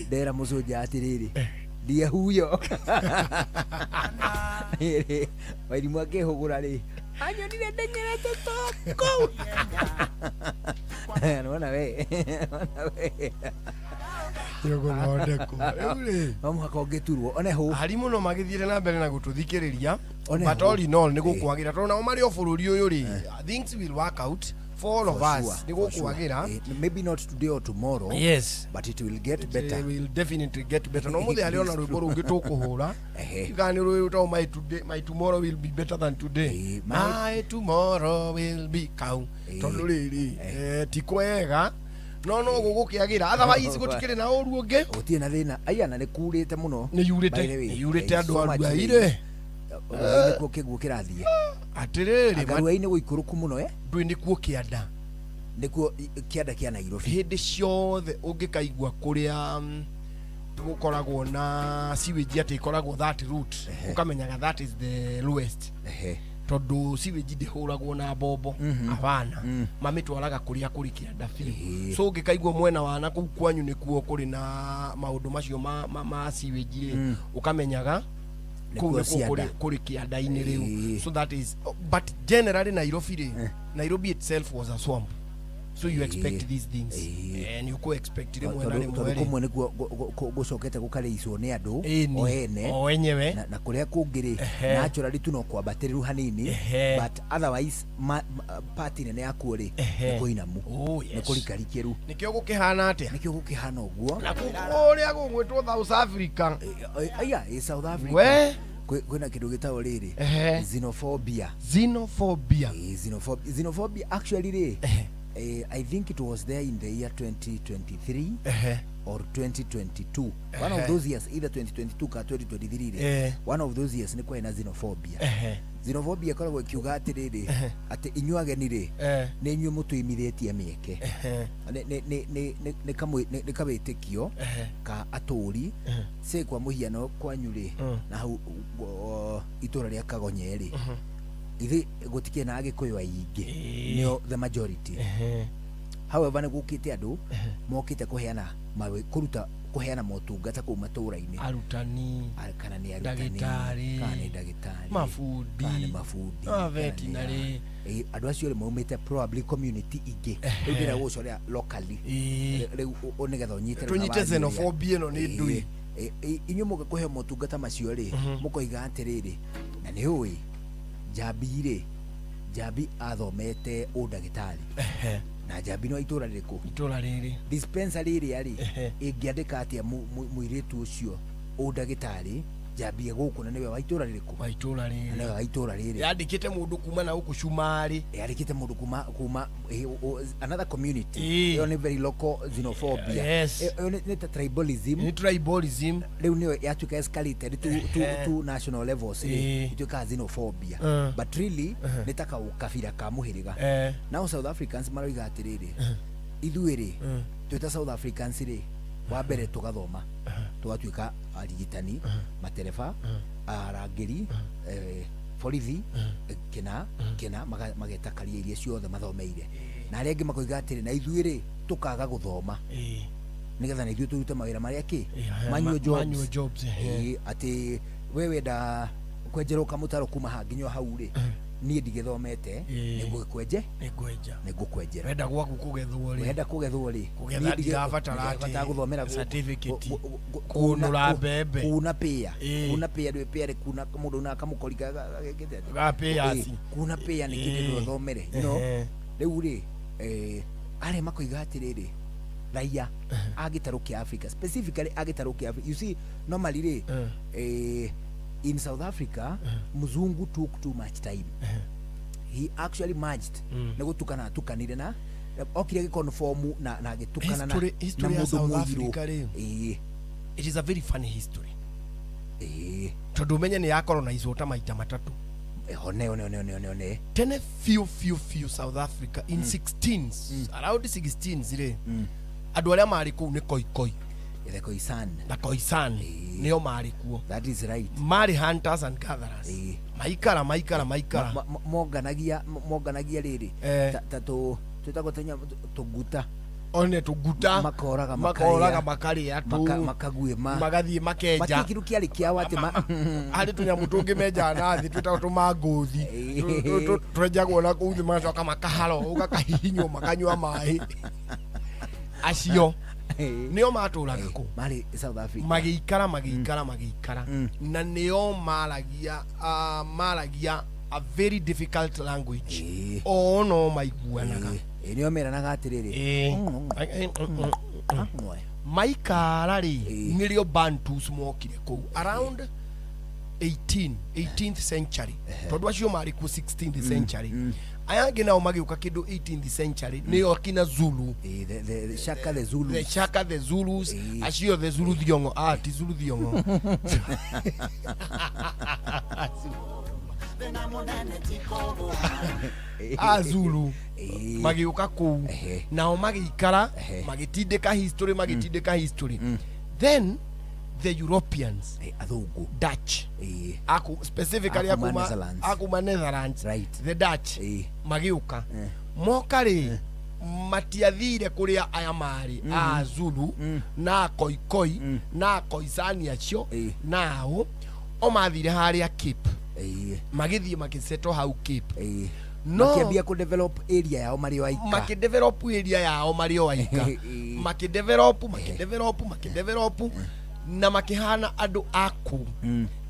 ndera musoja atiriri ndiye huyo wairimu akihugura ri anyonire ndenyerete toko naona we yogo ngondeko omuhaka ungiturwo one hu hari muno magithire na mbere na gututhikiriria but all in all nigukwagira tona omari o bururi uyu ri things will work out for all of us nigukwagira maybe not today or tomorrow, yes, but it will get better. It will definitely get better. No muthe ari ona rwimbo rungi tukuhura igani rwi to my tomorrow will be better than today. My tomorrow will be kau tondu riri tikwega no gugukiagira otherwise gutikire na oru ungi utie na thina aya na nikurite muno ni yurite andu aruaire nikuo kiguo kirathie atiriri agaruaine guikuruku muno ndwi nikuo kianda nikuo kianda kia Nairobi hindi ciothe ungikaigua kuria gukoragwo na sewage ati ikoragwo that route ukamenyaga that is the lowest tondu sewage ndihuragwo na bombo abana mamitwaraga kuria kuri kianda biu so ungikaigua mwena wana kuu kwanyu nikuo kuri na maundu macio ma sewage ukamenyaga kuri kianda-ini riu so that is but generally Nairobi itself was a swamp. So you expect these things and you co-expect them kumwe niguo gucokete gukareiswo ni andu o enyewe na kuria kungiri naturally tu no kwambatiru hanini but otherwise party nene yakuo ri kuinamu ni kurikarikiru nikio gukihana atia nikio gukihana uguo na kuria gugwitwo South Africa aya South Africa we kwina kindu gitawo riri xenophobia actually ri I think it was there in the year 2023 or 2022. One of those years, either 2022 or 2023. One of those years, nikwa ina xenophobia. Xenophobia kwa kiuga atiriri ati inyuage ri ni inyu mutu imithetie mieke ne kabetekio ka aturi se kwa muhiano kwanyu ri na hau itura ria Kagonyeri ithi gutikie na agikuyu aingi nio the majority. However ne gukite andu mokite kuheana mawe kuruta kuheana motungata ku matura-ini arutani kana ni arutani dagitari mafudi veterinary andu acio ri maumite probably community ingi ngira gucoria locally riu onigetha tunyite xenophobia no ni ndui inyu muga kuhe motungata macio ri mukoiga atiriri na ni hui Jabi athomete udagitari na Jabi no itura riri dispensary ri ari ingiandika atia muiritu ucio udagitari Jabi guku na niwe waitura riri yandikite mundu kuma na huku Shumari yandikite mundu kuma another community yo ni very local xenophobia ni tribalism leo niwe yatuka escalated to national levels ituka xenophobia but really nitaka ukafira ka muhiriga now South Africans maroiga atiriri ithuiri tuta South Africans ri wa mbere tugathoma tugatuika arigitani matereba arangiri borithi kina magetakaria iria ciothe mathomeire na aria angi makoiga atiri na ithuiri tukaga guthoma nigetha na ithuĩ turute mawĩra maria ki manual jobs ati wewe da kwenjerwo kamutaro kuma hanginyo hau ri nie ndigithomete nigukwenjera wenda kugethwo ri kugetha ndirabatara guthomera certificate kunura mbembe kuna pia ri kuna mundu na kamukorika kuna pia ni kindu thomere riu ri are makoiga atiriri raia agitaru kia Africa specifically agitaru kia Africa you see normally ri in South Africa muzungu took too much time he actually merged negutukana tukanire na okire giconform na gitukana na South Africa it is a very funny history tondu menye ni yakolonize ota maita matatu one tene few South Africa in 16s around 16s ire andu aria mari ku ni koikoi the Khoisan nio mari kuo that is right mari hunters and gatherers maikara moganagia riri tatu tutagotanya tuguta one tuguta makoraga makari atu makaguima magathie makenja makikiru kiari kiao ati ari tunyamu tungi meja nathi twitagwo ngothi twenjagwo na kuu thi macoka makaharo ugakahihinywo makanyua mai acio nio maturaga ku mari South Africa magikara na nio maragia a very difficult language no maiguanaga nio meranaga atiriri maikara ri nirio Bantus mokire ku around 18th century tondu acio mari ku 16th century ayange nao magiuka kindu 18th century nio kina Zulu the Shaka the Zulus acio the Zulu Thiongo ti Zulu Thiongo Zulu magiuka ku nao magikara magitindika history then the Europeans athungu Dutch specifically akuma Netherlands right. The Dutch magiuka mokari matiathire kuria aya mari a Zulu na Koikoi na Koisani acio nao o mathire haria Cape magithie makiseto hau Cape no makiambia ku develop area yao mari waika makidevelop na makihana andu aku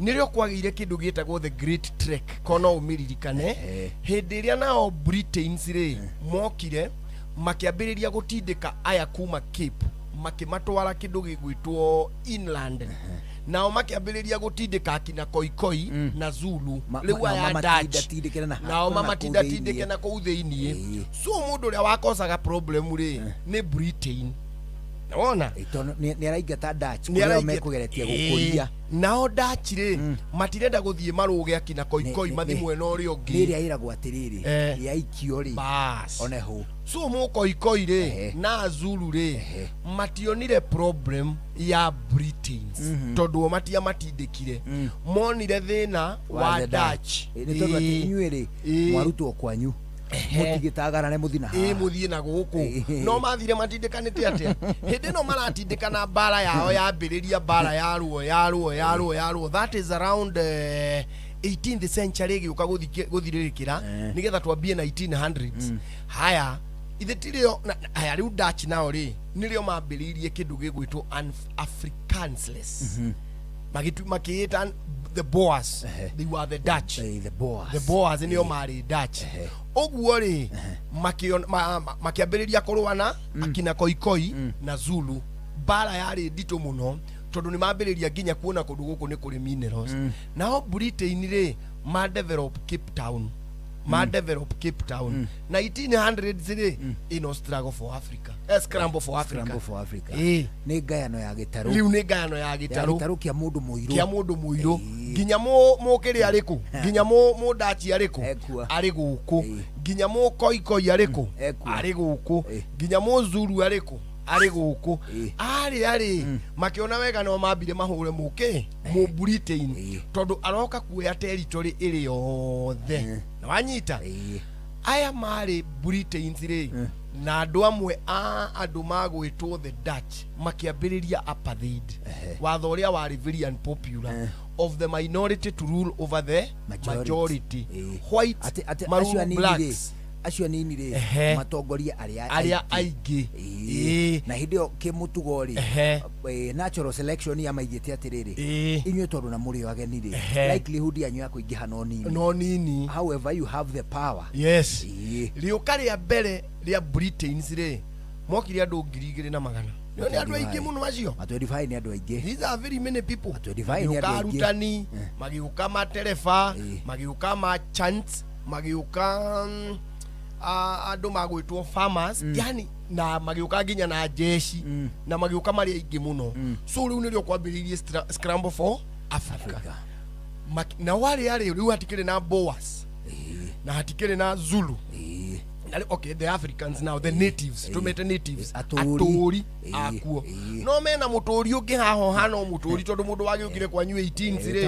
nirio kwagire kindu gitagwo the Great Trek kono umiririkane hindi ria nao Britains ri mokire makiambiriria gutindika aya kuma Cape makimatwara kindu gigwitwo inland nao makiambiriria gutindika kina Koikoi na Zulu riu aya Dutch nao mamatindike na kou thiini so mundu ria wakosaga problem ri ni Britain ona ni araigata Dutch kuria mekugeretia gukuria nao Dutch ri matirenda guthie maruge akina Koikoi mathi mwena uri ungi ria iragwo atiriri ya ikio ri oneho so mu Koikoi ri na Zulu ri mationire problem ya Britains tondu matia matindikire monire thina wa Dutch ni tondu ati inyuiri mwarutwo kwanyu mutigitagarane muthina muthie na guku no mathire matindikanite atia hindi no maratindikana bara yao yambiriria bara ya ruo that is around 18th century giuka guthiririkira nigetha twambie 1900s haya ithetirio haya riu Dutch nao ri nirio mambiririe kindu gigwitwo Afrikaans makiita the Boers they were the Dutch the Boers nio mari Dutch oguo ri makiambiriria kurwana akina Koikoi na Zulu bara yari ndito muno tondu ni mambiriria nginya kuona kundu guku ni kuri minerals nao Britain ri ma develop Cape Town 1900s ri in struggle for Africa scramble for Africa ni gayano ya gitaru riu ni gayano ya gitaru kia mundu muiru nginya mu kiri ariku nginya mu Dutch ari guku nginya mu Koikoi ariku ari guku nginya mu Zulu ariku ari guku ari makiona wega no mambire mahure muke mu Britain tondu aroka kuya territory iri yothe na wanyita aya mari Britains ri na andu amwe andu magwitwo the Dutch makiambiriria apartheid watho uria wari very unpopular of the minority to rule over the majority white maroon blacks acio nini ri matongoria aria aingi na hindio kimutugori natural selection ya maigite atiriri inywe tondu na muri ageni ri likelihood yanyu ya kuingiha no nini however you have the power yes riukari ya mbere ria Britains ri mokiri andu 2,200 ni andu aingi muno macio 25 ni andu aingi these are very many people 25 ni andu aingi arutani magiuka matereba magiuka ma chants magiuka andu magwitwo farmers yani na magiuka nginya na jeshi na magiuka mari aingi muno so riu nirio kwambiririe scramble for Africa na wale riu hatikire na Boers na hatikire na Zulu okay, the Africans now, the natives, tumete natives, atori akuo. No mena mutori ungi haho hano mutori tondu mundu wagi ukire kwanyu 18 zire.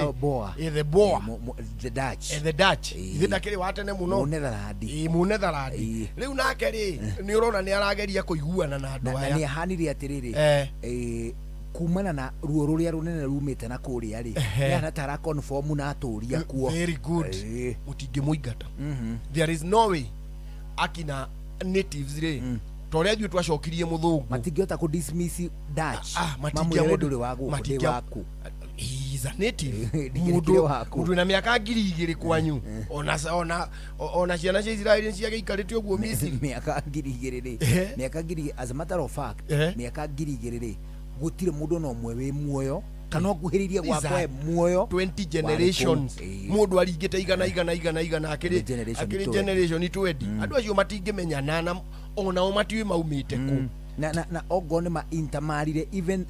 The Boer. The Dutch. The Dutch. Ithe kiri watene muno. Munetherland. Riu nake ri ni urona ni arageria kuiguana na andu aya. Na ni hanire atiriri. Kumana na ruo ruria runene rumite na kuria ri yana tara conform na aturia kuo. Very good. Mutinge muigata. There is no way akina natives ri toria ju twacokirie muthungu matingiota ku dismiss Dutch matingia mundu ri wagu waku. He is a native. Mundu na miaka 2000 kwanyu ona ciana cia Israeli cia geikarite oguo Misiri miaka 2000 ri miaka 2000 as a matter of fact miaka 2000 ri gutire mundu no mwe wi muoyo kana nguhiriria gwakwa muoyo 20 generations mundu aringite igana akiri generation 20 andu acio matingimenyana na ona o matiwe maumite ku na ogone ma intermarried even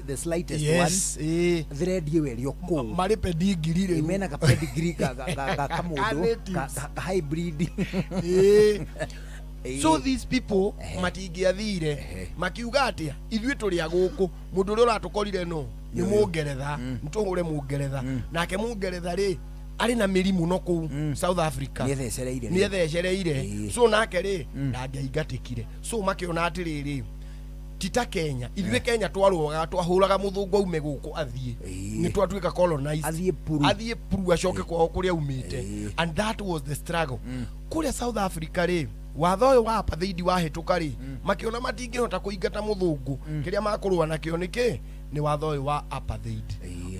the slightest one thread we ryoko mari pedigree re imena ka pedigree ka kamudo ka hybrid. So these people matingiathire makiuga atia ithuĩ tũrĩ agũkũ mũndũ ũrĩa ũratukorire no nĩ Mũngeretha nĩtũhũre Mũngeretha nake Mũngeretha rĩ arĩ na mĩrimũ no kũu South Africa nĩ ethecereire so nake rĩ ndangĩaingatĩkire so makĩona atĩrĩrĩ tita Kenya ithuĩ Kenya twahũraga mũthũngũ aume gũkũ athiĩ nĩ twatuĩka colonized athiĩ puru acoke kwao kũrĩa umĩte and that was the struggle kũrĩa South Africa rĩ watho ũyũ wa apartheid wahĩtũka rĩ makĩona matingĩhota kũingata mũthũngũ kĩrĩa makũrũa nakĩo nĩkĩ nĩ watho ũyũ wa apartheid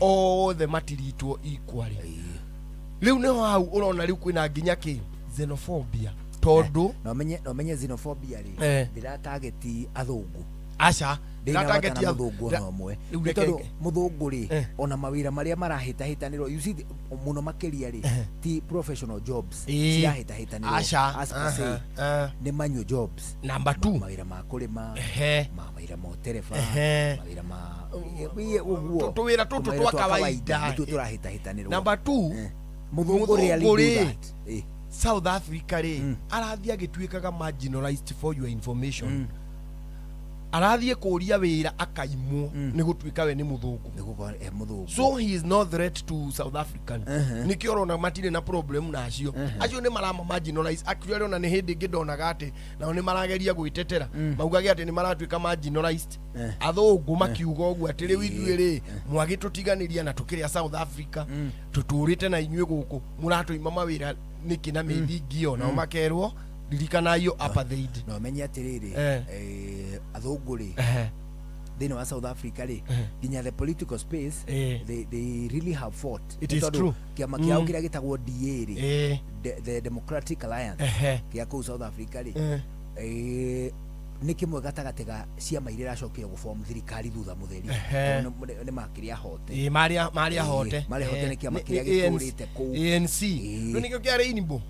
othe matiritwo equally rĩu nĩho hau ũrona rĩu kwĩna nginya kĩ xenophobia tondũ no menye xenophobia rĩ ndĩratargeti athũngũ aca ndĩratargeti athũngũ no mwe tondũ mũthũngũ rĩ ona mawĩra marĩa marahĩtahĩtanĩrwo you see muno makĩria rĩ ti professional jobs cirahĩtahĩtanĩrwo as per se nĩ manual jobs number 2 mawĩra ma kũrĩma mawĩra ma ũtereba mawĩra ma tũwĩra tũtũ twa kawaida nĩtuo tũrahĩtahĩtanĩrwo. Number 2 mũthũngũ rĩ South Africa rĩ arathia gĩtuĩkaga marginalized for your information arathie kũria wĩra akaimwo nĩ gũtuĩka we nĩ mũthũngũ so he is no threat to South African nĩkĩo ũrona matirĩ na problem na acio acio nĩ marama marginalize actually ona nĩ hĩndĩ ĩngĩ ndonaga atĩ nao nĩ marageria gwĩtetera maugage atĩ nĩ maratuĩka marginalized athũngũ makiuga ũguo atĩ rĩu ithuĩ rĩ mwagĩtũtiganĩria na tũkĩrĩa South Africa tũtũrĩte na inyuĩ gũkũ mũratũima mawĩra nĩkĩ na mĩthingio nao makerwo ririkana yo apartheid no menya atiriri athũngũ rĩ thĩinĩ wa South Africa rĩ nginya the political space they really have fought. It is true kĩama kĩao kĩrĩa gĩtagwo DA rĩ the Democratic Alliance gĩa kũu South Africa rĩ nĩ kĩmwe gatagatĩ ga ciama iria iracokia gũform thirikari thutha mũtheri nĩ makĩria hote maria hote nĩ kĩama kĩrĩa gĩtũrĩte kũu ANC nĩ kĩo kĩa Rainbow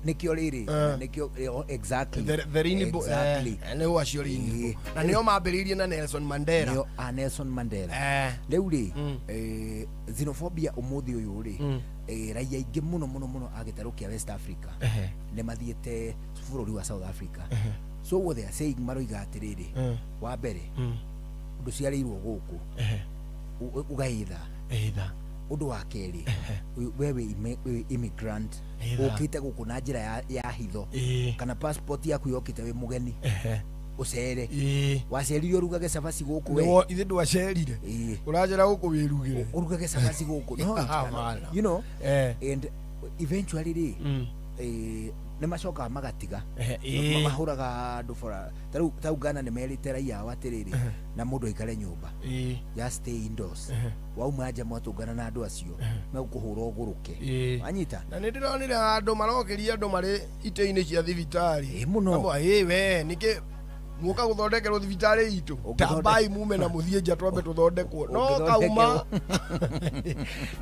nĩkĩo rĩrĩ nĩkĩo exactly the Rainbow nĩ wacio Rainbow na nĩo mambĩrĩirie na Nelson Mandela Nelson Mandela rĩu rĩ xenophobia ũmũthĩ ũyũ rĩ raia ingĩ mũno a gĩtarũ kĩa West Africa nĩ mathiĩte bũrũri wa South Africa so what they are saying maroiga atiriri wa mbere undu ciarĩirwo gũkũ ugaitha undu wa keri wewe immigrant ukite gũkũ na njĩra ya hitho kana passport yaku yokite we mugeni ucere waceririo rugage cabaci gũkũ we ithe ndwacerire urajera gũkũ wirugire urugage cabaci gũkũ no you know and eventually nĩ macokaga magatiga mahũraga andũ bora tarĩu Ghana nĩ merĩte raia wa atĩrĩrĩ na mũndũ aikare nyũmba just stay indoors wauma nja mwatũngana na andũ acio megũkũhũra ũgũrũke wanyita na nĩ ndĩronire andũ marokeria andũ marĩ itĩ-inĩ cia thibitarĩ mũno we nĩkĩ muka gũthondekerwo thibitarĩ itũ tambai mume na mũthiĩ nja twambe tũthondekwo no kauma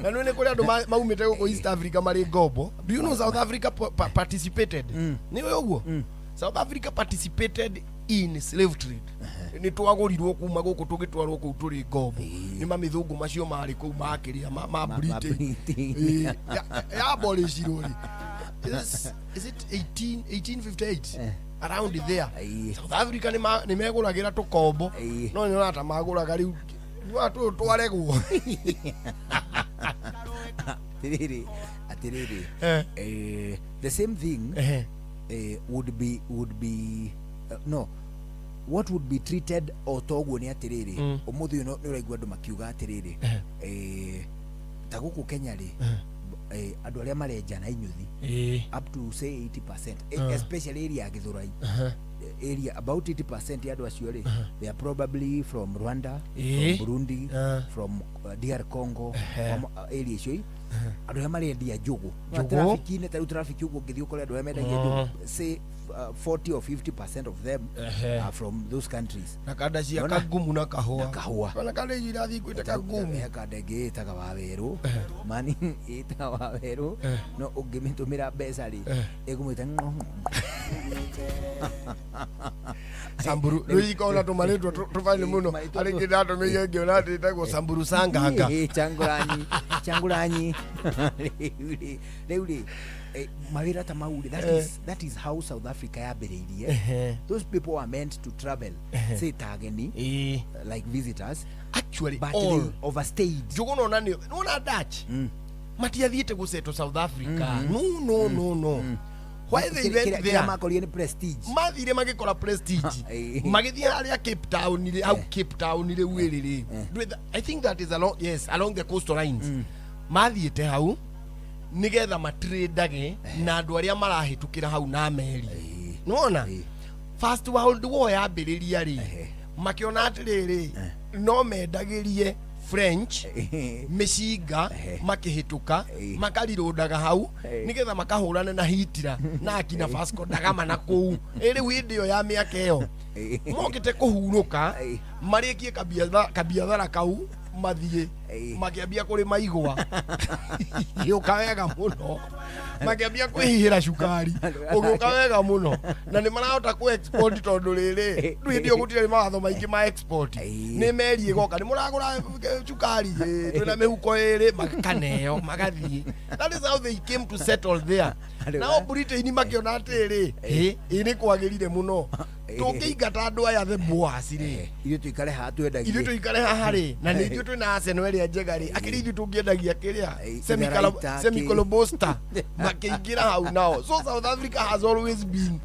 na nĩ kũrĩ andũ maumĩte gũkũ East Africa marĩ ngombo. Do you know South Africa participated nĩ ũguo South Africa participated in slave trade nĩ twagũrirwo kuma gũkũ tũgĩtwarwo kũu tũrĩ ngombo nĩ mamĩthũngũ macio marĩ kũu makĩria ma Britain ya abolishirwo is it 1858 around there. South Africa ni meguragira tukombo no ni rata maguraga riu watu twaregwo atiriri the same thing would be no, what would be treated otogwo ni atiriri umuthi no ni uraigwa andu makiuga atiriri ta guku Kenya ri andu aria marenjana inyuthi up to say 80%, especially area ya Githurai area about 80% ya andu acio ri they are probably from Rwanda, from Burundi, from DR Congo, area icio andu aria marendia njugu traffic ni traffic ugo ngithio kore andu aria mendagia njugu say 40 or 50% of them are from those countries. Nakada cia kagumu na kahua. Kana kale irathi kwita kagumu. Yakade getaga waweru. Mani ita waweru. No ungimitumira mbeca ri. Egumwita Samburu. Rui kona tumaletwa tufanye muno. Ari kidato mege ngiona nditagwo Samburu Sanganga. Changuranyi. Leuli. Mawira tamauri, that is how South Africa yabiririe. Those people are meant to travel, say tageni, like visitors. Actually, but all they overstayed. Jogono nani? No na Dutch. Matiathiete guseto South Africa. No. Why they went there? Makolieni prestige. Mathire magikora prestige. Magithia aria Cape Town ile au Cape Town ile wiriri. I think that is along the coastal lines. Mathiete hau nigetha matradage na andu aria marahitukira hau na meri. Nuona First World War yambiriria ri makiona atiriri no mendagirie French mishiga makihituka makarirodaga hau nigetha makahurana na Hitler na akina Vasco da Gama na kou iri windio ya miaka iyo mokite kuhuruka marikie kabiathara kau mathie makiambia kuri maigwa yuka wega muno makiambia kwihira shukari uguka wega muno na ni marahota ku export tondu riri ndio gutire mawatho maingi ma export ni meri igoka ni muragura shukari twina mihuko iri makaneyo magathie. That is how they came to settle there. Now Britain makiona atiri ini kwagirire muno tukingata andu aya the boss ri ithu tuikare ha twendagie ithu tuikare ha ri na ni ithu twina Arsenal ria njega ri akiri ithu tungiendagia kiria semicolobosta makiingira hau nao. So South Africa has always been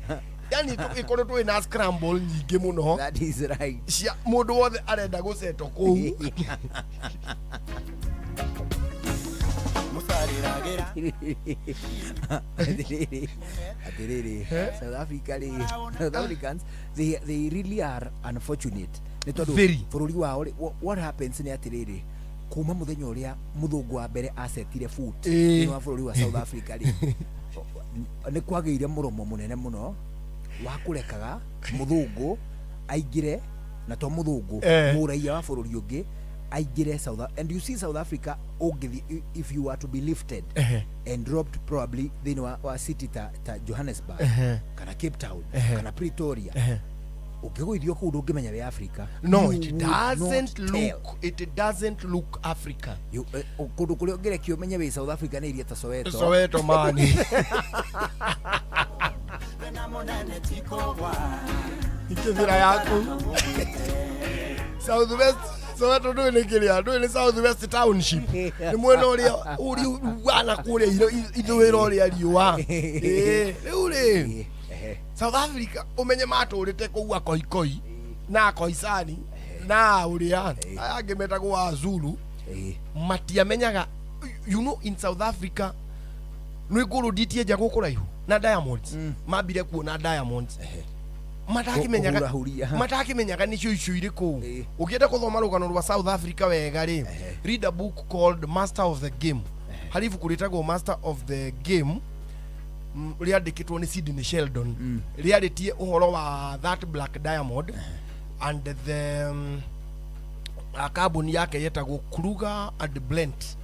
yani tukikoro twina scramble nyingi muno. That is right. Cia mundu wothe arenda guseto kou South Africans they really are unfortunate. Very. Fururi wao what happens ni atiriri kuma muthenya uria muthungu wa mbere asetire foot ni wa fururi wa South Africa ri ni kwageire muromo munene muno wa kurekaga muthungu aingire na to muthungu muraia wa fururi ungi aingire and you see South Africa if you were to be lifted and dropped probably then wa city ta Johannesburg kana Cape Town kana Pretoria ukigwithio kundu ungimenya we Africa. No, it doesn't look Africa. Kundu kuria ungerekio menye we South Africa ni iria ta Soweto mani ikithira yaku Southwest Soweto ndwini kiria ndwini Southwest Township ni mwena uria wana kuria ithuira uria riua riu South Africa umenye maturite kuwa koikoi na koisani na uria age metagwo Azulu matiamenyaga. You know, in South Africa nwi kuruditie jago kuraihu na diamonds mabire kuona diamonds matakimenyaga nicio icio iriku. Ukienda kuthoma rugano rwa South Africa wega ri read a book called Master of the Game. Halifu kuritagwo Master of the Game riandikitwo ni Sidney Sheldon riaritie uhoro wa that black diamond and the carbon yake yetagwo Kruger and Blent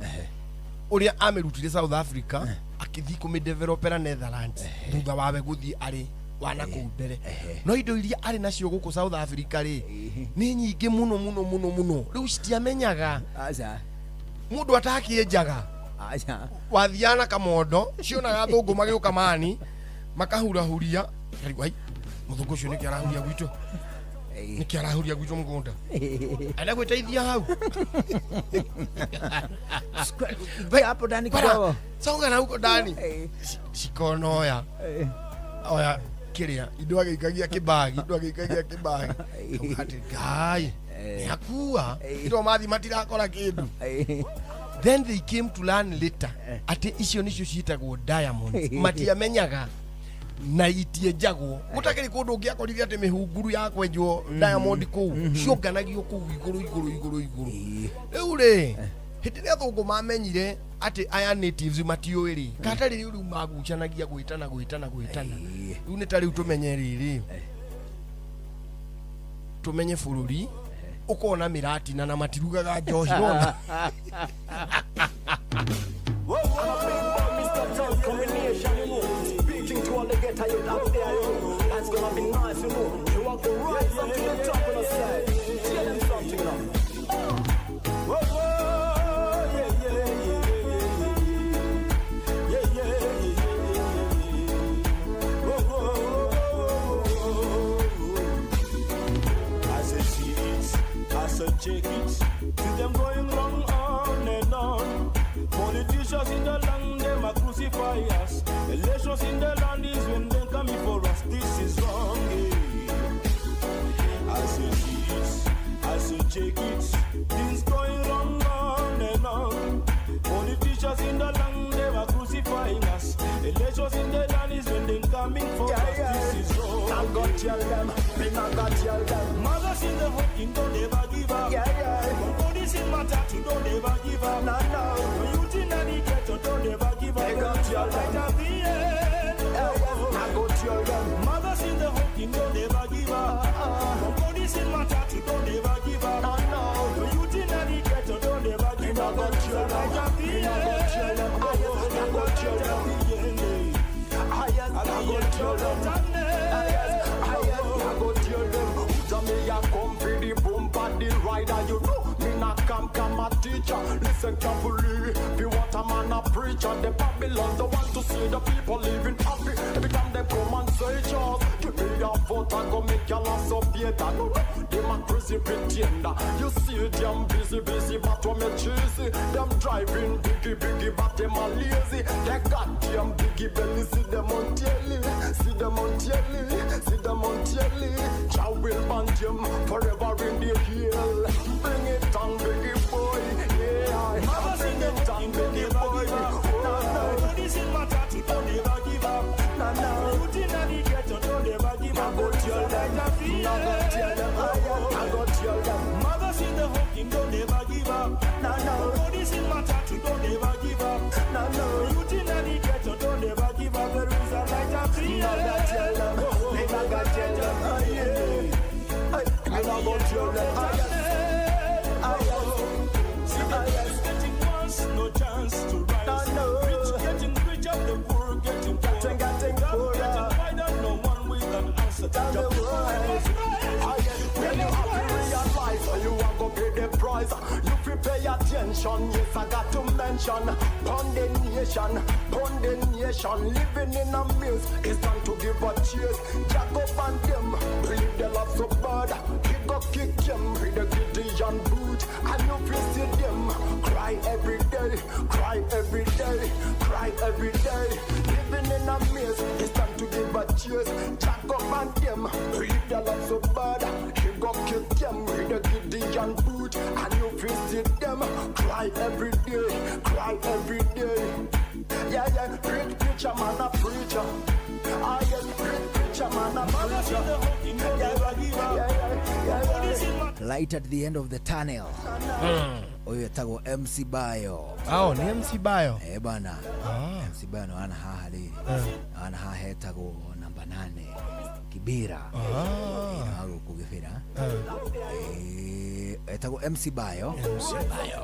uria amerutire South Africa akithi kumidevelopera Netherlands thutha wawe guthi ari wana kumbere no indo iria ari nacio guku South Africa ri ni nyingi muno riu citiamenyaga mundu atakienjaga acha wathiana kamondo ciona gathungu magiuka mani makahura huria wai muthungu cio niki arahuria gwitu niki arahuria gwitu mugunda ana gwiteithia hau hapo ndani kidogo songa na huko ndani sikonoya oya kiria indo agikagia kibagi hati gai yakua indo mathi matirakora kindu. Then they came to learn later ati icio nicio ciitagwo diamonds matiamenyaga na itie jagwo gutakiri kundu ungiakorithia ati mihunguru ya kwenjwo diamond kuu cionganagio kuu iguru riu ri hindi ria thungu mamenyire ati aya natives matiuiri katari riu magucanagia gwitana riu ni tari tumenye riri tumenye bururi ukona mirati na matirugaga njohi rona speaking to all the get you out there, that's gonna be nice, you know. You are gonna rise up to the top of the side. Tell them something now. Check it, see them going wrong on and on. Politicians in the land, them a crucify us. Elections in the land is when they come for us. This is wrong, I say this, I say check it, things going wrong on and on. Politicians in the land, them a crucifying us. Elections in the land is when they coming for us. This is wrong. I got tell them, I got tell them. Mothers in the home, don't ever give up. Bodies in my tattoo, don't ever give up. When you think that you get to, don't ever give up. I got tell them. I got tell them. Mothers in the home, don't ever give up. Bodies in my tattoo, don't ever give up. When you think that you get to, don't ever give up. I got tell them. I got tell them. I got tell them. Teacher, listen carefully. Be what a man a preacher. The Babylon, the want to see the people living happy. Every time they come and say, Charles, give me your vote and go make your loss of theater. No, democracy pretender. You see them busy, but when me cheesy. Them driving biggie, but them are lazy. They got them biggie belly, see them on telly. Jah will ban them forever in the hill. Bring it on, biggie boy. Mother's in the town, biggie boy. Bodies in my tattoo, don't ever give up. You think that you get to, don't ever give up. I got tell them. Mothers in the home, don't ever give up. Bodies in my tattoo, don't ever give up. You think that you get to, don't ever give up. There is a light of fear. I got tell them. I got tell them. I got tell them. No chance to rise. Rich getting richer, the poor getting poorer. Getting wider, no one with an answer. When you have to realize you are going to pay the price. You prepare attention, yes, I got to mention. Condemnation, living in a maze. It's time to give a chase. Jack up and them, believe the love so bad. Kick them with a Gideon boot. And you feel see them cry every day. Living in a maze, it's time to give a chase. Jack up and them, believe the love so bad. Kick them with a Gideon boot. And you feel see them cry every day. Yeah, preacher man a preacher. I get preacher man a preacher. Light at the end of the tunnel. Oyo tago MC Bayo. Ni MC Bayo. Bana. MC Bayo no ana haha li. Ana haha tago namba 8. Kibira. Hago kugefira. Tago MC Bayo.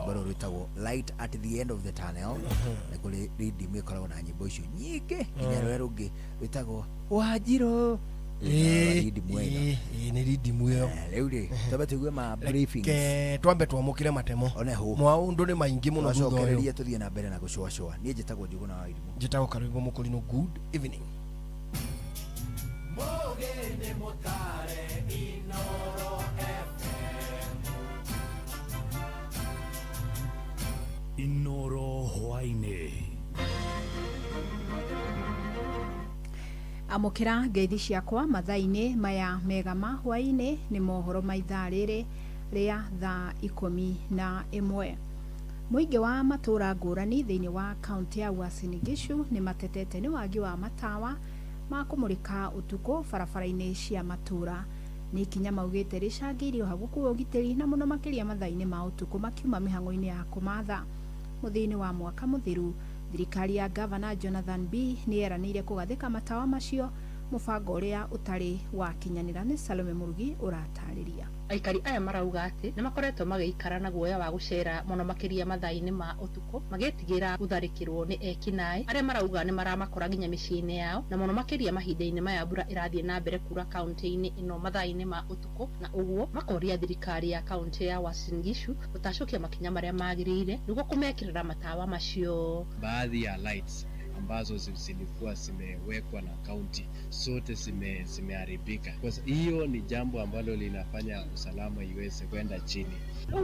Baro tago light at the end of the tunnel. Nekole read me kola na nyimbo icio nyingi. Inyarwerugi witago Wajiro. lead mwega ni lead muyo leo ri tobe tugue ma briefings twambe twamukire matemo maundu ni maingi muno gucokereria tuthie na mbere na gucoa nie njitagwo Njuguna wa Irimũ njitagwo Karũgũ Mũkũrinũ. Good evening. Mogene motare Inoro FM. Inoro hwaine. Amukira ngeithi ciakwa mathaini maya mega ma hwaini ni mohoro ma ithaa riri ria thaa 11. Muingi wa matura ngurani thiini wa kaunti ya Uasin Gishu ni matetete ni wagi wa matawa ma kumurika utuku barabara-ini cia matura. Ni kinya maugite ricangeirio haguku ugitiri na muno makiria mathaini ma utuku makiuma mihango-ini ya kumatha. Muthini wa mwaka muthiru thirikari ya Governor Jonathan B ni eranire kugathika matawa macio, mubango uria utari wa kinyanira. Ni Salome Murugi uratariria. Aikari aya marauga ati ni makoretwo magiikara na guoya wa gucera muno makiria mathaini ma utuku magetigira gutharikirwo ni ekinai aria marauga ni maramakora ginya miciini yao na muno makiria mahinda-ini maya mbura irathie na mbere kura kaunti-ini ino mathaini ma utuku, na uguo makoria thirikari ya kaunti ya Uasin Gishu gutacokia makinya maria magirire niguo kumekirira matawa macio. Baadhi ya lights ambazo zilikuwa zimewekwa na kaunti zote zimeharibika. Kwa hiyo ni jambo ambalo linafanya usalama iweze kwenda chini.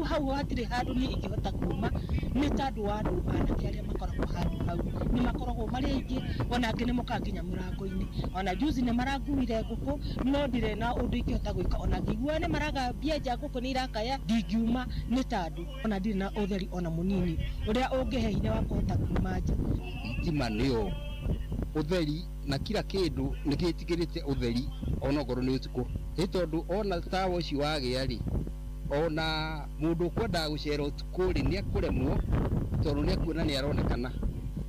Hau hatire handu ni ingihota kuma ni tandu wa andu anake aria makoragwo handu hau ni makoragwo mari aingi, ona angi ni mukanginya murango-ini, ona juzi ni maraguire nguku no ndire na undu ingihota gwika, ona ngigua ni maragambia nja nguku ni irakaya ndingiuma ni tandu ona ndire na utheri ona munini uria ungihe hinya wa kuhota kuma nja. Thitima niyo utheri na kila kindu nigitigirite utheri ona ngoro ni utuku ni tondu ona tawa ucio wagia ri ona mundu kwenda gucera utuku ri ni akuremwo tondu ni akuona ni aronekana.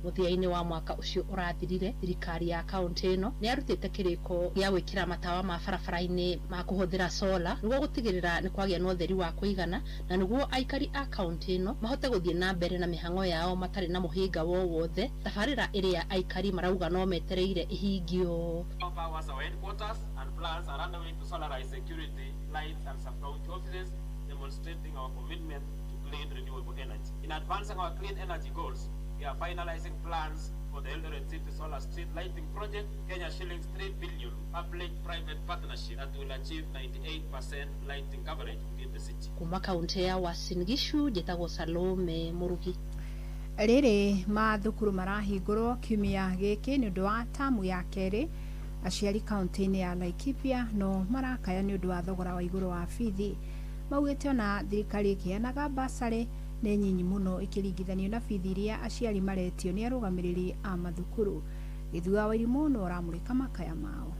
Muthia-ini wa mwaka ucio urathirire thirikari ya kaunti ino ni arutite kiriko gia gwikira matawa ma barabara-ini ma kuhuthira solar niguo gutigirira ni kwagia na utheri wa kuigana na niguo aikari a kaunti ino mahote guthie na mbere na mihango yao matari na muhinga wo wothe. Tabarira iria aikari marauga no metereire ihingio. Demonstrating our commitment to clean renewable energy. In advancing our clean energy goals, we are finalizing plans for the Eldoret City Solar Street Lighting Project, Kenya shillings 3 billion public-private partnership that will achieve 98% lighting coverage within the city. Kuma kaunti ya Uasin Gishu, njitagwo Salome Murugi. Riri mathukuru marahingurwo kiumia giki ni undu wa tamu ya keri. Aciari kaunti-ini ya Laikipia no marakaya ni undu wa thogora wa iguru wa bithi. Maugite ona thirikari ikiheanaga basari ni nyinyi muno ikiringithanio na bithi iria aciari maretio ni arugamiriri a mathukuru. Githua wa Irimũ no aramurika makaya mao.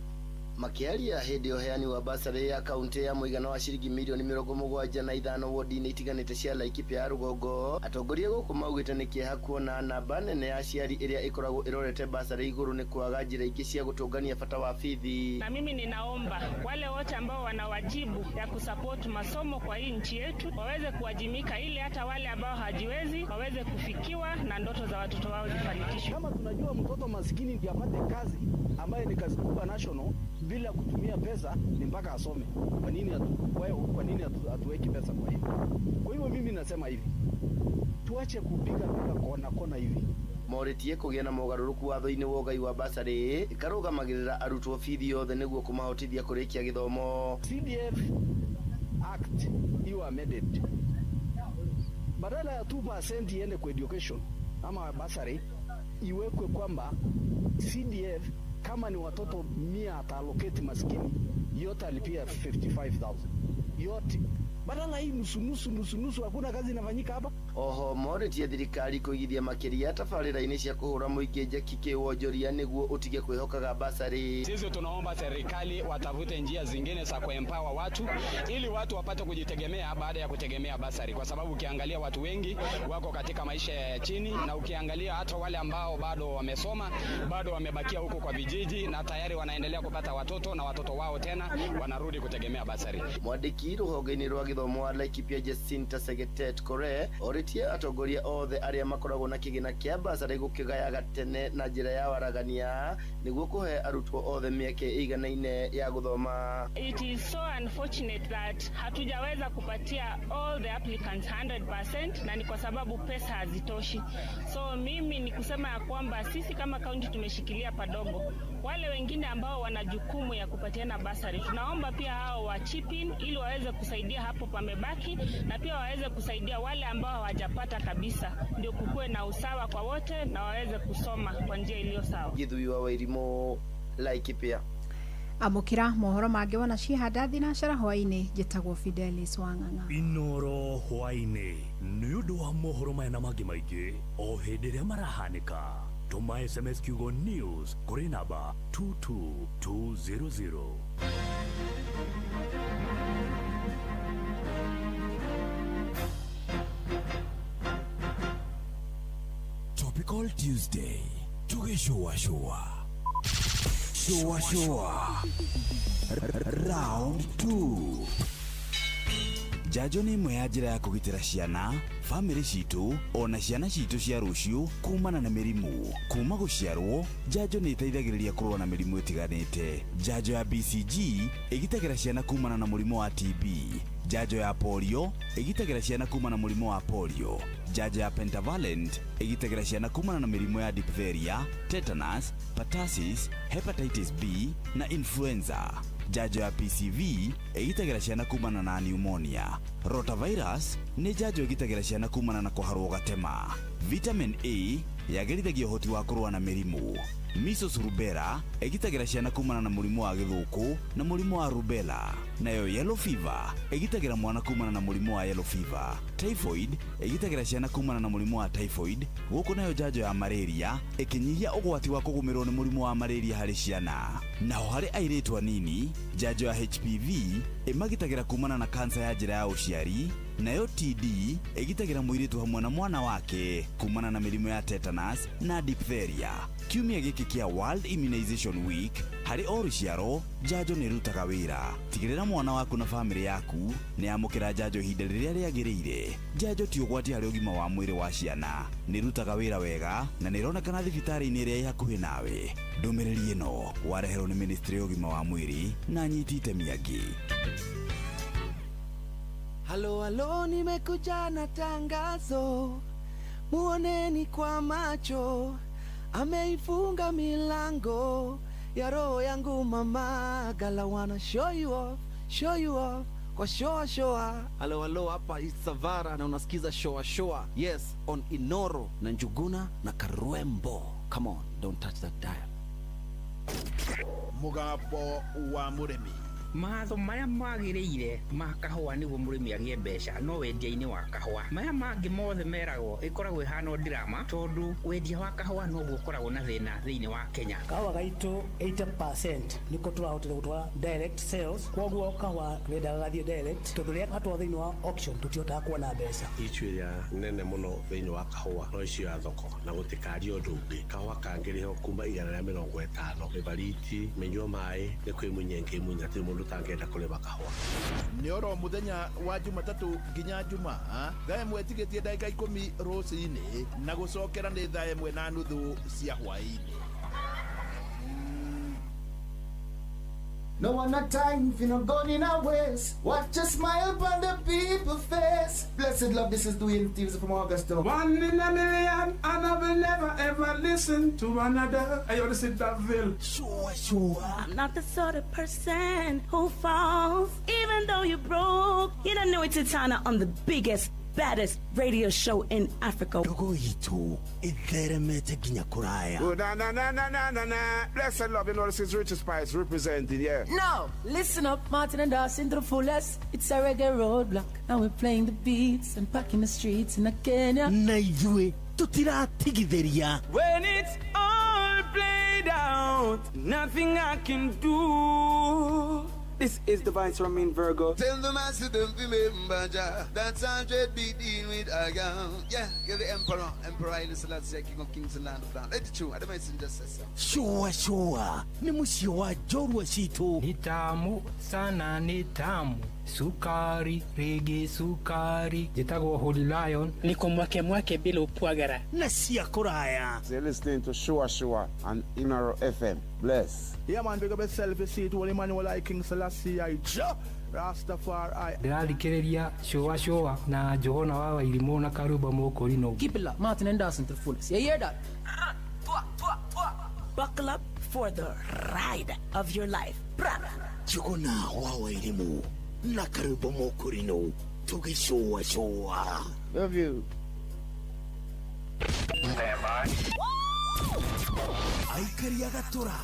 Makiaria hindi uheani wa basari ya kaunti ya muigana wa ciringi milioni 75 wodi-ini itiganite cia Laikipia ya Rugongo, atongoria guku maugite ni kieha kuona namba nene ya aciari iria ikoragwo irorete basari iguru ni kwaga njira ingi cia gutungania bata wa bithi. Na mimi ninaomba wale wote ambao wana wajibu ya kusupport masomo kwa hii nchi yetu waweze kuwajimika, ili hata wale ambao hajiwezi waweze kufikiwa na ndoto za watoto wao zifanikishwe. Kama tunajua mtoto maskini ndiye apate kazi ambaye ni kazi kubwa national bila kutumia pesa ni mpaka asome. Kwa nini hatuweki pesa kwa hiyo? Kwa hivyo mimi nasema hivi, tuache kupiga kona hivi. Moritie kugia na mogaruruku watho-ini wa ugai wa basari ikarũgamagĩrĩra arutwo bithi yothe nĩguo kũmahotithia kũrĩkia gĩthomo. CDF Act you amended. Badala ya 2% iende kwa education ama basari, iwekwe kwamba CDF kama ni watoto 100 atallocate maskini yote alipia 55,000 yote. Badala hii nusu hakuna kazi inafanyika hapa. Oho moritie thirikari kuigithia makiria tabarĩra-inĩ cia kuhura muingi njeki kiwonjoria niguo utige kwihokaga basari. Sisi tunaomba serikali watafute njia zingine za kuempower watu ili watu wapate kujitegemea baada ya kutegemea basari, kwa sababu ukiangalia watu wengi wako katika maisha ya chini, na ukiangalia hata wale ambao bado wamesoma bado wamebakia huko kwa vijiji na tayari wanaendelea kupata watoto na watoto wao tena wanarudi kutegemea basari. Mwandiki ruhonge-ini rwa githomo wa Laikipia Jacinta Segetet Kore oritie atongoria othe aria makoragwo na kigina kia basari gukigaya gatene na njira ya waragania niguo kuhe arutwo othe mieke iganaine ya guthoma. It is so unfortunate that hatujaweza kupatia all the applicants 100% na ni kwa sababu pesa hazitoshi. So mimi ni kusema ya kwamba sisi kama kaunti tumeshikilia padogo. Wale wengine ambao wana jukumu ya kupatiana basari, tunaomba pia hao wa chip in ili waweze kusaidia hapo pamebaki, na pia waweze kusaidia wale ambao hawajapata kabisa, ndio kukue na usawa kwa wote na waweze kusoma kwa njia iliyo sawa. Githui wa Wairimo, Laikipia. Amukira mohoro mangĩ wana cihanda thinacara hwainĩ njĩtagwo Fidelis Wang'ang'a. Inoro hwainĩ nĩ ũndũ wa mohoro maya na mangĩ maingĩ o hĩndĩ ĩrĩa marahanĩka. Tuma SMS kiugo news kũrĩ namba 22200. Topical Tuesday. Showa Round 2. Jajo ni imwe ya njĩra ya kũgitĩra ciana, family citũ, ona ciana citũ cia rũciũ kumana na mĩrimũ. Kuma gũciarwo, jajo nĩ ĩteithagĩrĩria kũrũa na mĩrimũ ĩtiganĩte. Jajo ya BCG ĩgitagĩra ciana kumana na mũrimũ wa TB. Jajo ya polio ĩgitagĩra ciana kumana na mũrimũ wa polio. Jajo ya pentavalent ĩgitagĩra ciana kumana na mĩrimũ ya diphtheria, tetanus, pertussis, hepatitis B na influenza. Jajo ya PCV ĩgitagĩra ciana kumana na pneumonia. Rotavirus nĩ jajo ĩgitagĩra ciana kumana na kũharwo gatema. Vitamin A yagĩrithagia ũhoti wa kũrũa na mĩrimũ. Measles rubella ĩgitagĩra ciana kumana na mũrimũ wa gĩthũkũ na mũrimũ wa rubella. Nayo yellow fever ĩgitagĩra mwana kumana na mũrimũ wa yellow fever. Typhoid ĩgitagĩra ciana kumana na mũrimũ wa typhoid. Gũkũ nayo jajo ya malaria ĩkĩnyihia ũgwati wa kũgũmĩrwo nĩ mũrimũ wa malaria harĩ ciana. Naho harĩ airĩtu anini, jajo ya HPV ĩmagitagĩra kumana na kansa ya njĩra ya ũciari. Nayo TD ĩgitagĩra mũirĩtu hamwe na mwana wake kumana na mĩrimũ ya tetanus na diphtheria. Kiumia gĩkĩ kĩa World Immunization Week, harĩ o rũciaro, jajo nĩ ĩrutaga wĩra. Tigĩrĩra mwana waku na family yaku nĩ yamũkĩra jajo ihinda rĩrĩa rĩagĩrĩire. Jajo ti ũgwati harĩ ũgima wa mwĩrĩ wa ciana. Nĩ ĩrutaga wĩra wega na nĩ ĩronekana thibitarĩ-inĩ ĩrĩa ĩ hakuhĩ nawe. Ndũmĩrĩri ĩno wareherwo nĩ Ministry ya ũgima wa mwĩrĩ na anyiti itemi angĩ. Halo, nimekuja na tangazo, muoneni kwa macho, ameifunga milango ya roho yangu mama, gala wanna show you off kwa showa. Halo, hapa Isavara na unasikiza showa. Yes, on Inoro na Njuguna na Karwembo. Come on, don't touch that dial. Mugabo wa Muremi. Mahatho maya magĩrĩire ma kahũa nĩguo mũrĩmi agĩe mbeca no wendia-inĩ wa kahũa. Maya mangĩ mothe meragwo ĩkoragwo ĩhana ndirama tondũ wendia wa kahũa noguo ũkoragwo na thĩna thĩinĩ wa Kenya. Kahũa gaitũ 80% nĩko tũrahotire gũtwara direct sales, koguo kahũa twendaga gathiĩ direct tondũ rĩrĩa gatwara thĩinĩ wa auction tũtihotaga kuona mbeca. Icio ya nene mũno thĩinĩ wa kahũa no icio ya thoko na gũtikario ũndũ ũngĩ. Kahũa kangĩrĩho kuma 150 mĩbariti mĩnyua maĩ nĩ kwĩmunya ngĩmunya atĩ mũndũ tangenda kũrĩma kahũa. Nĩ oro mũthenya wa Jumatatũ nginya Jumaa, thaa ĩmwe ĩtigĩtie ndagĩka 10 rũcinĩ na gũcokera nĩ thaa ĩmwe na nuthu cia hwaĩ-inĩ. No one a time if you not going in a ways. Watch a smile upon the people's face. Blessed love, this is Dwayne Stevens from Augusta. 1 in a million, and I will never ever listen to another. I already said that, Phil. Sure. I'm not the sort of person who falls, even though you're broke. You don't know it's Tana on the biggest, baddest radio show in Africa. Dogo itu itheremete ginya kuraya. Oh, na. Blessed love, you know this is Richard Spice representing, yeah. No, listen up, Martin and Dawson to the fullest. It's a reggae roadblock. Now we're playing the beats and packing the streets in Kenya. Naijue, tutira tigideria. When it's all played out, nothing I can do. This is Divine Ramin Virgo. Tell them I see them remember Jah. That's 100 BD with Agam. Yeah, get the Emperor Haile Selassie, King of Kings and Land of Down. Let it true, the messenger says so. Shua, ni mushiwa jorwa shitu. Ni tamu sana, ni tamu. Sukari, rege sukari. Jitagwa Holy Lion. Niko mwake bila upwagara. Nasia koraya. They're listening to Shua on Inaro FM. Bless. Yeah man, big up yourself, you see it, Holy Emmanuel I King Selassie I Rastafari. Ndĩrathikĩrĩria Shua na Johana wa Irimũ na Karuba Mokorino. Keep it locked, Martin and Dawson to the fullest. You hear that? Buckle up for the ride of your life. Johana wa Irimũ na Karuba Mokorino. Tuge Shua. Love you. Stand by. Aikari agatura,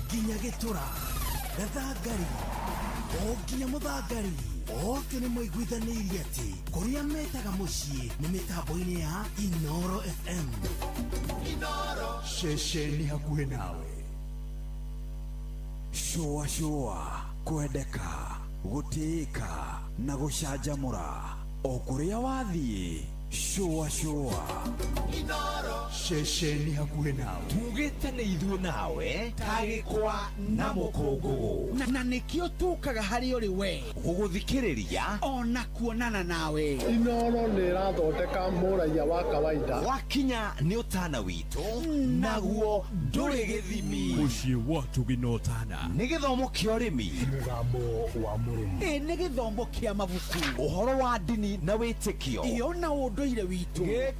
ginya getura, gathagari, o ginya muthagari, o kene moiguithanirie ati, kuria metaga mucii ni mitambo-ini ya Inoro FM. Inoro, ceceni hakuhi nawe. Shua, kwendeka, gutiika, na gucanjamura, o kuria wathie. Shua Inoro ceceni hakuhi nawe tugite ni ithuĩ nawe tagĩkwa na mũkũngũgũ na nĩkĩo tũkaga harĩ ũrĩ we gũgũthikĩrĩria ona kuonana nawe. Inoro nĩ ĩrathondeka mũraia wa kawaida wakinya nĩ ũtana witũ naguo ndũrĩ gĩthimi. Mũciĩ wa Tuginotana nĩ gĩthomo kĩa ũrĩmi, mũgambo wa mũrĩmi, nĩ gĩthomo kĩa mabuku, ũhoro wa ndini na wĩtĩkio, ona ũndũire witũ,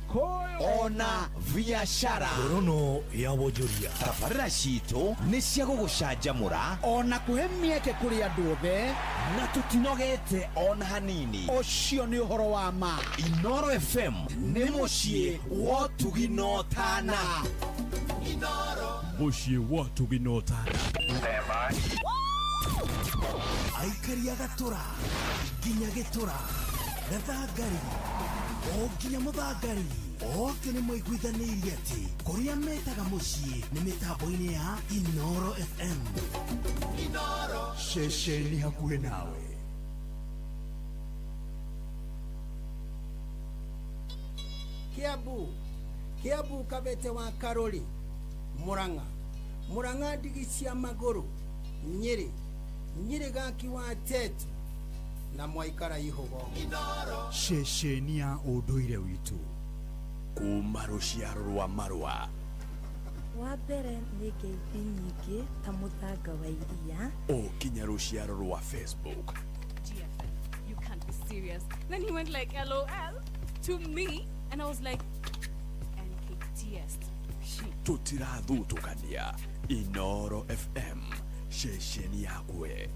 ona biashara, ngorono ya wonjoria. Tabarĩra citũ nĩ cia gũgũcanjamũra ona kũhe mĩeke kũrĩ andũ othe na tũtinogete ona hanini. Ũcio nĩ ũhoro wa ma. Inoro FM nĩ mũciĩ wa Tuginotana. Inoro mũciĩ wa Tuginotana. Stand by. Aikari agatura, ginya getura, gathagari, o ginya muthagari, o kene moiguithanirie ati, kuria metaga mucii ni mitambo-ini ya Inoro FM. Inoro, ceceni hakuhi nawe. Kiambu Kabete wa Karori, Murang'a ndigi cia magũrũ, Nyeri gaki wa Tetu na Mwaikara Ihogo. Ceceni ya ũndũire witũ kuma rũciaro rwa Marua. Wa mbere nĩ ngeithi nyingĩ ta mũthanga wa iria. Kinya rũciaro rwa Facebook. You can't be serious. Then he went like LOL to me and I was like NKTS. Tutirathutũkania. Inoro FM ceceni yakwe.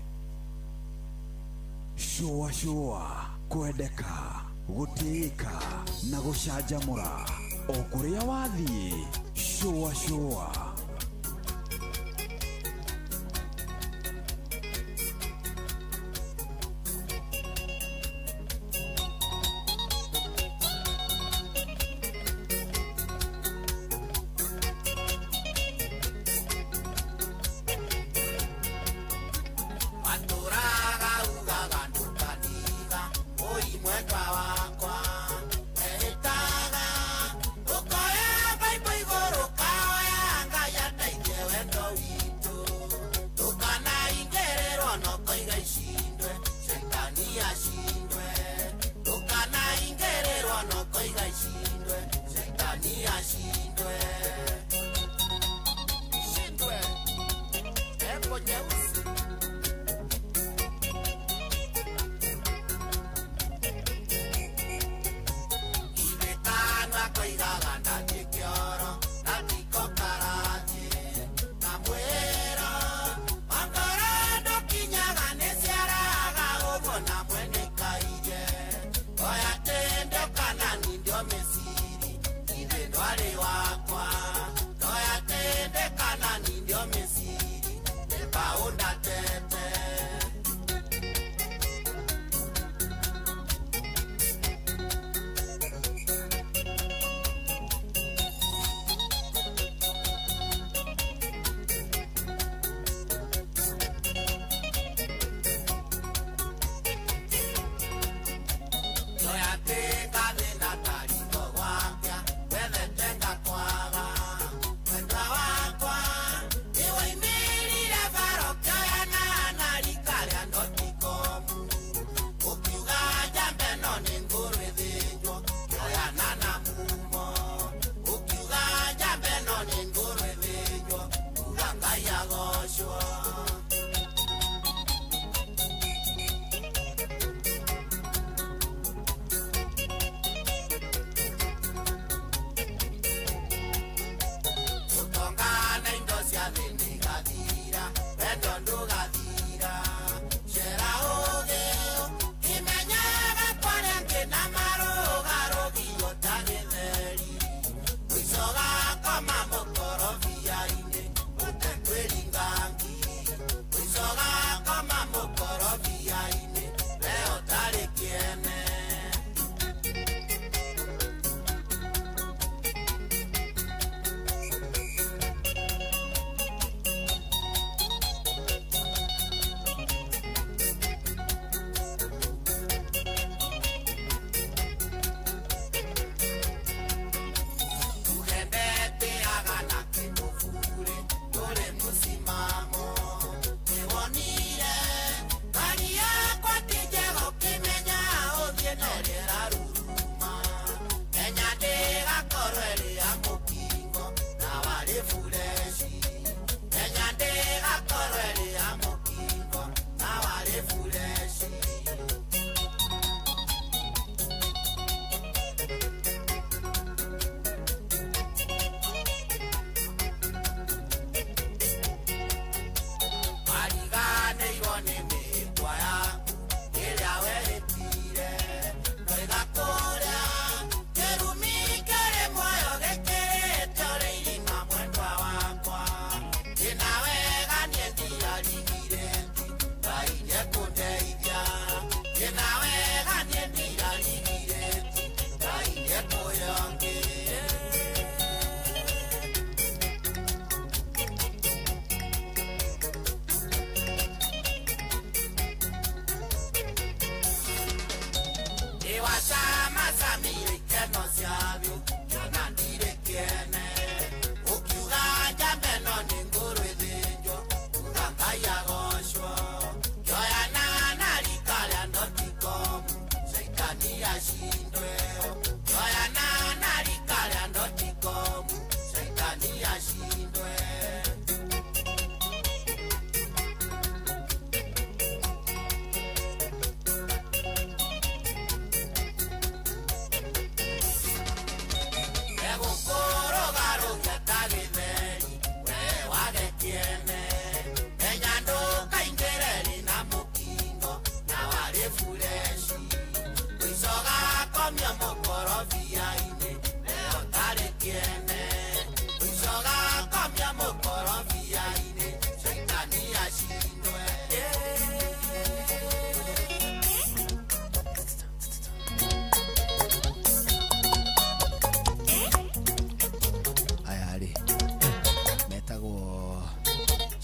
Shua kwendeka, gutiika na gucanjamũra o kuria wathie. Shua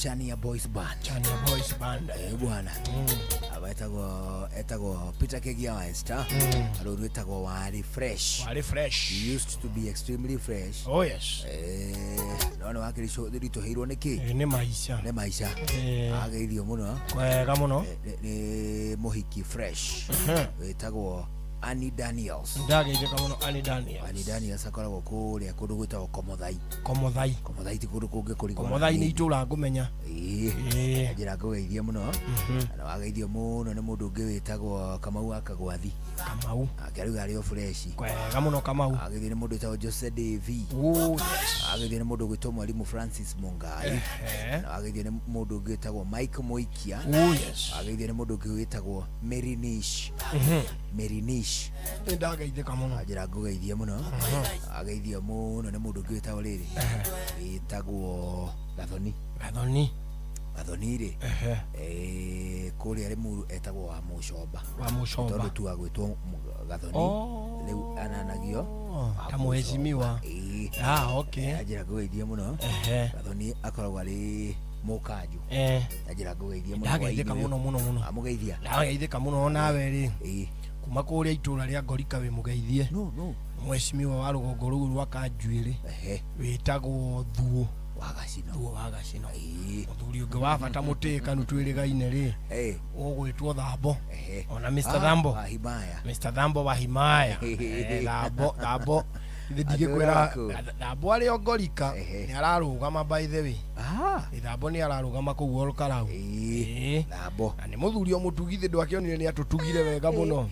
Chania Boys Band. Chania Boys Band. Bwana. Aba etagwo Peter Kegia Wester. Aroru etagwo Wari Fresh. Wari Fresh. He used to be extremely fresh. Oh yes. No wakiri show rito hiro niki. Ni maisha. Ni maisha. Ageithio muno. Kwega muno. Ni Mohiki Fresh. Etagwo Annie Daniels. Ndageithio kamuno Annie Daniels. Annie Daniels akoragwo kuria kundu gwitagwo Komothai. Komothai ti kundu kungi kuri Komothai ni itura ngumenya. Njira ngugeithia muno. Na wageithio muno ni mundu ungi witagwo Kamau Akagwathi. Kamau. Akariu ari o fresh. Kwega muno Kamau. Ageithio ni mundu witagwo Jose Devi. Ageithio ni mundu gwitwo Mwalimu Francis Mungai. Na ageithio ni mundu ungi witagwo Mike Moikia. Ageithio ni mundu ungi witagwo Merinish. Merinish. Ndageithika muno. Njira ngugeithia muno. Ageithio muno ni mundu ungi witagwo riri. Witagwo Gathoni ri. Kuri ari muru etagwo wa Mucomba. Tondu tu agwitwo Gathoni. Riu ananagio ta muheshimiwa. Okay. Njira ngugeithia muno. Gathoni akoragwo ari Mukaju. Njira ngugeithia muno. Ndageithika muno. Amugeithia. Ndageithika muno nawe ri. Kuma kuria itura ria Ngorika we mugeithie. Mheshimiwa wa rugongo rugu rwa Kanjuiri. Witagwo Thuo Wagacino. Muthuri ungi wa bata mutikanu twirigaine ri. Ugwitwo Thambo. Ona Mr. Thambo. Mr. Thambo wa Himaya. Thambo. Ndigĩkwĩra Thambo ari Ngorika ni ararugama by the way. Thambo ni ararugama kũu Olkarau. Thambo. Na ni muthuri o mutugithi ndwakionire ni atutugire wega muno.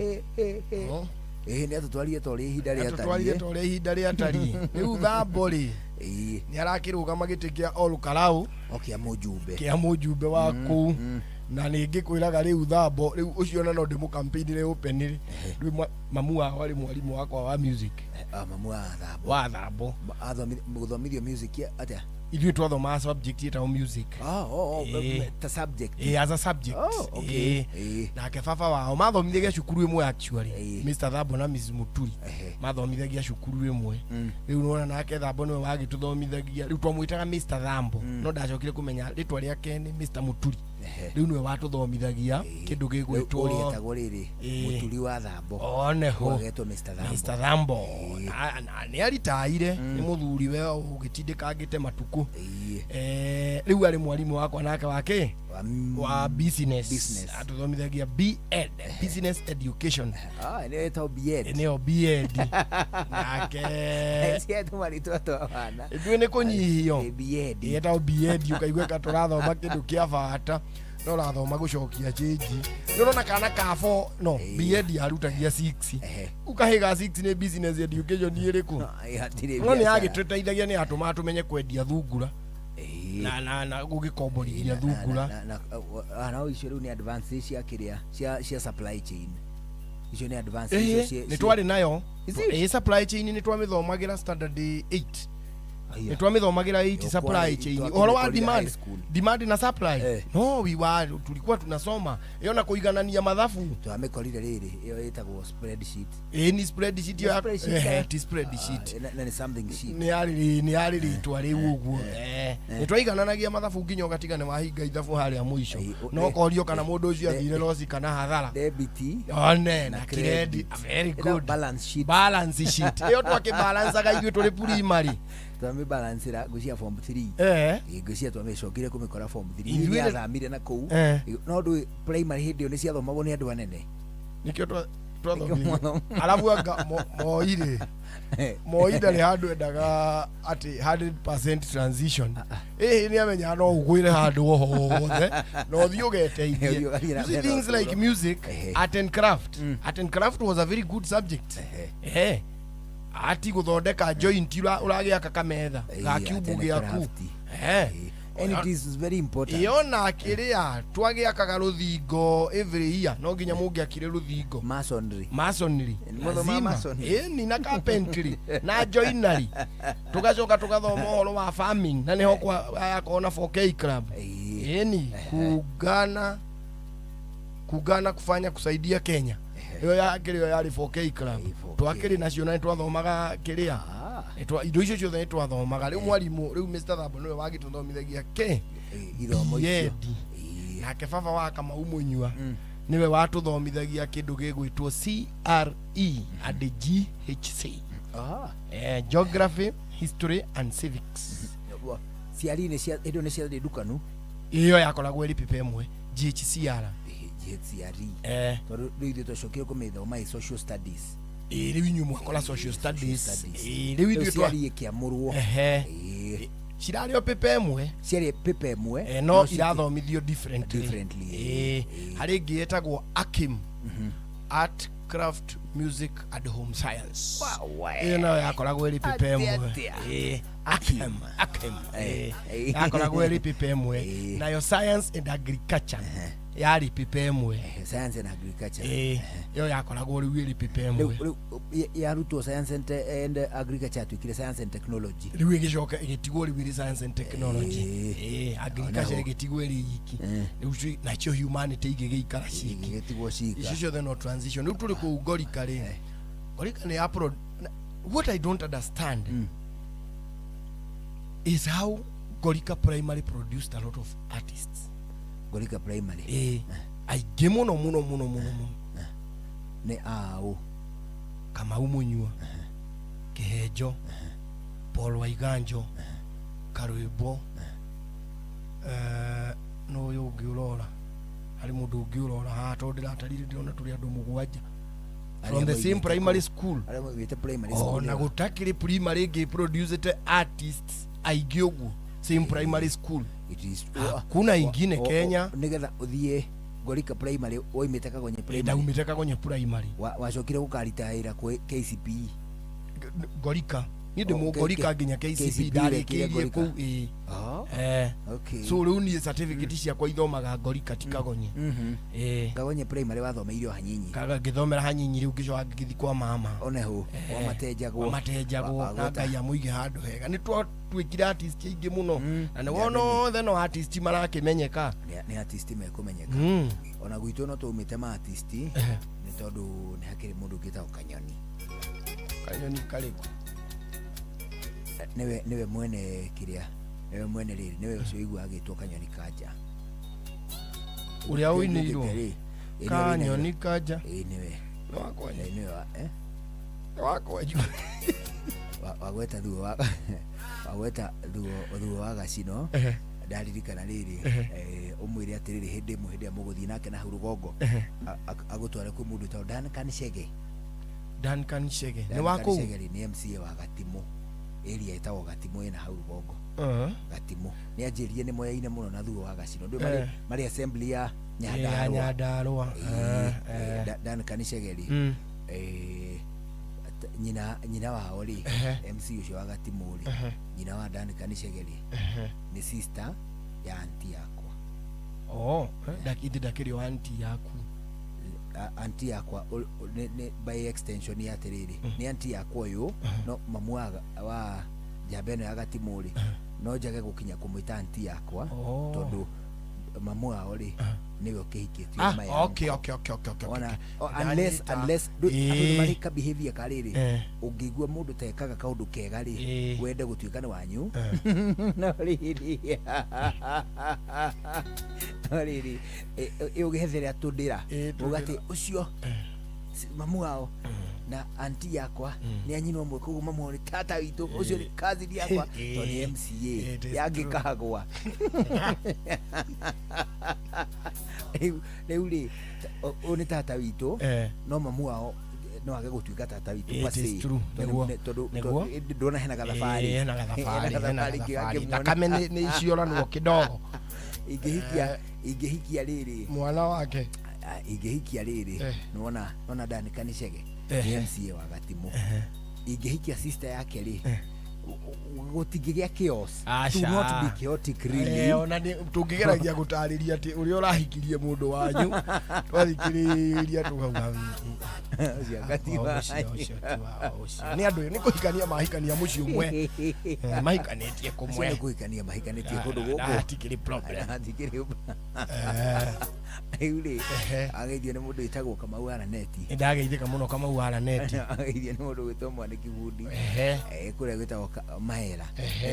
Ni atutwarire tore ihinda rĩa tari. Riu Thambo ri ni arakirugama gĩtĩ kĩa Olkarau kia mujumbe wa kũu. Na ningĩkwĩraga riu Thambo riu ucio na no ndimu campaign ri open ri. Riu mamu wa wari mwalimu wakwa wa music. Mamu wa Thambo. Guthomithio music atia. Ithuĩ twathomaga subject yetagwo music. The subject. As a subject. Nake baba wao mathomithagia cukuru ĩmwe actually. Mr. Thambo na Mrs. Muturi mathomithagia cukuru ĩmwe. Riu nona nake Thambo niwe wagĩtuthomithagia. Riu twamwĩtaga Mr. Thambo. No ndacokire kumenya rĩtwa rĩake nĩ Mr. Muturi. Riu niwe watuthomithagia kĩndũ gĩgwĩtwo ũrĩetagwo rĩrĩ Muturi wa Thambo. Oneho getwo Mr. Thambo. Nĩ aritaire nĩ muthuri we ũgĩtindĩkangĩte matuku. Riu ari mwalimu wakwa nake wake wa business atuthomithagia BEd business education. Nĩ etagwo BEd. Nĩyo BEd. Nake siete marĩtwa twana. Ithuĩ nĩ kũnyihio BEd. Etagwo BEd ũkaigua tũrathoma kĩndũ kĩa bata. No rathoma gucokia change. Nĩũrona kana ka 4 no BEd arutagia 6. Ukahiga 6 nĩ business education ĩrĩkũ? No nĩ agĩtũteithagia nĩ atũma tumenye kwendia thungura. Na gũgĩkomborithia thungura. Na icio rĩu nĩ advance cia kĩrĩa cia supply chain. Icio nĩ advance icio nĩ twarĩ nayo. Supply chain nĩ twamĩthomagĩra standard 8. Nĩ twamĩthomagĩra 8 supply chain. Ũhoro wa demand na supply. No tulikuwa tunasoma iyo na kuiganania mathabu. Twamĩkorire rĩrĩ iyo ĩtagwo spreadsheet. Ni spreadsheet yo spreadsheet. Na something sheet. Nĩ yarĩ rĩtwa rĩu ũguo. Nĩ twaigananagia mathabu nginya ũgatigana wahinga ithabu harĩa mũico. No korio kana mũndũ ũcio athire loss kana hathara. Debit. Na credit. Very good. Balance sheet. Iyo twakĩbalanceaga ithuĩ tũrĩ primary. Twame balance ra gucia form 3. Gucia twamecokire kumikora form 3. Ni athamire na kuu. No ndu primary hindi ni ciathomagwo ni andu anene. Nikio twathomire. Alafu anga moire ri handu endaga ati 100% transition. Ni amenya no ugwire handu hothe no thio geteithie. Things like music, art and craft. Art and craft was a very good subject. Ati guthondeka joint uragiaka kametha ga cube giaku. And it is very important. Iona kiria twagiakaga ruthingo every year no nginya mungiakire ruthingo masonry ni na carpentry na joinery tugacoka tugathoma uhoro wa farming na niho yakona 4K club kugana kufanya kusaidia Kenya. Iyo yakiri yo yari 4K club. Twakiri national twathomaga kiria indo icio ciothe nitwathomaga riu mwarimu riu Mr. Thabo niwe wagituthomithagia ke ithomo icio nake baba wa Kamau Munyua niwe watuthomithagia kindu gigwitwo CRE and GHC Geography, History and Civics. CRE ni cia indo ni cia ndukanu iyo yakoragwo iri pipa imwe GHCR tondu riu ithuĩ twacokire kũmĩthoma social studies riu inyuĩ mwakora social studies riu ithuĩ ciarĩ kĩamũrwo cirarĩ o pipa imwe ciarĩ pipa imwe no irathomithio differently harĩ ĩngĩ ĩtagwo AKIM Art, Craft, Music and Home Science. Iyo nayo yakoragwo ĩrĩ pipa ĩmwe AKIM yakoragwo ĩrĩ pipa ĩmwe nayo Science and Agriculture yari pipa ĩmwe Science and Agriculture iyo yakoragwo rĩu ĩrĩ pipa ĩmwe yarutwo Science and Agriculture twikire Science and Technology rĩu ĩgĩcoka ĩgĩtigwo rĩu ĩrĩ Science and Technology Agriculture ĩgĩtigwo ĩrĩ iki rĩu nacio Humanity igĩgĩikara ciki igĩtigwo cika icio ciothe no transition rĩu tũrĩ kũu Gorika rĩ Gorika nĩ upload what I don't understand is how Gorika Primary produced a lot of artists. Gorika Primary aingĩ mũno nĩ ao Kamau Munyua Kĩhenjo Paul Waiganjo Karwĩmbo no ũyũ ũngĩ ũrora harĩ mũndũ ũngĩ ũrora haha tondũ ndĩratarire ndĩrona tũrĩ andũ mũgwanja from the same primary school na gũtakĩrĩ primary ĩngĩ produced artists aingĩ ũguo same primary school kuna ingine Kenya nigetha uthie Gorika Primary oimite Kagonye Primary ndaumite Kagonye Primary wacokire gukaritaira kwa KCP Gorika ni ndimo Gorika nginya KCP ndarikirie kuu okay so riu ni certificate ciakwa ithomaga Gorika ti Kagonye Kagonye Primary wathomeire hanyinyi kaga ngithomera hanyinyi riu ngicoka ngithi kwa mama oneho wamatenjagwo na Ngai amuige handu hega ni twikire artist aingi muno na wono theno artist marakimenyeka ni artist mekumenyeka ona gwitu no tumite ma artist ni tondu ni hakiri mundu ngita Kanyoni kariku niwe mwene kiria niwe mwene riri niwe ucio igua agitwo Kanyoni Kaja uria uinirwo Kanyoni Kaja niwe wakwenye niwe wakwenye wagweta thuo wa gacino ndaririkana riri umwire atiriri hindi muhindi muguthii nake na rugongo agutware ku mundu ta Duncan Shege ni wako ni MCA wa Gatimo area itawo Gatimo ina hau rugongo Gatimo ni anjirie ni moyaine muno na thuo wa gacino ndu mari assembly ya Nyandarua Duncan Shege nyina wao ri MC ucio wa Gatimo ri nyina wa Duncan Shege ni sister ya auntie yakwa ndakiri wa auntie yaku auntie yakwa by extension ya tiriri ni auntie yakwa yo no mamu wa Jabeno ya Gatimo ri no njage gukinya kumwita auntie yakwa tondu mamu wao ri niwe kihikitio maya okay unless andu marika behavior kariri ungigua mundu tekaga kaundu kega ri wende gutuika ni wanyu no riri ugehethera atundira ugati ucio mamu wao na auntie yakwa ni anyinwo mwe kugu mamu ri tata witu ucio ri kazi yakwa to ni MCA yangikagwa rĩu rĩ oni tata witu no mamu wao no age gutuika tata witu pasi tondu ndona hena gathabari takame ni icioranwo kidogo ingehikia riri mwana wake ingehikia riri nona Duncan Shege MCA wa Gatimo ingehikia sister yake ri gutingigia chaos to not be chaotic really ona ni tungigeragia gutariria ati uri urahikirie mundu wanyu twathikiriria tugauga ni andu ni kuhikania mahikania muci umwe mahikanitie kumwe kuhikania mahikanitie kundu guku hatikiri problem Yule ageithio nĩ mũndũ wĩtagwo Kamau Araneti. Ndageithĩka mũno Kamau Araneti. Ageithio nĩ mũndũ wĩtagwo Mwaniki Bundi. Kũrĩa gwĩtagwo Mahera.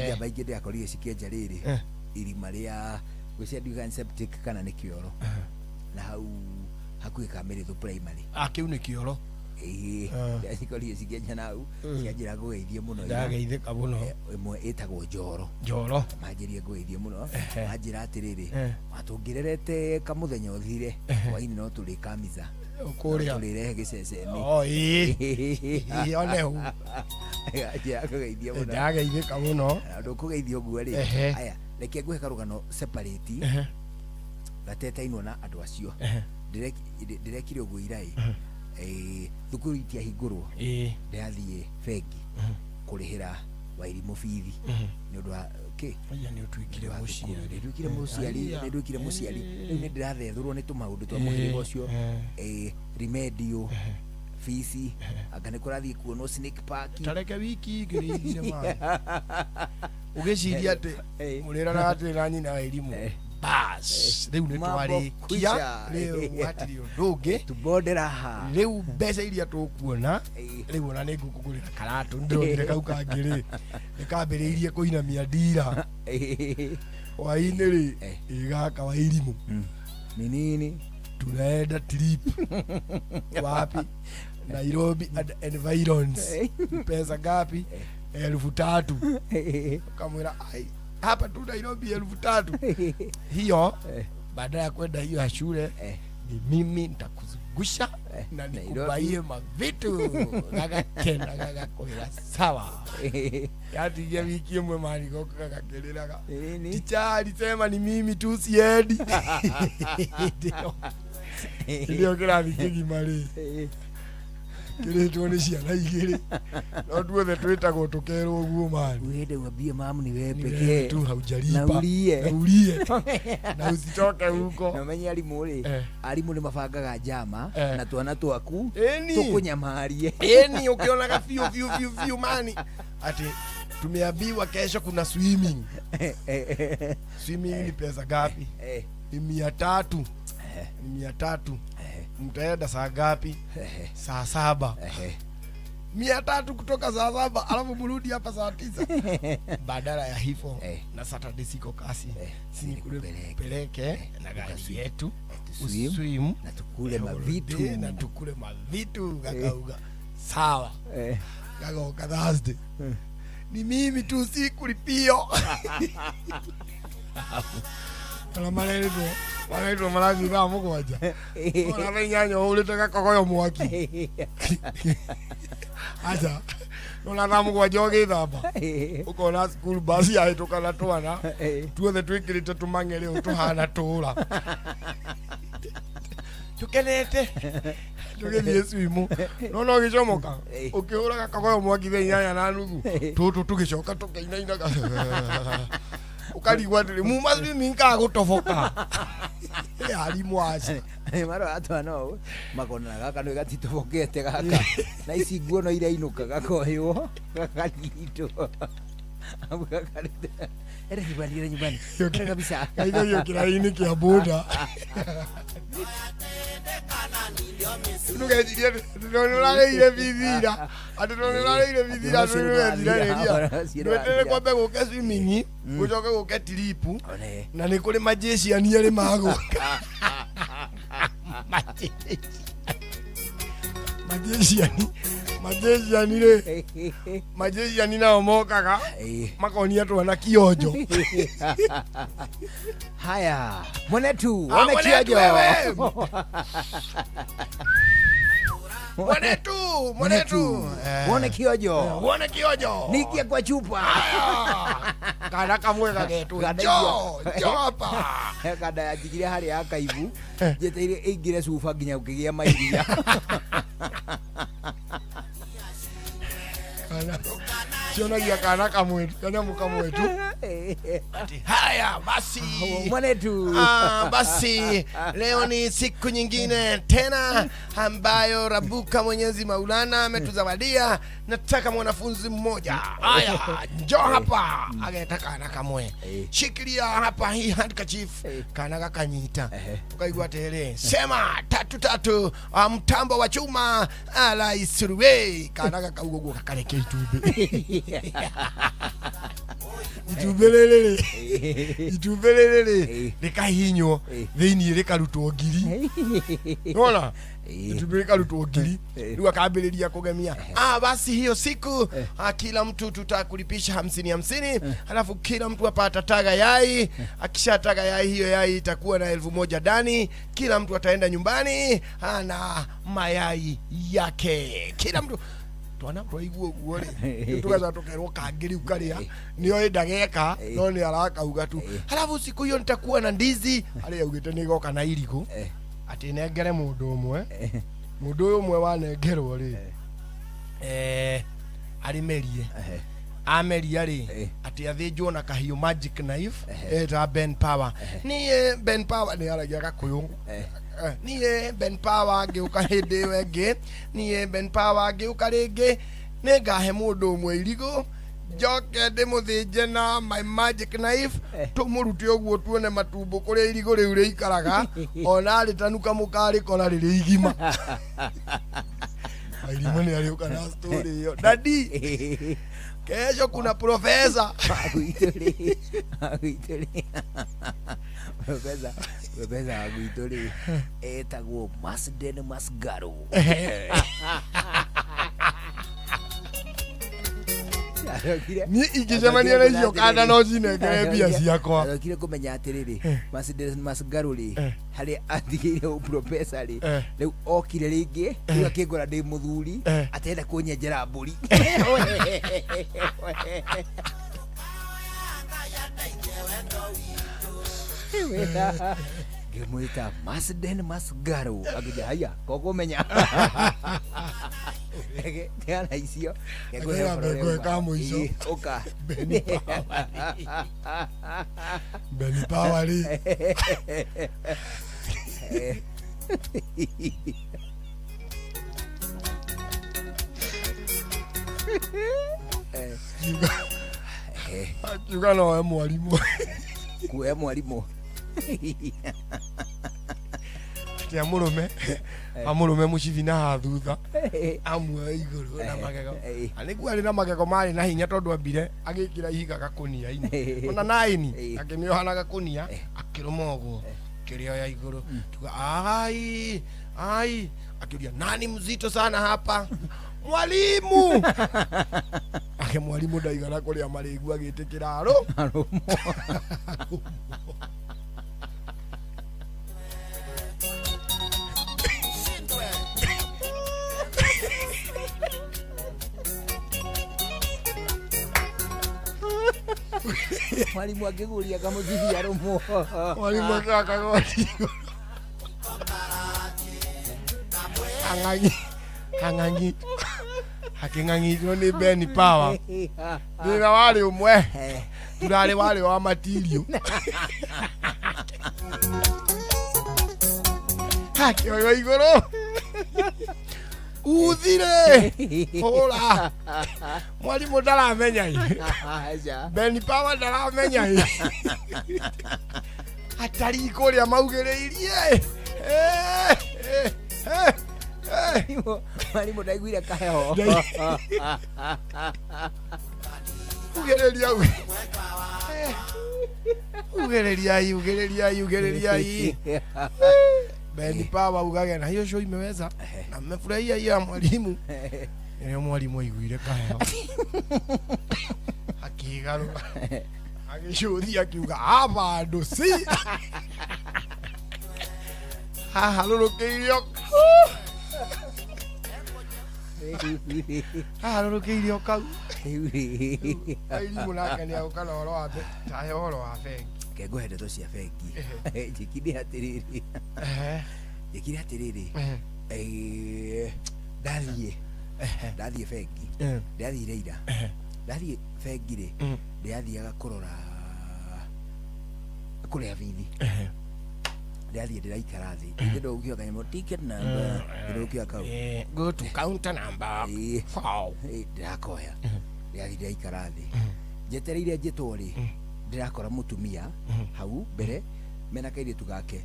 Njamba ingĩ ndĩakorire cikĩenja rĩrĩ irima rĩa gwĩciria septic kana nĩ kĩoro. Na hau hakuhĩ Kamerithu primary. Kĩu nĩ kĩoro. Ndĩakorire cikĩenja nau cianjĩra ngũgeithie mũno. Ndageithĩka mũno. Ĩmwe ĩtagwo Njoro. Njoro. Manjĩrie ngũgeithie mũno. Manjĩra atĩrĩrĩ watũngĩrerete kamũthenya ũthire hwainĩ no tũrĩ kamiza kũrĩa tũrĩrehe gĩceceni. One hu ngũgeithie mũno. Ndageithĩka mũno. Ndũkũgeithia ũguo rĩ. Aya reke ngũhe karũgano separate gatetainwo na andũ acio. Ndĩrekire ũguo ira thukuru itiahingũrwo ndĩrathiĩ bengi kũrĩhĩra Wairimũ bithi nĩ ũndũ wa nĩ ũtuĩkire mũciari rĩu nĩ ndĩrathethũrwo nĩ tũmaũndũ twa mũhĩrĩga ũcio remedio fisi anga nĩ kũrathiĩ kuonwo snake park tareke wiki ngĩrĩithire ũgĩciria atĩ mũrĩraga atĩ na nyina Wairimũ bas rĩu nĩ twarĩkia rĩu hatirĩ ũndũ ũngĩ tubondera ha rĩu mbeca iria tũkuona rĩu ona nĩ ngũkũgũrĩra karatũ ndĩronire kau kangĩ nĩkambĩrĩirie kũinamia ndira hwainĩ rĩ gaka Wairimũ nĩ nini tunaenda trip wapi Nairobi and environs pesa ngapi 3,000 kamwira hapa tu Nairobi 3,000 hiyo baada ya kwenda hiyo shule ni mimi nitakuzungusha na nikubaie mavitu gaga kwira sawa yati ya wiki imwe mariko kakakeleraga ticha alisema ni mimi tu siendi ndio kirathi kigimari kiretwo nĩ ciana igĩrĩ no tuothe twĩtagwo tũkerwo ũguo mani wende wambie mamu ni wewe pekee tu haujalipa naulie na usitoke huko na menye arimũ rĩ arimũ nĩ mabangaga njama na twana twaku tũkũnyamarie ukionaga fiu mani ati tumeambiwa kesho kuna swimming ni pesa ngapi ni 300 mtaenda saa ngapi saa 7 300 kutoka saa 7 alafu mrudi hapa saa 9 badala ya hivyo na Saturday siko kasi peleke na gari yetu swim na tukule mavitu gagauga sawa gagauka Thursday ni mimi tu sikulipio kana Wanaitwa malazi na mugwanja. Ona nyanya ulete gakogoyo mwaki. Aja. Ona na mugwanja ogithamba. Uko na school bus ya itoka na twana. Tuothe twikirite tumang'ere utuhana tura. Tukenete. Tugithie swimu. No gicomoka. Ukihura gakogoyo mwaki the nyanya na nuthu. Tutu tugicoka tukeinainaga. Ukarigwa ndiri mu must be minka gutoboka arimũ acio maro atwana makona gaka nĩ gatitobokete gaka na ici nguo no irainũka gakoywo gakanitwo abu gakarite nyumbani kabisa kaitho kiraini kia boda Nugejirie nonolaire bidira atonolaire bidira nonolaire kwambe guke swimming gucoke guke tripu na ni kuri majeshi ani ari mago majeshi ani nao mokaga makonia twana kionjo haya mwanetu one kionjo Wone kionjo nikia kwa chupa kana kamwega getu jo hapa kada yajigiria hari akaibu jeteire ingire sufa nginya ukigia mairia cionagia kana kamwe kanyamu kamwe tu. Haya basi mwanetu. Basi leo ni siku nyingine tena ambayo Rabuka Mwenyezi Maulana ametuzawadia. Nataka mwanafunzi mmoja. Haya, njoo hapa. Agetaka na kamwe. Shikilia hapa hii handkerchief. Kana kakanyita. Ukaigwa tele. Sema 3 mtambo wa chuma ala isuruwe. Kana kakaugo kakareke itube. Itubelele likahinyo thini likarutwo ngiri. Unaona? Itubeleka rutwo ngiri. Ndio akabeleria kugemia. Basi hiyo siku kila mtu tutakulipisha 50. Halafu kila mtu apata taga yai. Akishataga yai, hiyo yai itakuwa na 1000 ndani. Kila mtu ataenda nyumbani na mayai yake. Kila mtu twana twaigua uguo ri tugaza tukerwo kangiri ukaria niyo ndageka no ni araka uga tu. Halafu siku hiyo nitakuwa na ndizi aria ugite ni goka na irigo ati nengere mundu umwe wanengerwo ri arimerie ameria ri ati athinjwo na kahiu magic knife eta Ben Power ni Ben Power ni aragia gakuyungu ni Ben Power ngiuka hindi wengi ni Ben Power ngiuka ringi ningahe mundu umwe irigo njoke ndimuthinje na my magic knife tumurute uguo tuone matumbo kuria irigo riu riikaraga ona ritanuka mukari kona riri igima. Airimo ni ariuka na story hiyo dadi. Kesho kuna profesa Profesa agwituri etagwo Masden Masgaro. Ni ikijamania na hiyo kada no cinengere bia ciakwa. Kile kumenya atiriri Masden Masgaro ri hari athigire profesa ri riu okire ringi riu akigora ndi muthuri atenda kunyenjera mburi. Gemuita Masden Masgaro agija haya kokomenya kana icio ngwe kamo icio oka Ben Power ri Juga no mwalimu kuwe mwalimu ya murume mucivina hathutha amwe iguru na magego anigua ri na magego mari na hinya tondu ambire agikira ihiga gakunia ini ona naini akimiohana gakunia akiruma uguo kirio ya iguru tuga ai akiria nani mzito sana hapa mwalimu ake mwalimu ndaigana kuria marigua gitikira aro mwalimu akiguria kamuzithia rumo mwalimu akakagoti angangi akingangitwo ni Ben Power ndina wari umwe turari wari wa material hakio igoro uthire hola mwalimu ndaramenya Ben Power ndaramenya atari kuria maugereirie mwalimu ndaiguire kaheho ugereria Ben Power ugage na hiyo show imeweza na mmefurahia hiyo ya mwalimu. Ile mwalimu aiguire kaheho akigaru agishudia kiuga hapa ndo si lolo keirio lolo keirio kau aimu nake ni aukana oro wa tahe oro wa bengi kego hede to cia bengi jikidi atiriri jikidi atiriri ndathie bengi ndathire ira ndathi fengire ndiathiaga kurora kuria bithi ndathi ndiraikara thi ndio ukio kanyamo ticket number ndio ukio kau go to counter number wow ndirakoya ndathi ndiraikara thi jetereire njitwori ndirakora mutumia hau mbere mena kaire tugake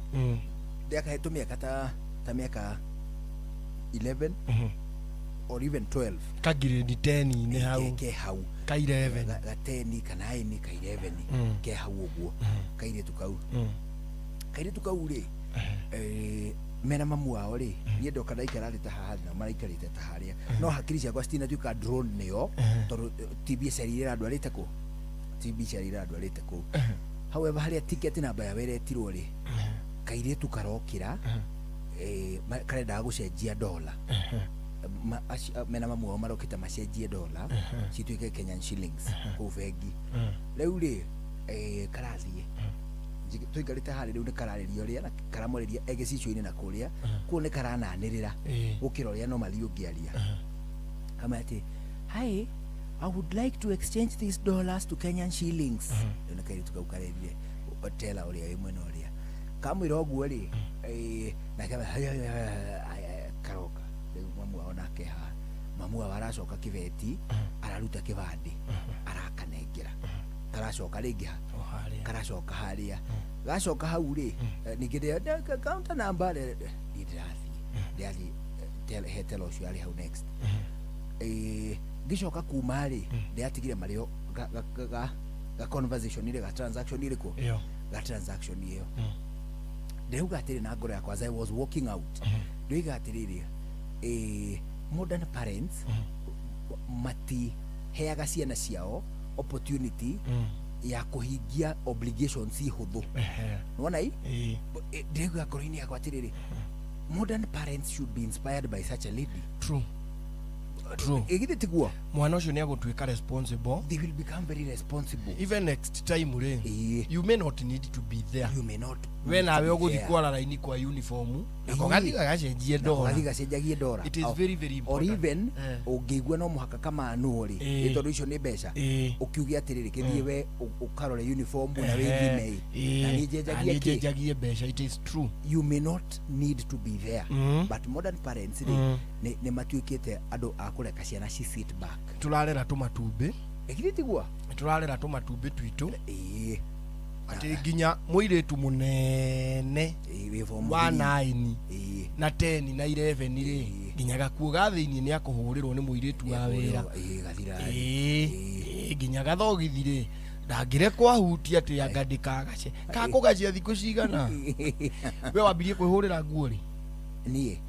ndakahetumia kata miaka 11 or even 12 ka grade 10 ne hau ke hau ka 11 ga 10 kana 9 ka 11 ke hau uguo kaire tukau ri mena mamu wao ri nie ndoka ndaikara ri ta haha na maraikarite ta haria no hakiri ciakwa citina tuika drone niyo tondu TB cerire andu arite ku TB cerire andu arite ku however haria ticket number ya weretirwo ri kaire tukarokira karenda gucenjia dola mena mamu wao marokita macenjie dola cituike Kenyan shillings ku bengi riu ri karathie tuikarite hari riu ni kararirio ria na karamoreria egecicio-ini na kuria kuone karananirira gukira ria no mali ungiaria kama ati hi I would like to exchange these dollars to Kenyan shillings ndio nakairi tukaukarerire hotela uria imwe no ria kamwira oguo ri na kama karoka riu mamu aona keha mamu aracoka kibeti araruta kibandi arakanengera karacoka ringi karacoka haria gacoka hau ri ningire counter number ndirathi hetel ucio ari hau next gicoka kuma ri ndiatigire mario ga conversation ile ga transaction ile ko ga transaction iyo ndeuga atiri na ngoro yakwa as I was walking out ndeuga atiri modern parents mati heaga ciana ciao opportunity ya kuhingia obligations ihuthu nona ndeuga ngoro-ini yakwa atiri modern parents should be inspired by such a lady. True. Egide tigua mwana ucio ni agutwika responsible, they will become very responsible even next time ure you may not need to be there, you may not when awe uguthi kwara raini kwa uniform nako gathiga gacenjie dola, it is very very important, or even ungigwa no muhaka kama anuri itondu icio ni mbeca ukiugia atiriri kithie we ukarore uniform na withime na nijenjagie mbeca. It is true, you may not need to be there but modern parents ne matuikite ando akureka ciana ci sit back turarera tumatumbi ekitigwa turarera tumatumbi twitu ati ginya muiretu munene wa 9 na 10 na 11 ri ginya gakuo gathiini ni akuhurirwo ni muiretu wa wira ginya gathogithire ndangire kwahutia ati angandika gace kakugacia thiku cigana we wambirie kwihurira nguo ri nie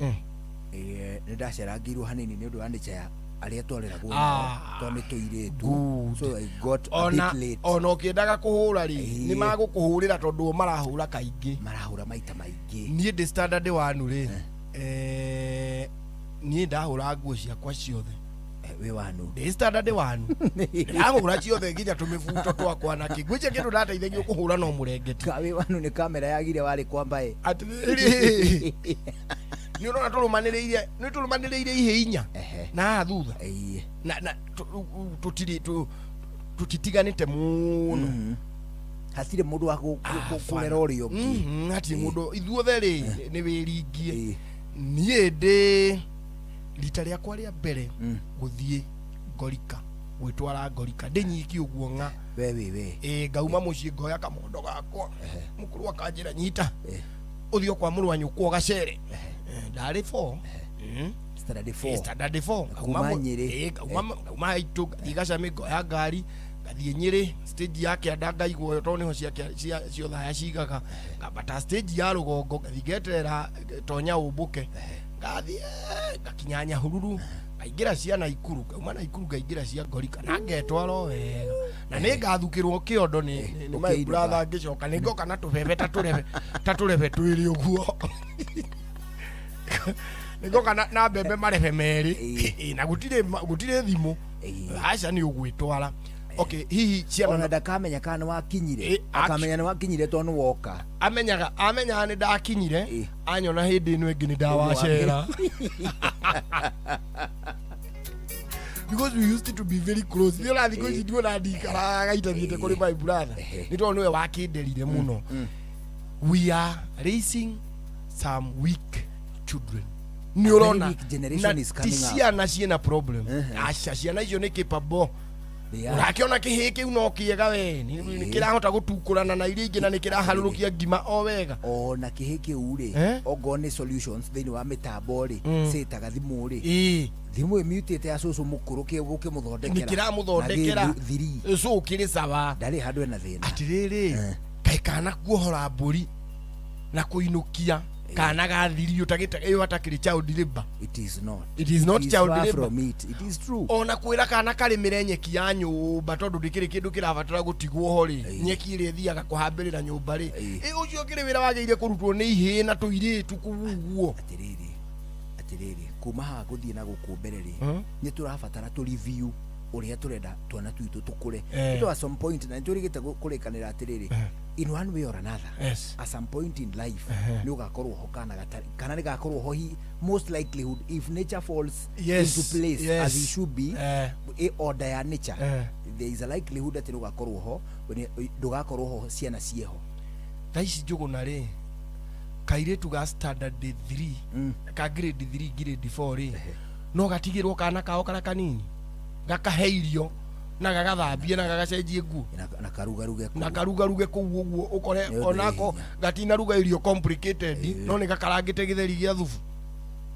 ndacerangirwo hanini ni undu wa nature aria twareragwo toni tuiretu, so I got a bit late. Ona ukiendaga kuhura ri ni magukuhurira tondu marahura kaingi, marahura maita maingi. Nie ndi standard wanu ri nie ndahura nguo ciakwa ciothe we wanu ndi standard wanu ndahura ciothe nginya tumibuto twakwa na kigwice kindu ndateithagio kuhura no murengeti we wanu ni kamera yagire wari kwamba atiri ni urona tulumaniriire ihe inya na thutha na tutitiganite muno hatire mundu wa kurera urio ngi hatire mundu ithuothe ri ni wiringie nie ndi rita riakwa ria mbere guthie Ngorika gwitwara Ngorika ndinyiki uguo nga we ngauma mucii ngoya kamondo gakwa mukuru akanjira nyita uthio kwa murwanyu kwa gacere ndari 4 standard 4 kuma itu igaca migo ya ngari gathie Nyeri stage yake andanga igwo to niho cio thaya cigaga ngabata stage ya rugongo gathigeterera tonya umbuke gathie gakinyanya hururu aingira cia Naikuru kuma Naikuru gaingira cia Ngorika na ngetwaro wega na ni ngathukirwo kiondo ni my brother ngicoka ni ngoka na tubebe taturebe twiri uguo ngoka na bebe marebe meri na gutire thimu aca ni ugwitwara. Okay, hihi ciana ona ndakamenya kana wakinyire akamenya ni wakinyire tonu woka amenya ni ndakinyire anyona hindi ino ingi ni ndawacera because we used to be very close. You know, because you na ndikara gaitaniete kuri my brother. Ni to niwe wakinderire muno. We are raising some weak children. Ni urona generation is coming up. Ciana ciena problem. Acha ciana icio ni capable. Urakiona kihiki uno kiega we ni kirahota gutukurana na iria ingi na ni kiraharurukia ngima o wega na kihiki uri ogone solutions thini wa mitambo ri sitaga thimu ri thimu imutite ya cucu mukuru guke muthondekera ni kiramuthondekera so kiri sawa ndari handu na thina atiriri kaikana kuohora mburi na kuinukia kana gathirio tagitaga atakiri child labor. It is not child labor from it. It is true. Ona kwira kana kari mire nyeki ya nyumba tondu ndikiri kindu kirabatara gutigwo hori nyeki iri thiaga kuhambirira nyumba ri ucio kiri wira wageire kurutwo ni ihi na tuiritu kuguguo atiriri kuma ha guthie na gukumbere ri ni turabatara tu review uria turenda twana tuitu tukure ito at some point na turigite kurikanira atiriri in one way or another at some point in life ni ugakorwo hokana kana ni gakorwo hohi most likelihood if nature falls into place as it should be order ya nature there is a likelihood that ni ugakorwo ho ndugakorwo ho ciana cieho taici njuguna ri kairetu ga standard 3 ka grade 3 grade 4 ri no gatigirwo kana kao kana kanini gakaheirio na gagathambie na gagacenjie nguo na karugaruge kuguo guo ukore onako gatina ruga irio complicated no ni gakarangite githeri gia thubu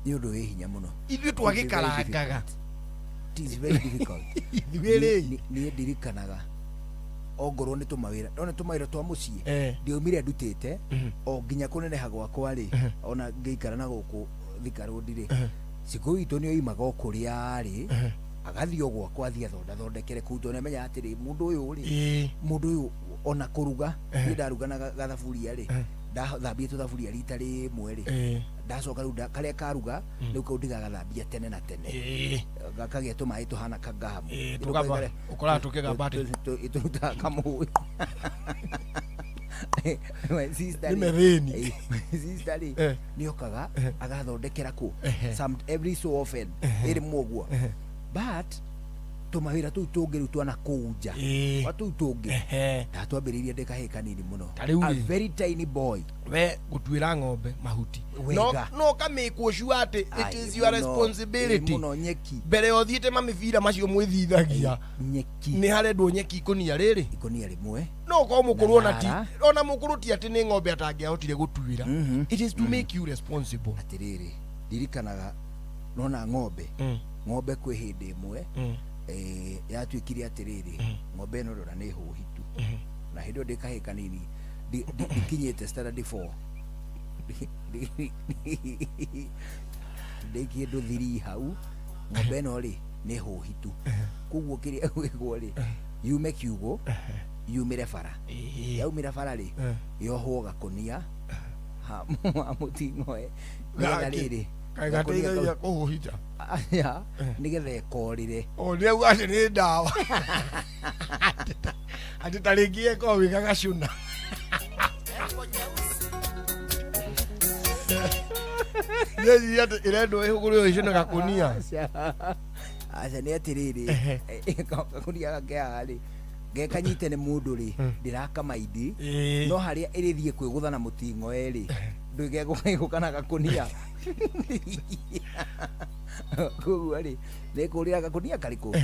ni undu wi hinya muno ithu twagikarangaga it is very difficult ni ndirikanaga ogorwo ni tumawira none tumawira twa mucie ndiumire ndutite o nginya kuneneha gwakwa ri ona ngeikara na guku thikarundi ri siku itu ni oimaga okuria ri agathio gwakwa thia thondekere kuto ne menya atiri mundu uyu ona kuruga ni ndaruga na gathaburia ri ndathambia tuthaburia rita rimwe ri ndacoka ruda karia karuga riu kau ndigathambia tene na tene gakagia tumai tuhana kagamu tukaba ukora tukigamba ituruta kamu sister ni okaga agathondekera ku some every so often iri mugwa but tumawira tu tungiru twana kuja watu tungi tatwambiriria ndekaheka nini muno a very tiny boy we gutwira ng'ombe mahuti no kamikwo sure it is your responsibility muno nyeki mbere othiete mamibira macio mwithithagia nyeki ni harendwo nyeki ikonia rimwe no ko mukuru ona mukuru ti ati ni ng'ombe atangiahotire gutwira it is to make you responsible atiriri dirikanaga nona ng'ombe kwi hindi imwe yatwikire atiriri ng'ombe no rora ni huhitu na hindo ndikahika nini ndikinyete standard 4 ndikindu 3 hau ng'ombe no ri ni huhitu kuguo kiria gwigwo ri yume kiugo yumire bara yaumire bara ri yohwo gakunia ha mutingoe na riri kaigateithagia kuhuhija nigetha ikorire riu ati ni ndawa ati taringie ko wigagacuna yeye ati irendo ihuguru icuna gakunia aca ni atiriri gakunia gakeari gekanyite ni mundu ri ndirakamaidi no haria irithie kwigutha na mutingo eri ndugegukana gakunia kugu ari nekurira gakunia kariku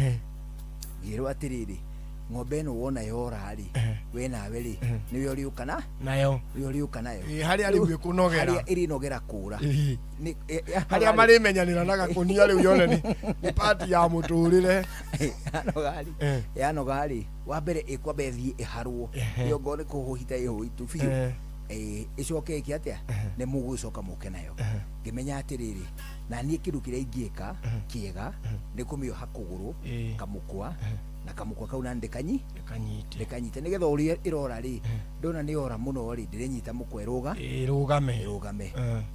ngirwa atiriri ng'ombe no wona yora ri we nawe ri niwe uriukana nayo haria ari gwikunogera haria iri nogera kura ni haria mari menyanira na gakunia ri yone ni part ya muturire yanogari wa mbere ikwambe thie iharwo yo ngone kuhuhita ihuitu biu icoke iki atia ne mugucoka muke nayo ngimenya atiriri na nie kindu kiria ingieka kiega ni kumioha kuguru kamukwa na kamukwa kau na ndekanyite nigetha uria irora ri ndona ni ora muno ri ndirenyita mukwa irugame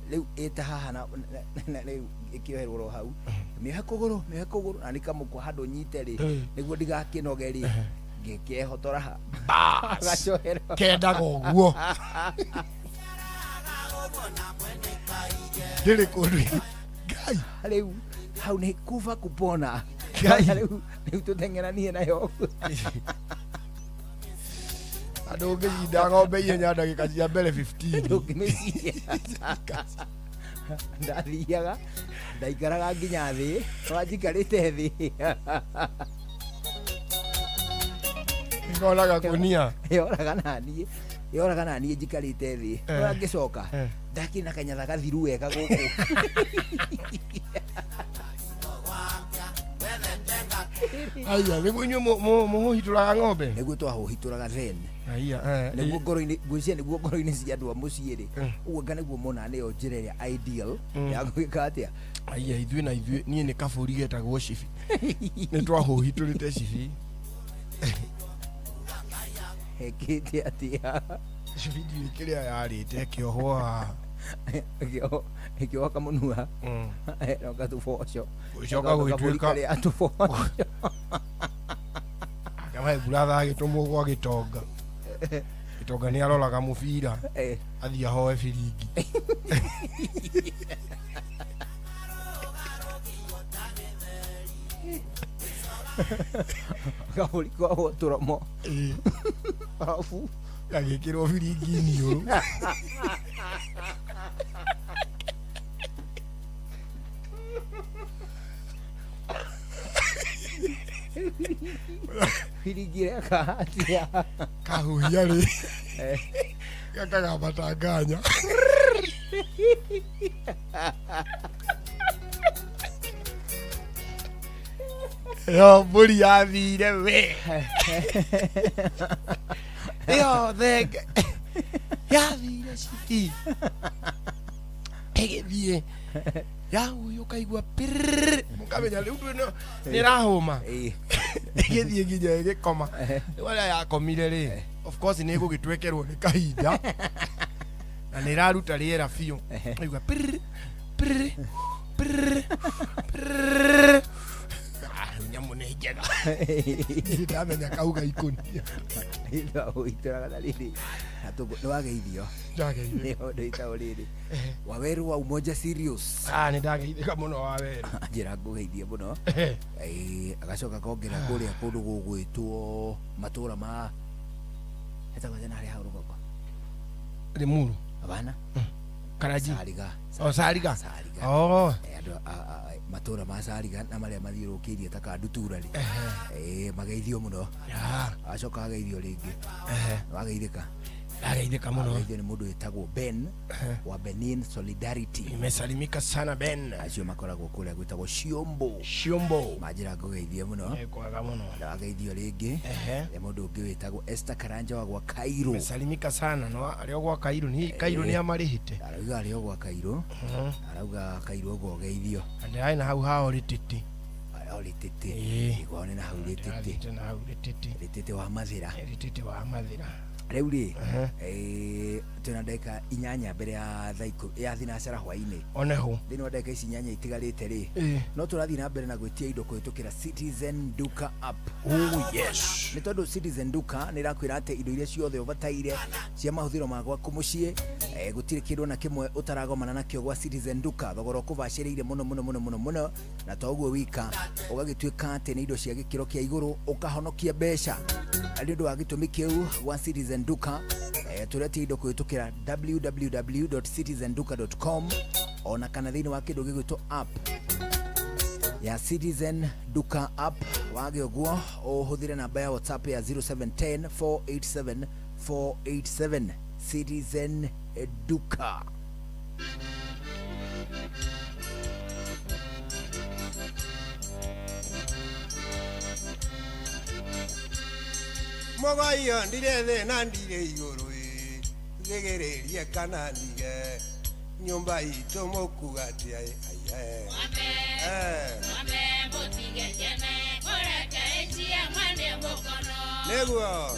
riu eta haha na riu ikioherwo ro hau mioha kuguru na nikamukwa handu nyite ri niguo ndigakinoge ri ngikehotora gacohero kendaga uguo ndiri kundu riu hau ni kuva kupona Rĩu tũteng'eranie nayo. Andũ ũngĩcinda ng'ombe ihenya ndagĩka cia mbere 15. Ndũngĩmĩciria. Ndathiaga ndaikaraga nginya thĩ, wanjikarĩte thĩ. Ngoraga kunia. Yoraga naniĩ njikarĩte thĩ. Ũrĩa ngĩcoka ndakĩna kanyatha gathiru wega gũkũ. Aya, nĩguo inyuĩ mũhũhitũraga ng'ombe? Nĩguo twahũhitũraga then. Aya, nĩguo ngoro-inĩ cia andũ a mũciĩ rĩ. Ũguo nga nĩguo mona nĩyo njĩra ĩrĩa ideal ya gwĩka atĩa. Aya, ithuĩ niĩ nĩ kabũri getagwo cibi. Nĩ twahũhitũrĩte cibi. Hekĩte atĩa? Cibi ndiũĩ kĩrĩa yarĩte kĩohwo Ikioa kamunua. Noka tufoco. Ucoka gwituika ya tufoco. Kama brother agitumwo gwa gitonga. Gitonga ni aroraga mubira. Athia hoe firingi. Kaburi kwa turomo. Afu agikirwo firingi niuru. Firingi kahatia. Kahuhia ri. Gakaga matanganya. Yo mburi yathire we. Yo thenge. Yathire citi. Egithie. Yahuyo kaigua pirr. Mukamenya riu ndu ni rahuma. Egithie nginya igikoma. Wala yakomire ri. Of course ni gugitwekerwo ni kahinda. Na ni raruta riera fiu. Aigua pirr pirr pirr pirr. Nyamu nĩ njega. Ndamenya kauga ikunia. Ndio itaraga dalili. Nĩ wageithio. Ndageithio. Nĩ itaũ rĩrĩ. Waweru wa Umoja Serious. Nĩ ndageithĩka mũno Waweru. Njĩra ngũgeithie mũno. Agacoka kongera kũrĩa kũndũ gũgwĩtwo matũra ma etagwo jana harĩa hau rũgongo. Limuru. Abana. Karaji. Sariga. Sariga. Oh. Matura ma Sariga na maria mathiũrũkĩirie ta kandutura rĩ. Mageithio mũno. Acoka ageithio rĩngĩ. Wageithĩka. Ndageithĩka mũno. Ageithio nĩ mũndũ wĩtagwo Ben wa Benin Solidarity. Nimesalimika sana Ben. Acio makoragwo kũrĩa gwĩtagwo Shiombo. Manjĩra ngũgeithie mũno. Kwega mũno. Wageithio rĩngĩ. Nĩ mũndũ ũngĩ wĩtagwo Esther Karanja wa gwa Cairo. Nimesalimika sana no arĩa gwa Cairo nĩ amarĩhĩte. Arauga arĩa gwa Cairo. Arauga Cairo gũgeithio. Andai na hau hao rititi. Rititi. Igone na hau rititi. Na hau rititi. Rititi wa Mathira. Rititi wa Mathira. Rĩu rĩ tuna ndeka inyanya mbere ya ya thinacara hwainĩ. Oneho. Thĩinĩ wa ndeka ici inyanya itigarĩte rĩ. No tũrathiĩ na mbere na gwĩtia indo kũhĩtũkĩra Citizen Duka app. Oh yes. Nĩ tondũ Citizen Duka nĩ ĩrakwĩra atĩ indo iria ciothe ũbataire cia mahũthĩro ma gwaku mũciĩ gũtirĩ kĩndũ na kĩmwe ũtaragomana nakĩo gwa Citizen Duka. Thogora ũkũbacĩrĩire mũno na to ũguo wika ũgagĩtuĩka atĩ nĩ indo cia gĩkĩro kĩa igũrũ ũkahonokia mbeca. Nĩ ũndũ wa gĩtũmi kĩu gwa Citizen Duka tũretia indo kũhĩtũkĩra www.citizenduka.com ona kana thĩinĩ wa kĩndũ gĩgwĩtwo app ya Citizen Duka app. Wage ũguo ũhũthĩre namba ya WhatsApp ya 0710 487 487. Citizen Duka. Mogoyo ndire thĩ na ndire igũrũ gegererie kana ndige nyumba itũ mũkuga atĩ nĩguo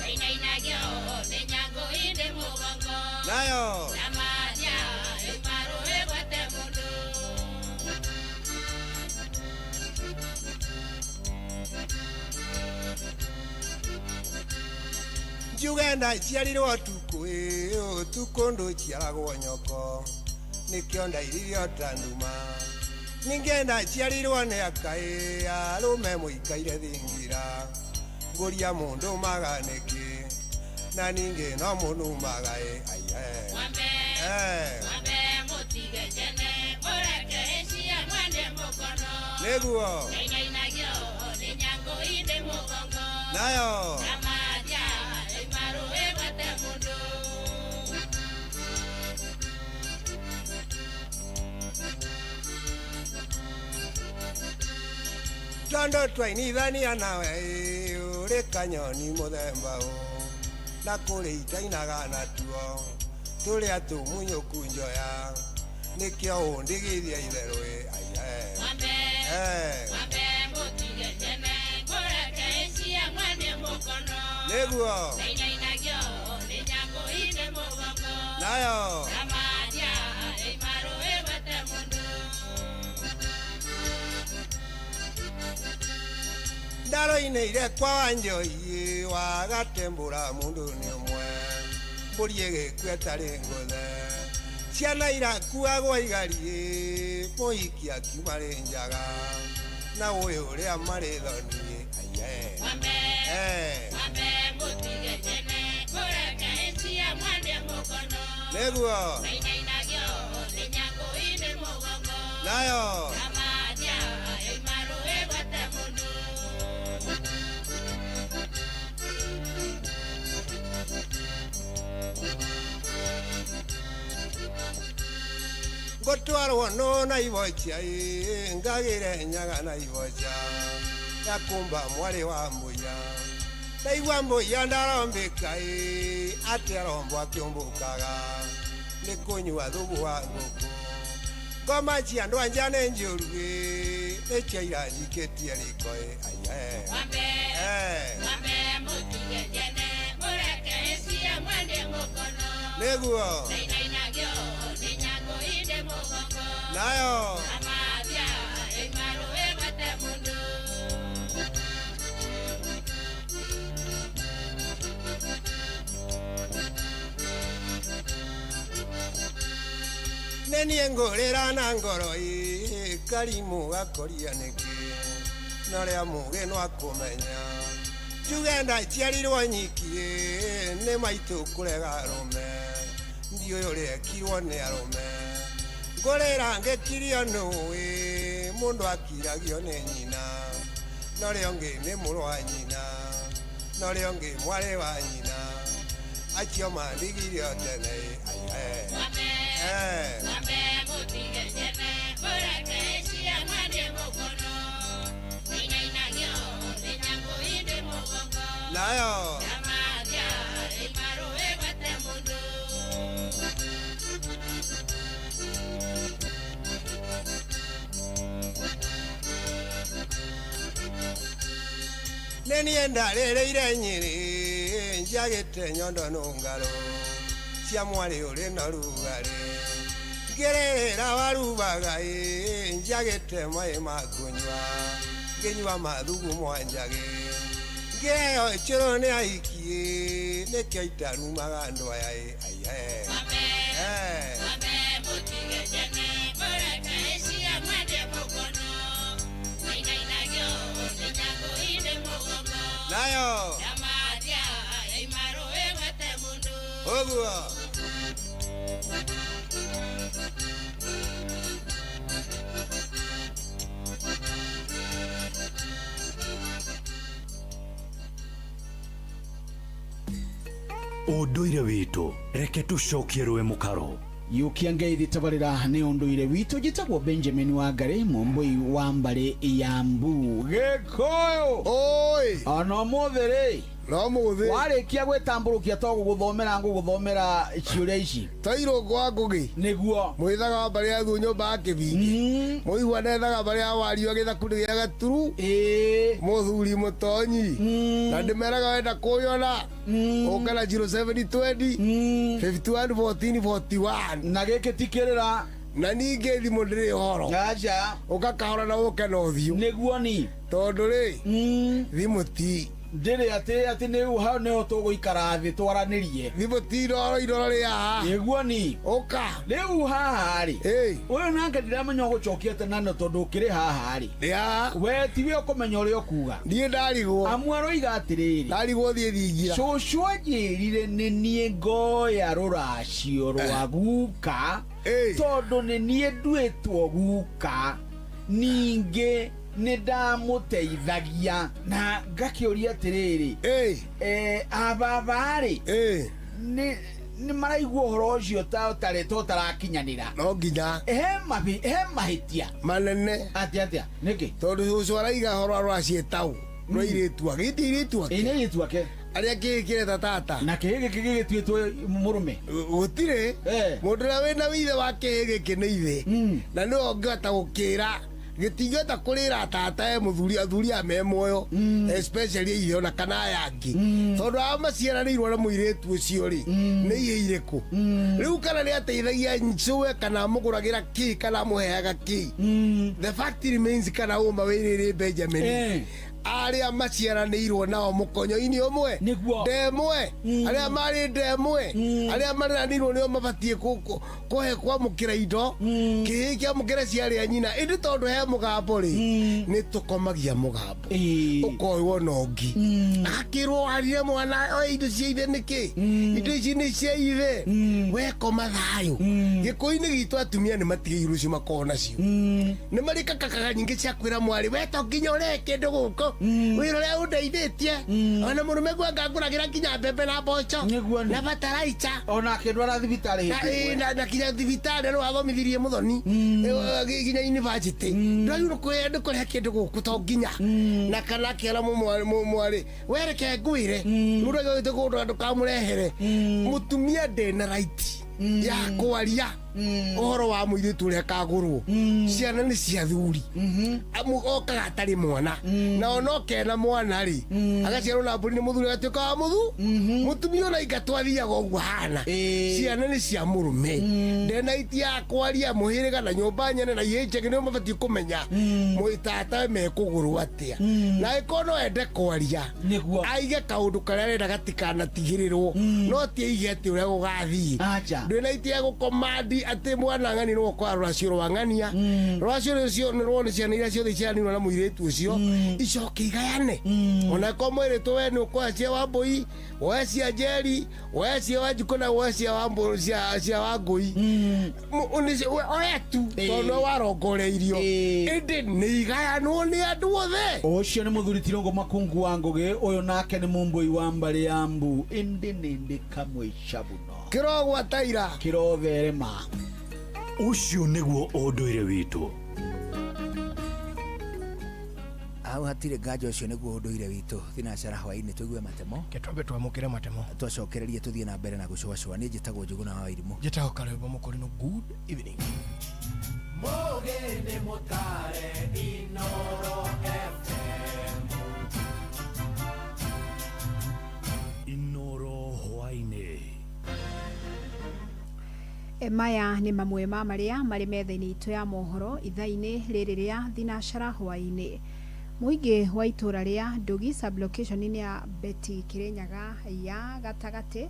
nayo Jugenda ciarirwo tukũ ndũciaragwo nyoko nĩkĩo ndairio tanduma ningenda ciarirwo nĩ akaĩ arũme mũikaire thingira ngũria mũndũ maganĩki na ningĩ no mũnumaga nĩguo nayo tondo twainithania nawe ũrĩ kanyoni mũthemba ũ na kũrĩ itainaga natuo tũrĩa tũmunyũku njoya nĩkĩo ũndigithia itherũ nĩguo nayo ndaro-inĩ irekwa wa njoi wagatembũra mũndũ nĩ ũmwe mbũri ĩgĩkua ĩtarĩ ngũthe ciana irakuagwo igari mũhiki akiuma rĩ njaga na ũyũ ũrĩa marĩ thoni nĩguo nayo ngũtwarwo no na ivocha ngagĩre nyaga na ivocha yakumba mwarĩ wa mbũya ndaigua mbũya ndarombĩka atĩ arombo akĩũmbũkaga nĩ kũnyua thubu wa ngũkũ ngoma cia andũ anja nĩ njũru nĩ ciaira njikĩtie riko nĩguo nayo nenie ngũrĩra na ngoro karimũ gakoria nĩkĩ norĩa mũgĩ no akũmenya njuge ndaciarirwo nyiki nĩ maitũ kũrega arũme ndiũĩ ũrĩa ekirwo nĩ arũme ngũrĩra ngĩkirio nũĩ mũndũ akiragio nĩ nyina norĩa ũngĩ nĩ mũrũ wa nyina norĩa ũngĩ mwarĩ wa nyina acio mandigirio tene nayo nenie ndarĩrĩire Nyĩrĩ njagĩte nyondo nũngaro cia mwarĩ ũrĩ na rugarĩ ngĩrĩrĩra warubaga njagĩte maĩ ma kũnyua ngĩnyua mathugu mwanjagĩ ngĩheo cũrũ nĩ ahiki nĩkĩo itarumaga andũ aya nayo ũguo ũndũire witũ reke tũcokie rũĩ mũkaro yukia ngeithi tabarĩra nĩ ũndũire witũ njĩtagwo Benjamin Wangari mũmbũi wa mbarĩ ya Mbu Gĩkũyũ ona ũmũthĩ rĩ no mũthĩ warĩkia gwĩtambũrũkia to ngũgũthomera ciũria ici tairũngũ wa ngũgĩ nĩguo mwĩthaga wa mbarĩ ya nyũmba ya kĩbingi mũigua nethaga mbarĩ ya wario gĩthakuri gĩa gaturu mũthuri mũtonyi na ndĩmeraga wenda kũyona ũka na 0720 511441 na gĩkĩ tikĩrĩra na ningĩ thimũ ndĩrĩ horo aja ũka kahora na ũke na ũthiũ nĩguo ni tondũ rĩ thimũ ti ndire ati ne uha ne otogo ikara thi twaranirie thibo tiro irora ria ha yeguo ni oka le uha hari uyu nanga ndiramenya gucokia tena no tondu kiri haha hari ya we tiwe ukumenya uri okuga ndie ndarigwo amwaro igatiriri ndarigwo thie thingira shosho ajirire ni nie ngoya ruracio rwa guka tondu ni nie nduitwo guka ninge nidamuteithagia na ngakiuria atiriri ababari ni maraigua uhoro ucio tarakinyanira no nginya he mahitia manene atia niki tondu ucio araiga horo aracietau roiretu agitiretu ake ine yitu ake aria kireta tata na kihige kigigitwitwo murume gutire mundu na wina withe wa kihige kinithe na ni ongeta gukira gitingeta kurira tata muthuri athuri ame moyo especially ithe ona kana yangi tondu amaciaranirwo na muiretu ucio ri ni iheire ku riu kana ni ateithagia ncuwe kana muguragira ki kana muheaga ki the fact remains kana uma wirire Benjamin aria maciaranirwo nao mukonyo-ini umwe ndemwe aria mari ndemwe aria maranirwo nio mabatie kuhe kwamukira indo kihi kiamukira ciari a nyina indi tondu he mugambo ri ni tukomagia mugambo ukoywo nongi akirwo arire mwana o indo cia ithe niki indo ici ni cia ithe we koma thayo gikuini gitu atumia ni matigirwo cio makona cio ni marikakakaga nyingi cia kwira mwari we to nginya ure kindu guko wirore undeithitie ona murume gwanga nguragira kinya mbembe na mboco na bataraicha ona kindwara thibitari na kinya thibitari no athomithirie muthoni kinya university ndayuro kwenda kindu guku to nginya na kana kera mwari wereke ngwire nuraga gite kundu andu kamurehere mutumia ndena right ya kwaria uhoro wa muiritu uria kagurwo ciana ni cia thuri amu okaga atari mwana na onoke na mwana ri agaciarwo na mburi ni muthuri agatuika wa muthu mutumia ona ingatwathiaga uguo hana ciana ni cia murume ndena itia kwaria muhiriga na nyumba nyene na ihinjege nio mabatie kumenya muitata mekugurwo atia na ikono ende kwaria aige kaundu karia arenda gatikana tigirirwo no tie ige ati uria gugathii ndena itia gukomandi ati mwana ngani no kwa rwacio rwangania rwacio rucio ni rwone ciana iria ciothe cianirwo na muiretu ucio icoke igayane ona ko mwiretu we ni ukwa cia wambui we cia njeri we cia wanjuku na we cia wambu cia wangui oya tu tono warongoreirio indi ni igayanwo ni andu othe ucio ni muthuri Tirongo Makungu wa Ngugi uyu nake ni mumbui wa mbari ya Mbu indi nindi kamwica buno kirogwa taira kirotherema ucio niguo unduire witu au hatire ngajo ucio niguo unduire witu thinacara hwaini tuigue matemo ketwambe twamukire matemo twacokererie tuthie na mbere na gucwacwa ni njitagwo Njuguna wa Irimu njitagwo Karebo Mukorino good evening Mogene motare Inoro FM Inoro hwaini maya nĩ mamwe ma marĩa marĩ metha-inĩ itũ ya mohoro ithaa-inĩ rĩrĩ rĩa thinacara hwainĩ. Mũingĩ wa itũra rĩa Ndugi sublocation-inĩ ya Beti Kirinyaga ya gatagatĩ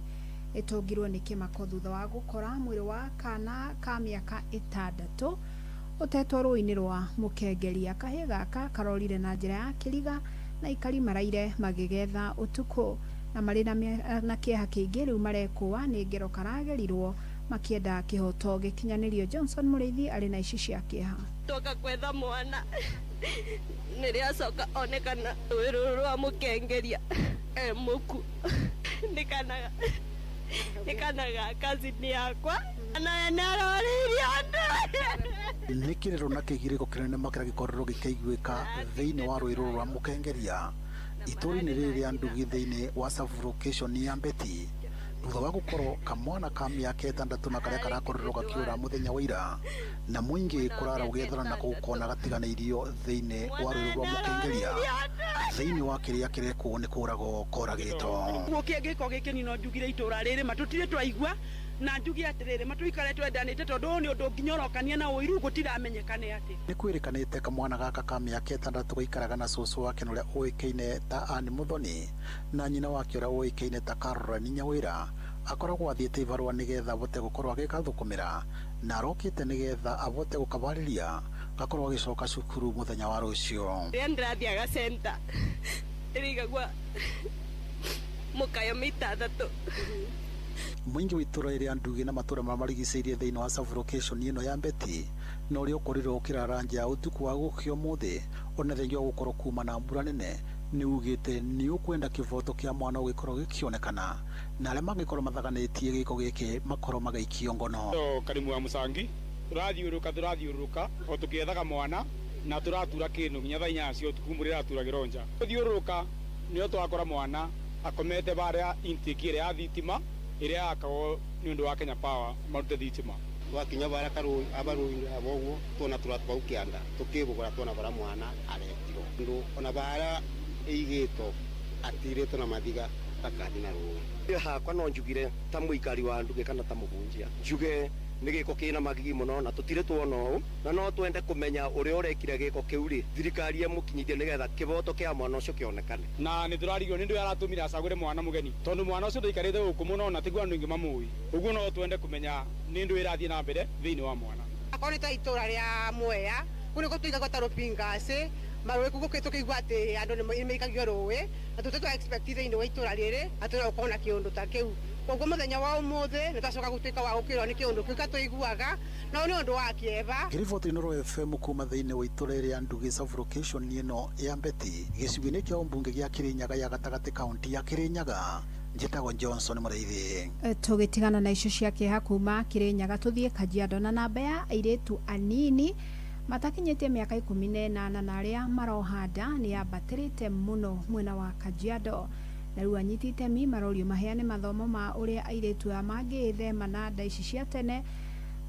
ĩtũngirwo nĩ kĩmako thutha wa gũkora mwĩrĩ wa kana ka mĩaka 6 ũtetwo rũĩ-inĩ rwa Mũkengeria. Kahĩĩ gaka karorire na njĩra ya kĩriga na ikari maraire magĩgetha ũtukũ na marĩ na kĩeha kĩingĩ rĩu marekũa nĩ ngero karagerirwo makienda kihoto gikinyanĩrio. Johnson Mũrĩithi arĩ na ici cia kĩeha. Toka kwetha mwana nĩrĩacoka onekana rũĩ rũrũ rwa Mũkengeria muku nikanaga kazini yakwa na naroririo andũ nĩ kĩrĩro na kĩgirĩko kĩnene makĩra gĩkorero gĩkaiguĩka thĩinĩ wa rũĩ rũrũ rwa Mũkengeria itũũra-inĩ rĩrĩ rĩa Ndugi thĩinĩ wa sublocation ya Beti thutha wa gũkorwo kamwana ka mĩaka 6 na karĩa karakorirwo gakiũra mũthenya wa ira na mũingĩ kũrara ũgĩethana na gũkona gatiganĩirio thĩinĩ wa rũĩ rwa Mũkengeria thiini wa kiria kirekwo ni kurago koragitwo gukia giko giki ni no njugire itura riri matutire twaigua na njugi atiriri matuikare twendanite tondu ni undu nginyorokania na uiru gutiramenyekane ati ni kwirikanite kamwana gaka ka miaka 6 gaikaraga na cucu wake nuria uikaine ta Ani Muthoni na nyina wake uria uikaine ta Caroline Nyawira akoragwo athiite ibarua nigetha abote gukorwo agikathukumira na arokite nigetha abote gukabariria gakorwo agicoka cukuru muthenya wa rucio ndirathiaga center irigagwa mukayo mita 3 mwingi witura ria Ndugi na matura marigiceirie thiini wa sub location ino ya Mbeti no uri ukorirwo ukiraranja ya utuku wa gukio muthi ona thengi wa gukorwo kuma na mbura nene ni ugite ni ukwenda kivoto kia mwana ugikorwo gikionekana na aria mangikorwo mathaganitie giko giki makorwo magaikio ngono Karimu wa Musangi turathiuruka o tukiethaga mwana na turatura kinu nginya thaa 4 cia utuku murira turagira nja thiuruka nio twakora mwana akomete baria intake ire ya thitima iria akago ni undu wa Kenya Power marute thitima wakinya bara karu abaruindu aboguo tuna turatwa ukianda tukibugura tuna bara mwana aretiro ndu ona bara igito atirite na mathiga takadi na ruo hakwa no njugire ta muikari wa Ndugi kana ta muhunjia njuge ni giko kina magigi muno na tutire tuona u na no twende kumenya uria urekire giko kiu ri thirikari emukinyithie nigetha kiboto kia mwana ucio kionekane na ni turarigwo ni ndu aratumira acagure mwana mugeni tondu mwana ucio ndaikarite guku muno na tigwa andu ingi mamui uguo no twende kumenya ni ndu irathie na mbere thiini wa mwana akoni ta itura ria Mwea kuni ko tuiga gotaro pingase marwe kuguketo kigwa ati andu ni meikagio ruwe na tutwa expect thiini wa itura riri atura ukona kiundu ta kiu koguo muthenya wa umuthi nitacoka gutuika wa gukirwo ni kiundu kiu katuiguaga no ni undu wa kieva Riboti Nuru FM kuma thiini wa itura ria Ndugi sub location ino ya Mbeti gicigo-ini kia umbunge gia Kirinyaga ya gatagati kaunti ya Kirinyaga njitagwo Johnson Muraithi tugitigana na icio cia kiha kuma Kirinyaga tuthie Kajiado na namba ya airetu anini matakinyetie miaka 18 na aria marohanda ni yambatirite muno mwena wa Kajiado na riu anyitite mi marorio maheane mathomo ma uria airetu a mangithema na nda ici cia tene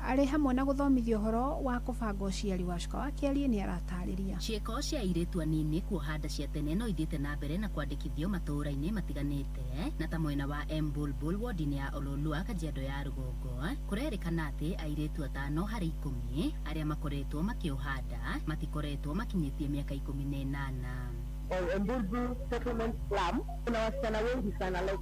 ari hamwe na guthomithio horo wa kubanga uciari wa cuka wa kiari ni aratariria cieko cia airetu anini kuohanda cia tene no ithiite na mbere na kwandikithio matũũra-inĩ matiganĩte na ta mwena wa Mbulbul ward-inĩ ya Ololua Kajiado ya Rugongo kurerikana atĩ airetu 5 harĩ 10 aria makoretwo makiohanda matikoretwo makinyĩtie miaka 18 Mbulbul settlement slum kuna wasichana wengi sana like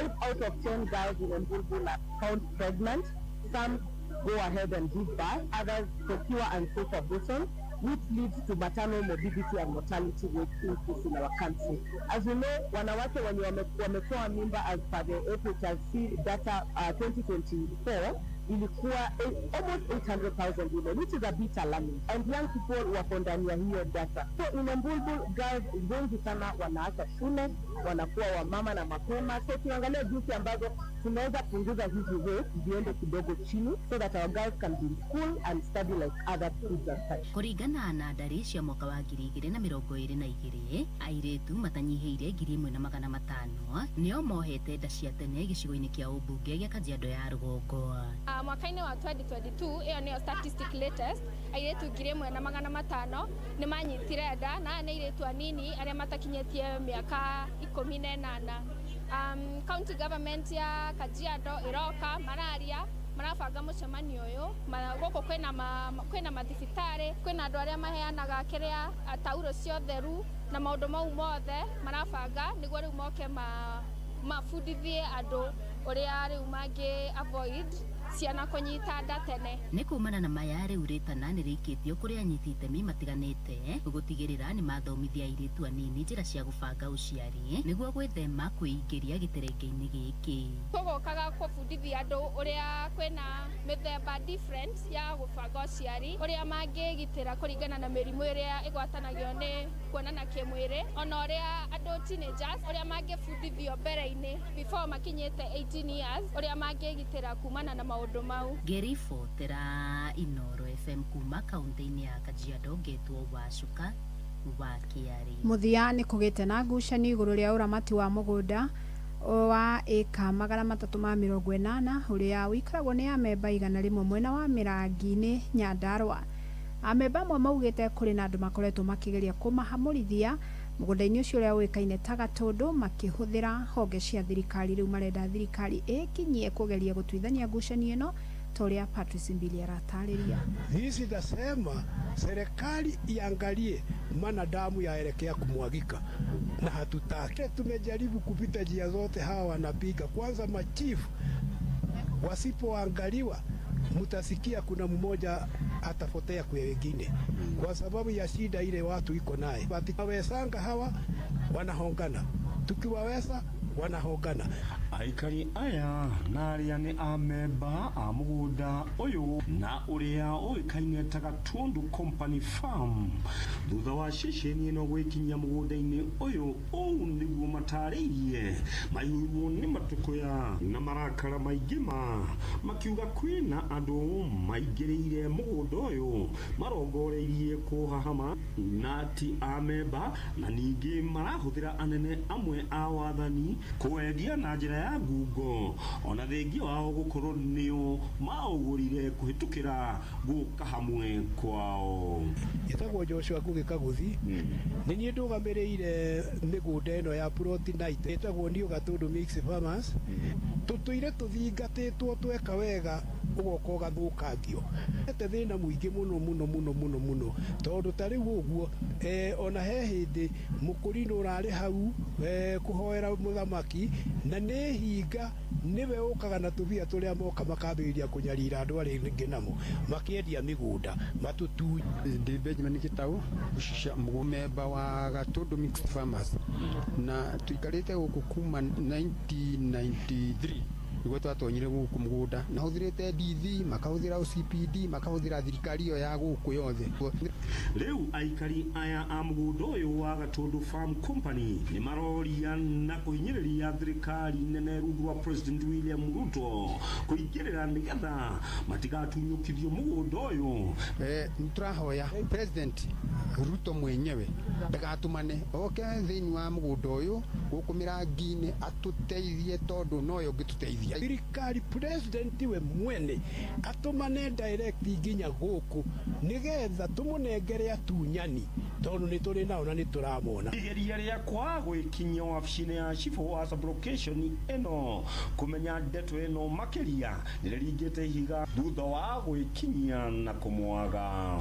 5 out of 10 girls in Mbulbul are found pregnant. Some go ahead and give birth, others secure unsafe abortion, which leads to maternal morbidity and mortality rate increase in our country. As you know, wanawake wenye wametoa mimba as per the FHRC data 2024 ilikuwa almost 800,000 women, which is a bit alarming, and young people wako ndani ya hiyo data. So in Mbulbul, girls wengi sana wanaacha shule, wanakuwa wamama na mapema. So tuangalia jinsi ambazo tunaweza punguza hizi rates ziende kidogo chini so that our girls can be in school and study like other kids and such. Kuringana na ndari cia mwaka wa 2022 airetu matanyihiire 1,500 nio mohete nda cia tene gicigo-ini kia umbunge gia Kajiado ya Rugongo. Mwaka-ini wa 2022 iyo niyo statistic latest airetu 1,500 ni manyitire nda na ni airetu anini aria matakinyetie miaka 18. County government ya Kajiado iroka mararia marabanga mucemanio uyu guku kwina mathibitari kwina andu aria maheanaga kiria tauro cia theru na maundu mau mothe marabanga niguo riu moke mabundithie andu uria riu mangi avoid ciana kunyita nda tene ni kumana na maya riu ritana ni rikitio kuria anyitite mi matiganite gutigirira ni mathomithia airetu anini njira cia gubanga uciari niguo gwithema kuingiria giterenge-ini giki tugukaga kubundithia andu uria kwina mithemba different ya gubanga uciari uria mangigitira kuringana na mirimu iria igwatanagio ni kuonana kimwiri ona uria andu teenagers uria mangibundithio mbere-ini before makinyite 18 years uria mangigitira kumana na maundu mau. Gerifotera Inoro FM kuma kaunti-ini ya Kajiado getwo Wacuka wa Kiari. Muthia ni kugite na ngucanio iguru ria uramati wa mugunda wa eka 380 uria wikaragwo ni amemba 100 mwena wa Mirangi-ini Nyandarua. Amemba amwe maugite kuri na andu makoretwo makigeria kumahamurithia Mũgũnda-inĩ ũcio ũrĩa ũĩkaine ta Gatũndũ makĩhũthĩra honge cia thirikari, rĩu marenda thirikari ĩkinyie kũgeria gũtuithania ngucanio ĩno ta ũrĩa Patrice Mbili aratarĩria. Hizi nasema serikali iangalie, maana damu yaelekea kumwagika na hatutaki. Tumejaribu kupita njia zote, hawa wanapiga kwanza machifu, wasipoangaliwa mutasikia kuna mmoja atapotea kwa wengine kwa sababu ya shida ile watu iko naye. Wawesanga hawa wanahongana, tukiwaweza wanahongana. Aikari aya na aria ni amemba a mugunda uyu na uria uikaine ta Gatũndũ Company Farm thutha wa ceceni ino gwikinya mugunda-ini uyu niguo matariirie maiyurwo ni matukuya na marakara maingi makiuga kwina andu maingiriire mugunda uyu marongoreirie kuhahama na ti amemba na ningi marahuthira anene amwe a wathani kuendia na njira ya ngungo ona thengi wao gukorwo nio maugurire kuhitukira guka hamwe kwao. Itagwo Joshua Ngugi Kaguthi ni nie ndugamireire migunda ino ya Plot Night itagwo ndio Gatũndũ Mixed Farmers tutuire tuthingatitwo tweka wega ugoko gathukangio ete thina muingi muno tondu tari uguo ona he hindi mukurino urari hau kuhoera muthamaki na ne hinga niwe ukaga na tubia turia moka makambiriria kunyarira andu ari ngi namo makiendia migunda matutu. Ndi Benjamin Gitau mugumemba wa Gatũndũ Mixed Farmers na tuikarite guku kuma 1993 niguo twatonyire guku mugunda na huthirite DV makahuthira OCPD makahuthira thirikari yo ya guku yothe. Riu aikari aya a mugunda uyu wa Gatũndũ Farm Company ni maroria na kuhinyiriria thirikari nene rungu wa President William Ruto kuingirira nigetha matigatunyukithio mugunda uyu. Niturahoya President Ruto mwenyewe ndagatumane oke thiini wa mugunda uyu guku mirangi-ini atuteithie tondu noyo ngituteithia. Thirikari president we mwene atumane direct nginya guku nigetha tumunengere atunyani tondu ni turi nao na ni turamona. Igeria ria kwa gwikinyia wabici-ini ya chief wa sub-location eno kumenya ndeto eno makiria niringite ihiga thutha wa gwikinyia na kumwaga.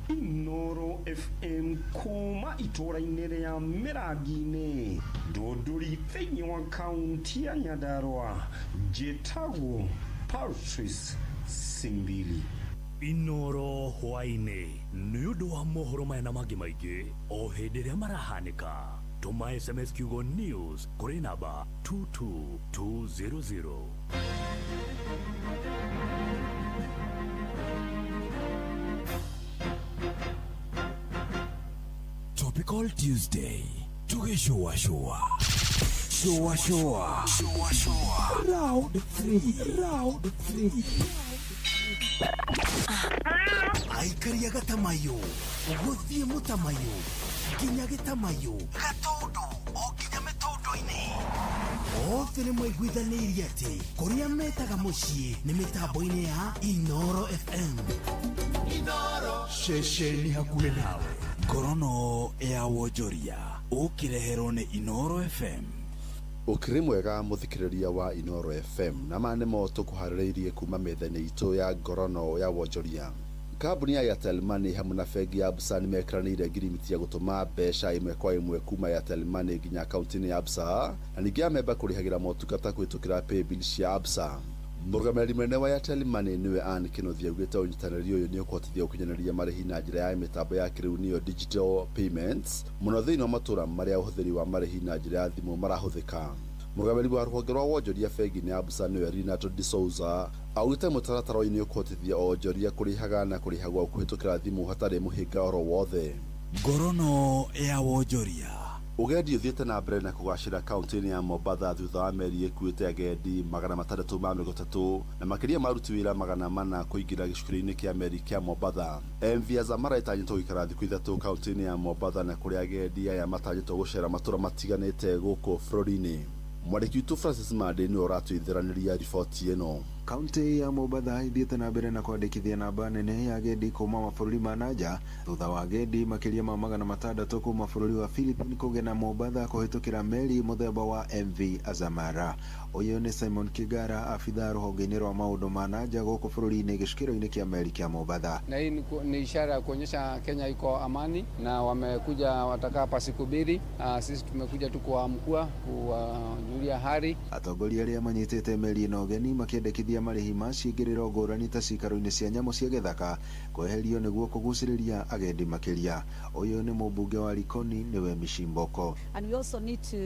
Inoro FM kuma itura-ini ria Mirangi-ini Ndũndũri thiini wa kaunti ya Nyandarua Njĩtagwo Patrice Simbili. Inoro hwaini nĩ ũndũ wa mohoro maya na mangĩ maingĩ o hĩndĩ ĩrĩa marahanĩka. Tũma SMS kiugo news kũrĩ namba 22200. Topical Tuesday. Showa. Round 3. Aikari ya Gatamayo, uguthie Mutamayo, nginya Gitamayo, Gatũndũ o nginya mĩtũndũ-inĩ. Othe nĩ maiguithanirie atĩ kũrĩa metaga mũciĩ nĩ mĩtambo-inĩ ya Inoro FM. Inoro ceceni hakuhĩ nawe, ngorono ya wonjoria ukireherwo ni Inoro FM. Ukiri mwega muthikiriria wa Inoro FM na manemo tukuharireirie kuma methene itu ya ngorono ya wonjoria. Kambuni ya Airtel Money hamwe na bengi ya Absa ni mekranire ngirimiti ya gutuma mbeca imwe kwa imwe kuma ya Airtel Money nginya akaunti-ini ya Absa na ningi amemba kurihagira motungata kwitukira paybill cia Absa. Mũrũgamĩrĩri mũnene wa Airtel Money niwe Anne Kĩnuthia augĩte ũnyitanĩri ũyũ nĩ ũkũhotithia gũkinyanĩria marĩhi na njĩra ya mĩtambo ya kĩrĩu nĩyo digital payments mũno thĩinĩ wa matũũra marĩa ũhũthĩri wa marĩhi na njĩra ya thimũ marahũthĩka. Mũrũgamĩrĩri wa rũhonge rwa wonjoria bengi-inĩ ya Absa nĩwe Renato de Souza augĩte mũtaratara ũyũ nĩ ũkũhotithia onjoria kũrĩhaga na kũrĩha gwa kũhĩtũkĩra thimũ hatarĩ mũhĩnga oro wothe. Ngorono ya wonjoria. Ugendi uthiete na mbere na kugacira kaunti-ini ya Mombasa thutha wa meri ĩkuĩte agendi 630 na makĩria maruti wĩra 400 kũingĩra gĩcukĩro-inĩ kĩa meri kĩa Mombasa. MV Azamara ĩtanyĩtwo gũikara thikũ 3 kaunti-ini ya Mombasa na kũrĩa agendi aya matanyĩtwo gũcera matũũra matiganĩte gũkũ bũrũri-inĩ. Mwandĩki witũ Francis Mande nĩ ũratũithiranĩria riboti ĩno. Kaunti ya Mombasa ithiĩte na mbere na kwandĩkithia namba nene ya agendi kuma mabũrũri ma nanja thutha wa agendi makĩria ma 600 kuma bũrũri wa Philippines kũgena Mombasa kũhĩtũkĩra meri mũthemba wa MV Azamara. Ũyũ nĩ Simon Kigara, afitha rũhonge-inĩ rwa maũndũ ma nanja gũkũ bũrũri-inĩ gĩcukĩro-inĩ kĩa meri kĩa Mombasa. Na hii ni ishara ya kuonyesha Kenya iko amani na wamekuja watakaa hapa siku mbili. Sisi tumekuja tu kuamkua kuwajulia hali. Atongoria arĩa manyitĩte meri ĩno ũgeni makĩendekithia marĩhi ma ciĩngĩrĩro ngũrani ta cikaro-inĩ cia nyamũ cia gĩthaka kweherio nĩguo kũgucĩrĩria agendi makĩria. Ũyũ nĩ mũmbunge wa Likoni nĩwe Mishimboko. And we also need to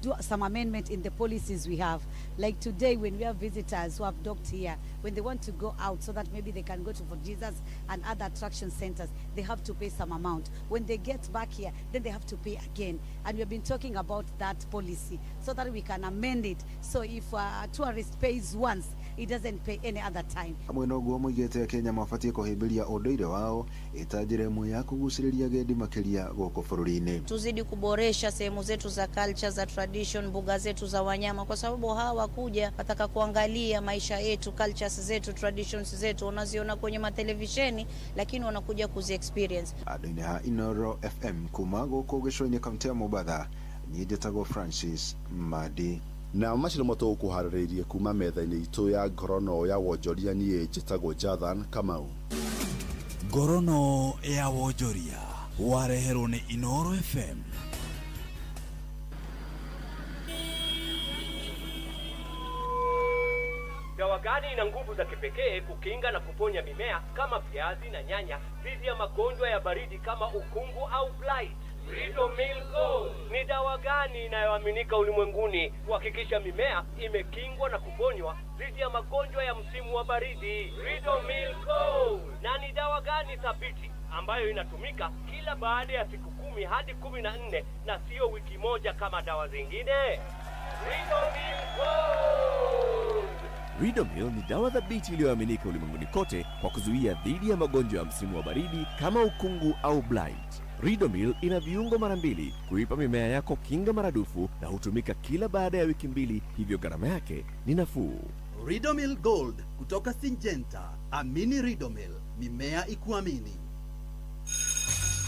do some amendment in the policies we have. Like today when we have visitors who have docked here, when they want to go out so that maybe they can go to Fort Jesus and other attraction centers, they have to pay some amount. When they get back here, then they have to pay again. And we have been talking about that policy so that we can amend it. So if a tourist pays once, it doesn't pay any other time. Amwe noguo moigĩte Kenya mabatie kũhĩmbĩria ũndũire wao ĩta njĩra ĩmwe ya kũgucĩrĩria agendi makĩria gũkũ bũrũri-inĩ. Tuzidi kuboresha sehemu zetu za culture, za tradition, mbuga zetu za wanyama, kwa sababu hawa wakuja wataka kuangalia maisha yetu, cultures zetu, traditions zetu, unaziona kwenye matelevisheni lakini wanakuja kuzi experience. Andũ-inĩ ha Inoro FM kuma gũkũ gĩcũa-inĩ kaunti ya Mombasa, niĩ njĩtagwo Francis Madi. Na macino moto kuharĩrĩirie kuma metha-inĩ itũ ya ngorono ya wonjoria niĩ njĩtagwo Jathan Kamau. Ngorono ya wonjoria wareherwo nĩ Inoro FM. Dawa gani ina nguvu za kipekee kukinga na kuponya mimea kama viazi na nyanya dhidi ya magonjwa ya baridi kama ukungu au blight? Ridomil Gold ni dawa gani inayoaminika ulimwenguni kuhakikisha mimea imekingwa na kuponywa dhidi ya magonjwa ya msimu wa baridi? Ridomil Gold. Na ni dawa gani thabiti ambayo inatumika kila baada ya siku 10 hadi 14 na sio wiki moja kama dawa zingine? Ridomil Gold. Ridomil ni dawa thabiti iliyoaminika ulimwenguni kote kwa kuzuia dhidi ya magonjwa ya msimu wa baridi kama ukungu au blight. Ridomil ina viungo mara 2 kuipa mimea yako kinga maradufu na hutumika kila baada ya wiki 2, hivyo gharama yake ni nafuu. Ridomil Gold kutoka Syngenta. Amini Ridomil, mimea ikuamini.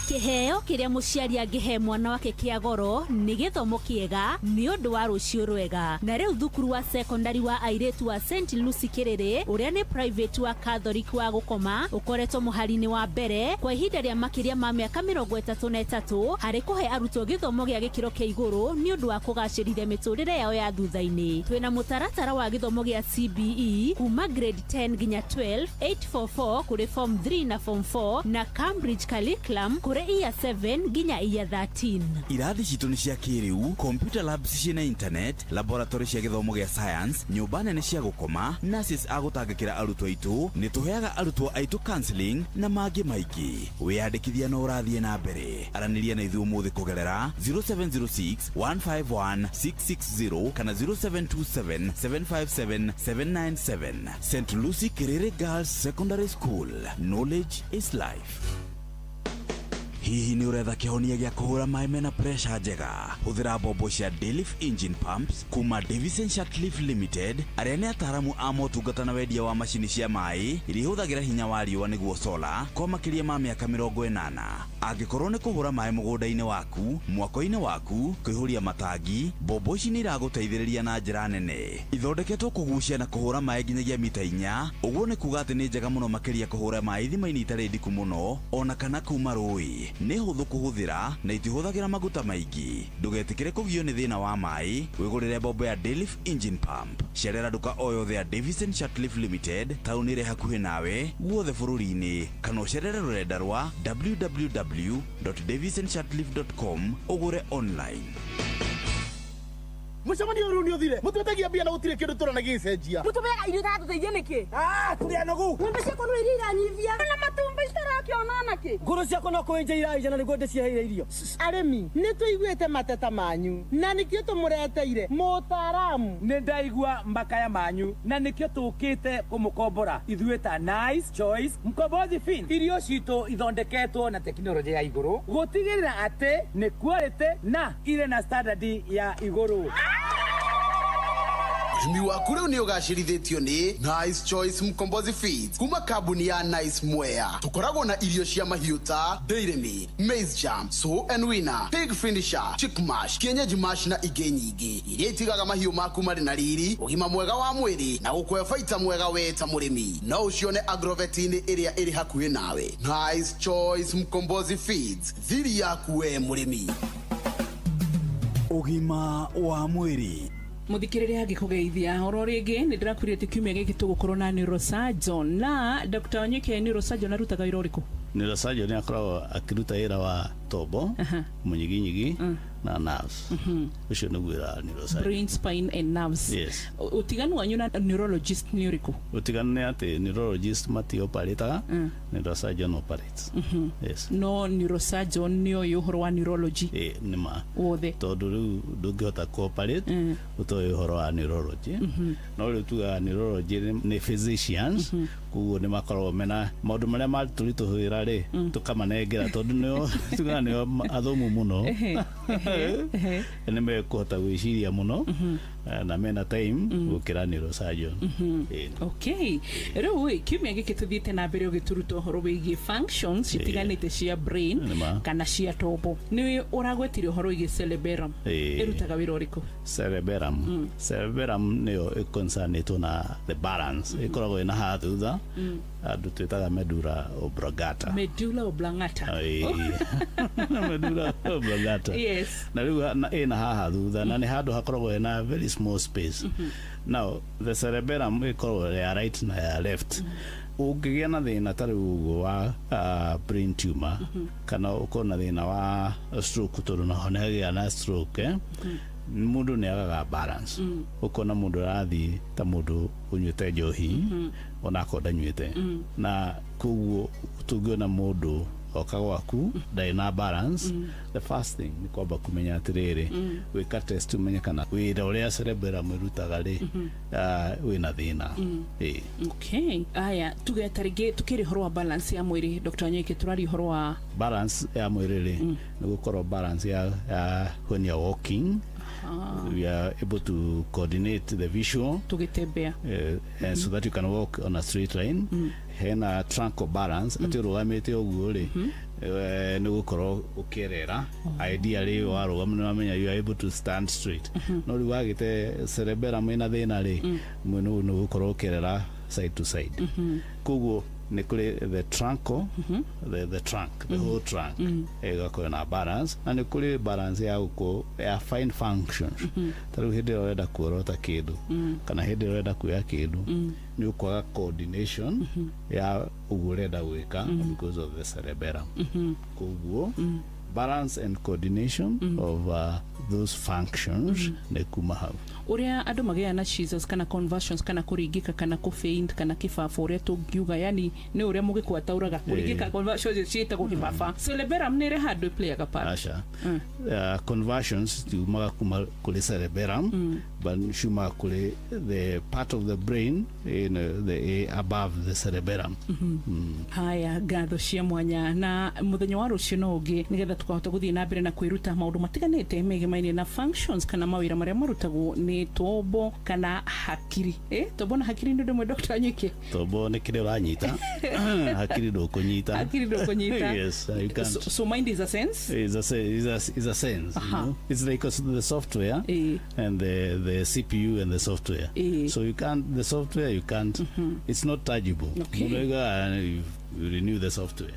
Kiheo kiria muciari angihe mwana wake kia goro ni githomo kiega ni undu wa rucio rwega. Na riu thukuru wa secondary wa airetu wa St Lucy Kiriri uria ni private wa Catholic wa gukoma ukoretwo muhari-ini wa mbere kwa ihinda ria makiria ma miaka 33 hari kuhe arutwo githomo gia gikiro kia iguru ni undu wa kugacirithia miturire yao ya thutha-ini. Twina mutaratara wa githomo gia CBE kuma grade 10 nginya 12, 844 kuri form 3 na form 4 na Cambridge curriculum kuri iya 7 nginya iya 13. Irathi citu ni cia kiriu, computer labs ciina internet, laboratory cia githomo gia science, nyumba nene cia gukoma, nurses agutangikira arutwo aitu, ni tuheaga arutwo aitu counseling na mangi maiki. Wiyandikithia no urathie na mbere. Araniria na ithuĩ umuthi kugerera 0706 151 660 kana 0727 757 797. St Lucy Kiriri Girls Secondary School. Knowledge is life. Hihi ni uretha kihonia gia kuhura mai mena pressure njega? Huthira bombo cia Delif Engine Pumps kuma Davison Shortleaf Limited, aria ni ataramu a motungata na wendia wa mashini cia mai iria huthagira hinya wa riũa niguo solar kwa makiria ma miaka 80. Angikorwo ni kuhura mai mugunda-ini waku, mwako-ini waku, kuihuria matangi, bombo ici ni iraguteithĩrĩria na njĩra nene. Ithondeketwo kugucia na kuhura mai nginyagia mita 4. Uguo ni kuga ati ni njega muno makiria kuhura mai thima-ini itari ndiku muno ona kana kuma rũĩ. Ni huthu kuhuthira na itihuthagira maguta maingi. Ndugetikire kugio ni thina wa mai, wigurire bombo ya Delif Engine Pump. Cerera duka o yothe ya Davison Shortleaf Limited tauni iri hakuhi nawe guothe bururi-ini, kana ucerere rurenda rwa www.davisonshortleaf.com ugure online. Mucamani uru ni uthire mututagia bia na gutire kindu turana gicenjia mutubega irio ta tuteithie niki turi anogu ngombe ciako no irira nyivia na matumba itarakiona naki nguru ciako no kwenja iraija na niguo ndiciheire irio aremi ni tuiguite mateta manyu na nikio tumureteire mutaramu ni ndaigua mbakaya manyu na nikio tukite kumukombora ithuĩ ta Nice Choice Mkombozi Fin. Irio citu ithondeketwo na teknolojia ya iguru gutigirira ati ni quality na ile na standard ya iguru. Urimi waku riu ni ugacirithitio ni Nice Choice Mkombozi Feeds kuma kambuni ya Nice Mwea. Tukoragwo na irio cia mahiu ta Dairy Meal, Maize Jam, So and Winner, Pig Finisher, Chick Mash, Kienyeji Mash na ingĩ nyingĩ iria itigaga mahiu maku marĩ na riri, ũgima mwega wa mwĩrĩ na gũkũhe baita mwega we ta mũrĩmi. No ũcione Agrovet-inĩ ĩrĩa ĩrĩ hakuhĩ nawe. Nice Choice Mkombozi Feeds, thiri yaku we mũrĩmi. Ũgima wa mwĩrĩ. Muthikiriria ngikugeithia oro ringi ni ndirakwire ati kiumia giki tugukorwo na neurosurgeon na Dr. Onyeke neurosurgeon arutaga wira uriku? Neurosurgeon ni akoragwo akiruta wira wa tombo, munyiginyigi na nerves. Ucio ni wira neurosurgeon. Brain, spine and nerves. Yes. Utiganu wanyu na neurologist ni uriku? Utiganu ni ati neurologist mati operate, neurosurgeon operates. Yes. No neurosurgeon ni uhoro wa neurology. Ni ma. Wothe. Tondu riu ndungihota cooperate utoe uhoro wa neurology. No riu tuga neurology ni physicians kuguo ni makoragwo mena maundu maria matulituhira ri tukamanengera tondu nio tuga nio athomu muno ni mekuhota gwiciria muno na mena time gukira neurosurgeon. Okay, riu kiumia giki tuthiite na mbere ugituruta uhoro wigie functions itiganite cia brain kana cia tombo. Ni uragwetire uhoro wigie cerebellum irutaga wira uriku? Cerebellum nio concerned na the balance ikoragwo ina ha thutha andu twitaga medulla oblongata. Medulla oblongata. Medulla oblongata. Yes. Na riu ina haha thutha na ni handu hakoragwo ina very small space. Now the cerebellum ikoragwo ya right na ya left. Ungigia na thina tari uguo wa brain tumor kana ukona thina wa stroke tondu na honagia na stroke mundu ni agaga balance. Ukona mundu arathi ta mundu unyuite njohi ona akoda nyuite na kuguo tungiona mundu okagwaku ndai na balance. The first thing ni kwamba kumenya atiriri wika test umenye kana wira uria cerebellum irutaga ri wina thina. Okay, aya tugetarige tukiri horo wa balance ya mwiri. Dr. Onyeke turari horo wa balance ya mwiri ri ni gukorwo balance ya when you are walking. We are able to coordinate the visual tugitembea so that you can walk on a straight line. Hena trunk balance ati rugamite oguo ri ni gukorwo ukirera ideally warugamana wamenya you are able to stand straight. No riwagite cerebellum ina thina ri mwenu ni gukorwo ukirera side to side. Kuguo ni kuri the trunk the trunk the whole trunk egako na balance na ni kuri balance ya uko ya fine functions. Taru hindi urenda kuorota kindu kana hindi urenda kuya kindu ni ukwaga coordination ya ugurenda gwika because of the cerebellum. Kuguo balance and coordination of those functions ne kuma hau uria andu magea na seizures kana conversions kana kuringika kana kufaint kana kifafa uria tungiuga yani ni uria mugikwatauraga kuringika conversions ciitagwo kifafa. Cerebellum ni handu play a part. Asha conversions tumaga kuma kuri cerebellum but shuma kuri the part of the brain in the above the cerebellum. Haya gatho cia mwanya na muthenya wa rucio no ungi nigetha tukahota guthii na mbere na kwiruta maundu matiganite megemaine na functions kana mawira maria marutagwo ni tombo kana hakiri. Tombo na hakiri ndio mwe Dr. Onyeke? Tombo ni kile uranyita hakiri ndo kunyita. Hakiri ndo kunyita. Yes, you can't. So mind is a sense? Is a sense. You know? It's like the software and the CPU and the software. So you can't the software you can't it's not tangible. Okay. You renew the software.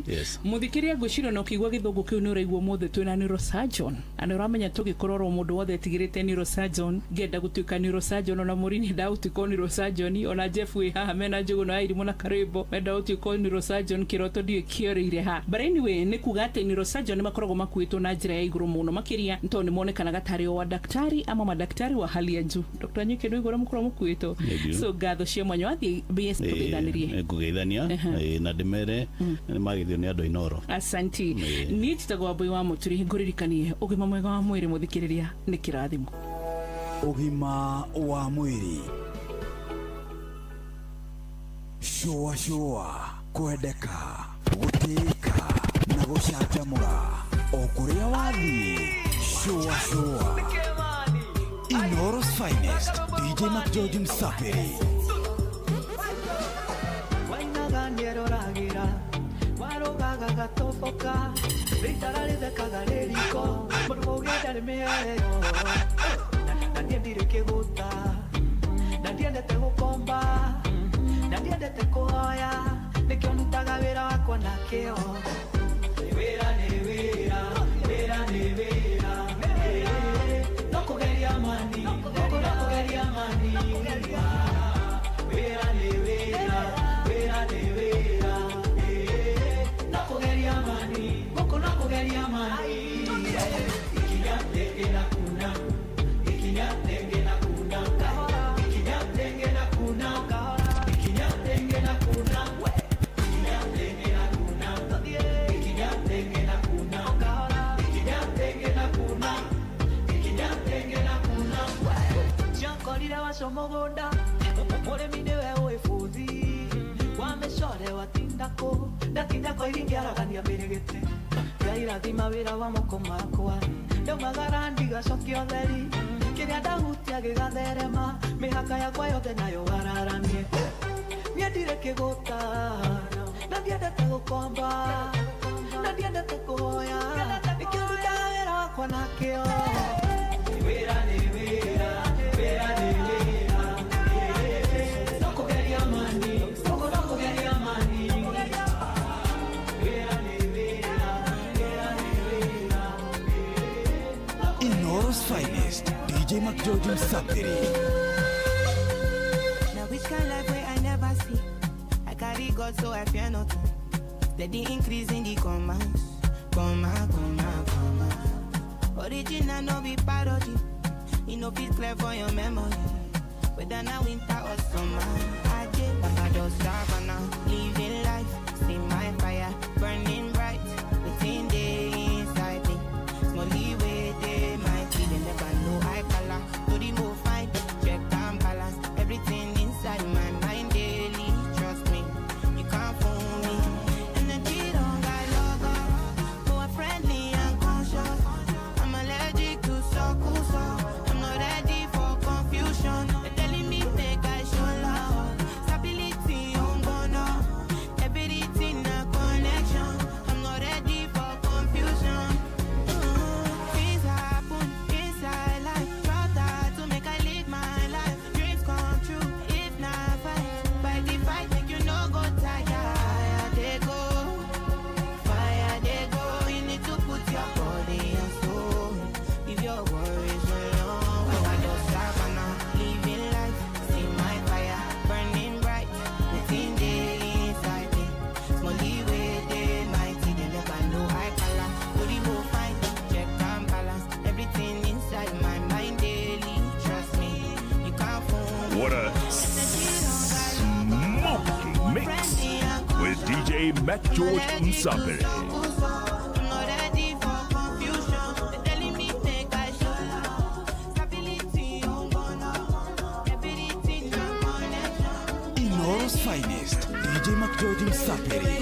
Yes. Muthikiria ngwiciro no kigwa githungu kiu ni uraigwo mothe twina neurosurgeon. Ana uramenya tugikororwo mundu wothe tigirite neurosurgeon ngenda gutuika neurosurgeon ona murini nda utiko neurosurgeon ona Jeff we haha mena njugu na irimu na karibo menda utiko neurosurgeon kiroto dio kiorire ha. But anyway ni kugate neurosurgeon ni makoragwo makuitwo na njira ya iguru muno makiria nto ni monekana gatari wa daktari ama madaktari wa hali ya juu. Dr. Onyeke ni iguru mukoro mukuitwo. So gatho cia mwanyo athi BS tugeithanirie. Kugeithania na demere ni magithio ni andu inoro. Asanti. Ni titagwa boy wa muturi nguririkanie ugima mwega wa mwiri muthikiriria ni kirathimo. Ugima wa mwiri. Shua kwendeka gutika na gucanjamura o kuria wathii. Shua Inoros finest, DJ McGeorge Msapiri. Wainaganero ragira, warogaga gatofoka, ritarare de cagarerico, morboga de meero. Nadie dire que gusta, nadie de te comba, nadie de te coya, de que no taga vera con aqueo. Nevera, nevera, nevera, nevera. No cogería mani, no cogería mani. Vera, nevera, vera, nevera. No cogería mani, no cogería mani. Ikinyate en la cuna, ikinyate en la cuna, ikinyate en la cuna, ikinyate en la cuna, ikinyate en la cuna, ikinyate en la cuna, ikinyate en la cuna, ikinyate en la cuna. Jankolira wasomogonda, more minewe oefudi, wameshore watindako, natindako iringiaragania beregete. Gairathima wira wa moko makwa ndaumaga ndigacokia theri kiria ndahutia gigatherema mihaka yakwa yothe nayo wararamie niĩ ndirĩ kĩgũta na ndiendete gũkomba na ndiendete kũhoya nĩkĩo ndutaga wĩra wakwa na kĩo wĩra nĩ wĩra wĩra nĩ wĩra no kũgeria mani no kũgeria mani Inoros finest, DJ McGeorge Msapiri. Now which kind life where I never see? I carry God so I fear nothing. Steady increase in the commands. Comma. Original no be parody. You know feel clear for your memory. Whether now winter or summer, I get Papa just savannah. Living life, see my fire burning bright within the inside me. Smally way they might be, they never know I color. To the move fine, check and balance everything inside my mind daily. Trust me, you can't fool me. Energy don't got logo, more friendly and conscious. I'm allergic to so. I'm not ready for confusion. They're telling me make I show love. Stability on bono, everything a connection. I'm not ready for confusion. Things happen inside life. Try to make I live my life. Dreams come true if not fight the fight, make you no go tired. Fire they go. You need to put your body and soul. If your worries alone, I just savannah, living life. See my fire burning bright within the inside me. Smally way they mighty, they never know I color. To the move fine, check and balance everything inside my mind daily. Trust me, you can't fool me. What a smoking mix with DJ McGeorge Msapiri. I'm not ready for confusion. They're telling me make I show love. Stability on bono, everything a connection. Inoros finest, DJ McGeorge Msapiri.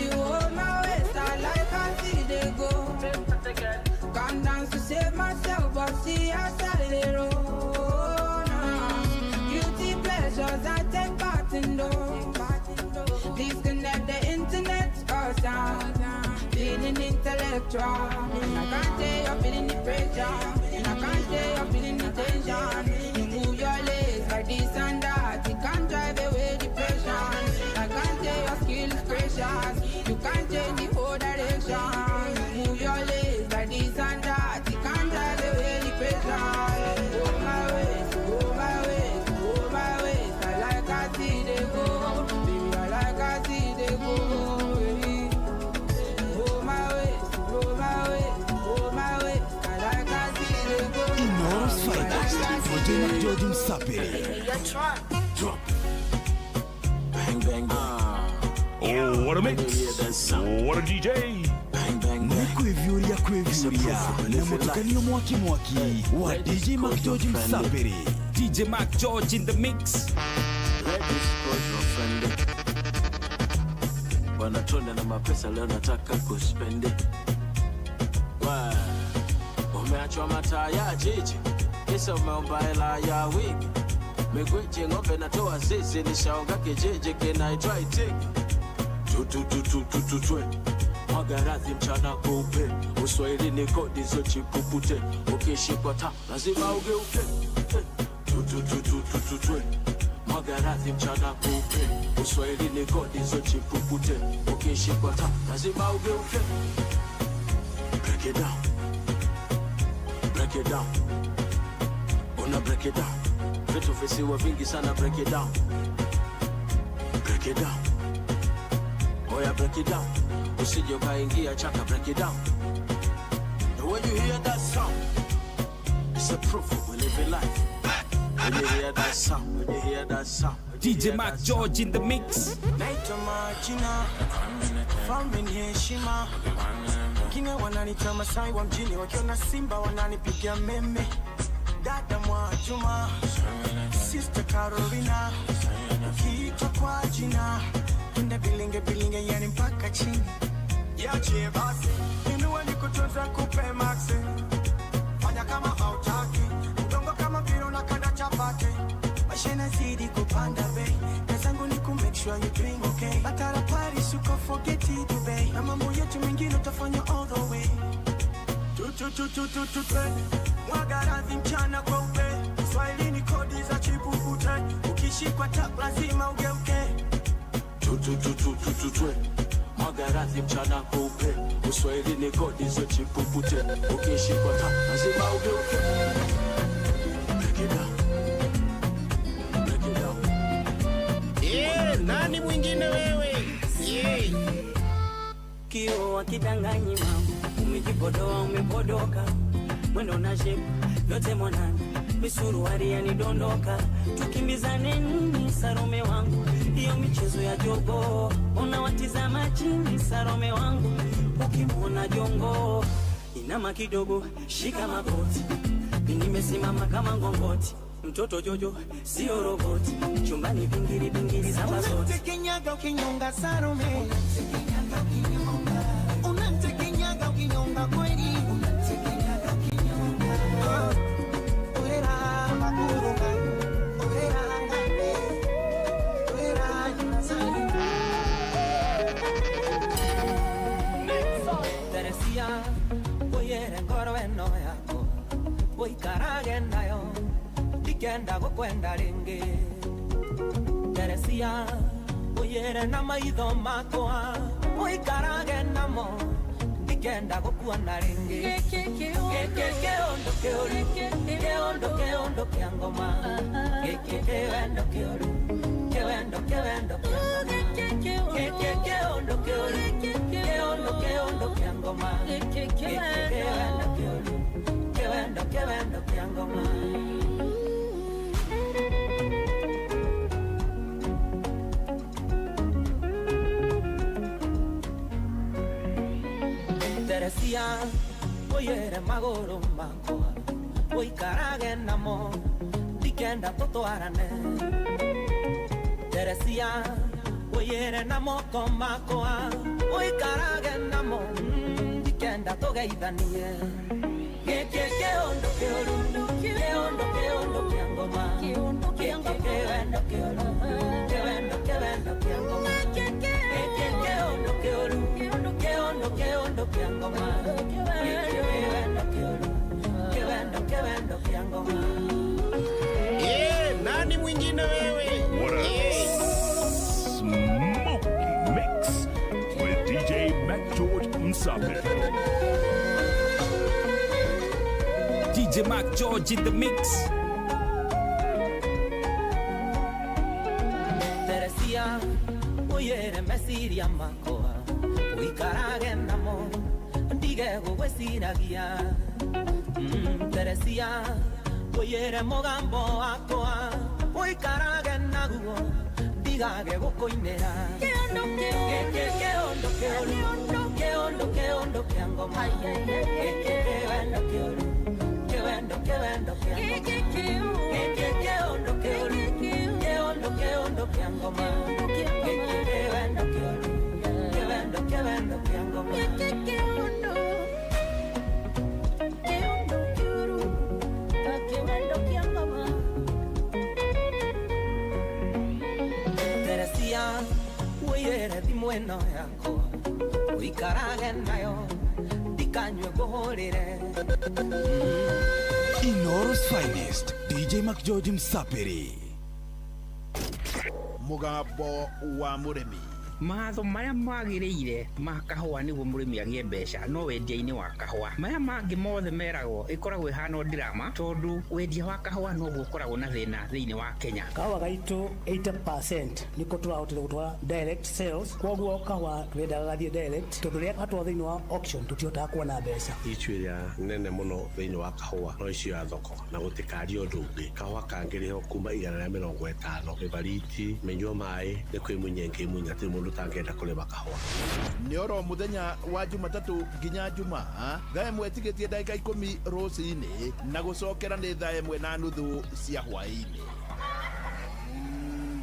Come down to save myself, but see I started roll. Guilty pleasures I take part in those. Disconnect the internet or sound. Feeling intellectual. I can't say you're feeling the pressure. I can't say you're feeling the tension. You move your legs like this and that. You can't drive away depression. I can't say your skill is precious. You can't change the whole direction. You move your legs like this and that. You can't drive away depression. Oh my ways, oh my ways, oh my ways. I like I see they go. Baby, I like I see they go. Oh my ways, oh my ways, oh my ways. I like I see they go. Inoros finest, DJ McGeorge Msapiri. Drop. Bang bang. Oh, what a mix! What a DJ! Kwevyuria na mutukanio mwaki wa DJ McGeorge Msapiri. DJ McGeorge in the mix. Wanatona na mapesa leo nataka kuspendi. Umeachwa mataa ya jiji Kesa mabaila ya wiki Megweche ngombe natoa sisi nishaoga kejeje Can I try take Tutwe Magarathi mchana kupe Uswahili ni kodi zo chipupute Ukishikwa ta lazima ugeuke Tutwe Magarathi mchana kupe Uswahili ni kodi zo chipupute Ukishikwa ta lazima ugeuke Break it down Break it down Una break it down Vitu visiwa vingi sana break it down Break it down Oya break it down Usije ukaingia chaka break it down And when you hear that sound It's a proof we live in life When you hear that sound When you hear that sound DJ Mac George in the mix. Naitwa majina Falme ni heshima Kine wananita Masai wa mjini Wakiona Simba wananipigia meme Dada Mwajuma Sister Carolina Ukiitwa kwa jina Tunda bilinge yani mpaka chini Yache basi Inua nikutunza kupe maxi Fanya kama hautaki Udongo kama vile na kanda chapati Maisha inazidi kupanda bei Kazangu ni ku make sure you doing okay Batara Paris uko forget it babe Na mambo yetu mengine utafanya all the way Mwagarathi mchana kwa upe Swahili ni kodi za chipupute Ukishikwa tap lazima ugeuke Magarathi mchana kupe Uswahili ni kodi zo chipupute Ukishikwa ta lazima ugeuke Break it down Break it down Nani mwingine wewe Kio wakidanganyi mambo Umejipodoa umepodoka Mwendo na shepu yote mwanani Misuruari yanidondoka Tukimbizane nini Sarome wangu Hiyo michezo ya jogo Unawatizama chini Sarome wangu Ukimwona jongo Inama kidogo shika magoti Nimesimama kama ngongoti Mtoto Jojo sio roboti Chumbani bingiri zaba zote Unamtekenyaga ukinyonga Sarome Unamtekenyaga ukinyonga kweli Unamtekenyaga ukinyonga Orera makuruga Orera ngane Orera jinazali Teresia Oyere ngoro eno yako Oikarage nayo Dikenda gukwenda ringi Teresia Oyere na maitho makwa Oikarage namo Dikenda gukuona ringi Keondo keoru Keondo kia ngoma Keondo keoru Keondo kiangoma Keondo keoru Keondo kiangoma Keondo kiangoma Teresia Oyere magoro makwa Oikarage namo Dikenda tutwarane Teresia Oyere namo komakwa Oikarage namo Dikenda tugeithanie Keondo keoru Keondo kiangoma Keondo keoru Keondo kiangoma Keondo keoru Keondo kiangoma Keondo kiangoma Nani mwingine wewe What a smoky mix with DJ Mac George Msape. DJ Mac George in the mix. Teresia Oyere mesiria makoa Uikarage namo Ndige gugweciragia Teresia Oyere mugambo wakwa Uikarage naguo Ndigage gukuinira Keondo kia ngoma Keondo keoru Keondo kia ngoma Keondo kia ngoma Keondo kia ngoma eno yako uikarage nayo ndikanywe guhurire. Inoros Finest, DJ McGeorge Msapiri. Mugabo wa muremi. Matho maria magiriire ma kahua niguo murimi agie mbeca no wendia-ini wa kahua maya mangi mothe meragwo ikoragwo ihana drama tondu wendia wa kahua noguo ukoragwo na thina thiini wa Kenya. Kahua gaitu 80% niko turahotire gutwara direct sales koguo kahua twendaga gathie direct tondu ria atwa thiini wa auction tutiotaga kuona mbeca. Ichwiria nene muno thiini wa kahua no icio ya thoko na gutikari undu ungi kahua kangiriho kuma 150 ibariti menywa mai ni kwimunyenge munyati mundu tangenda kulema kahua. Nioro muthenya wa Jumatatu nginya Jumaa thaa imwe tigetie ndagika 10 rũcinĩ na gucokera ni thaa imwe na nuthu cia hwaĩ-inĩ.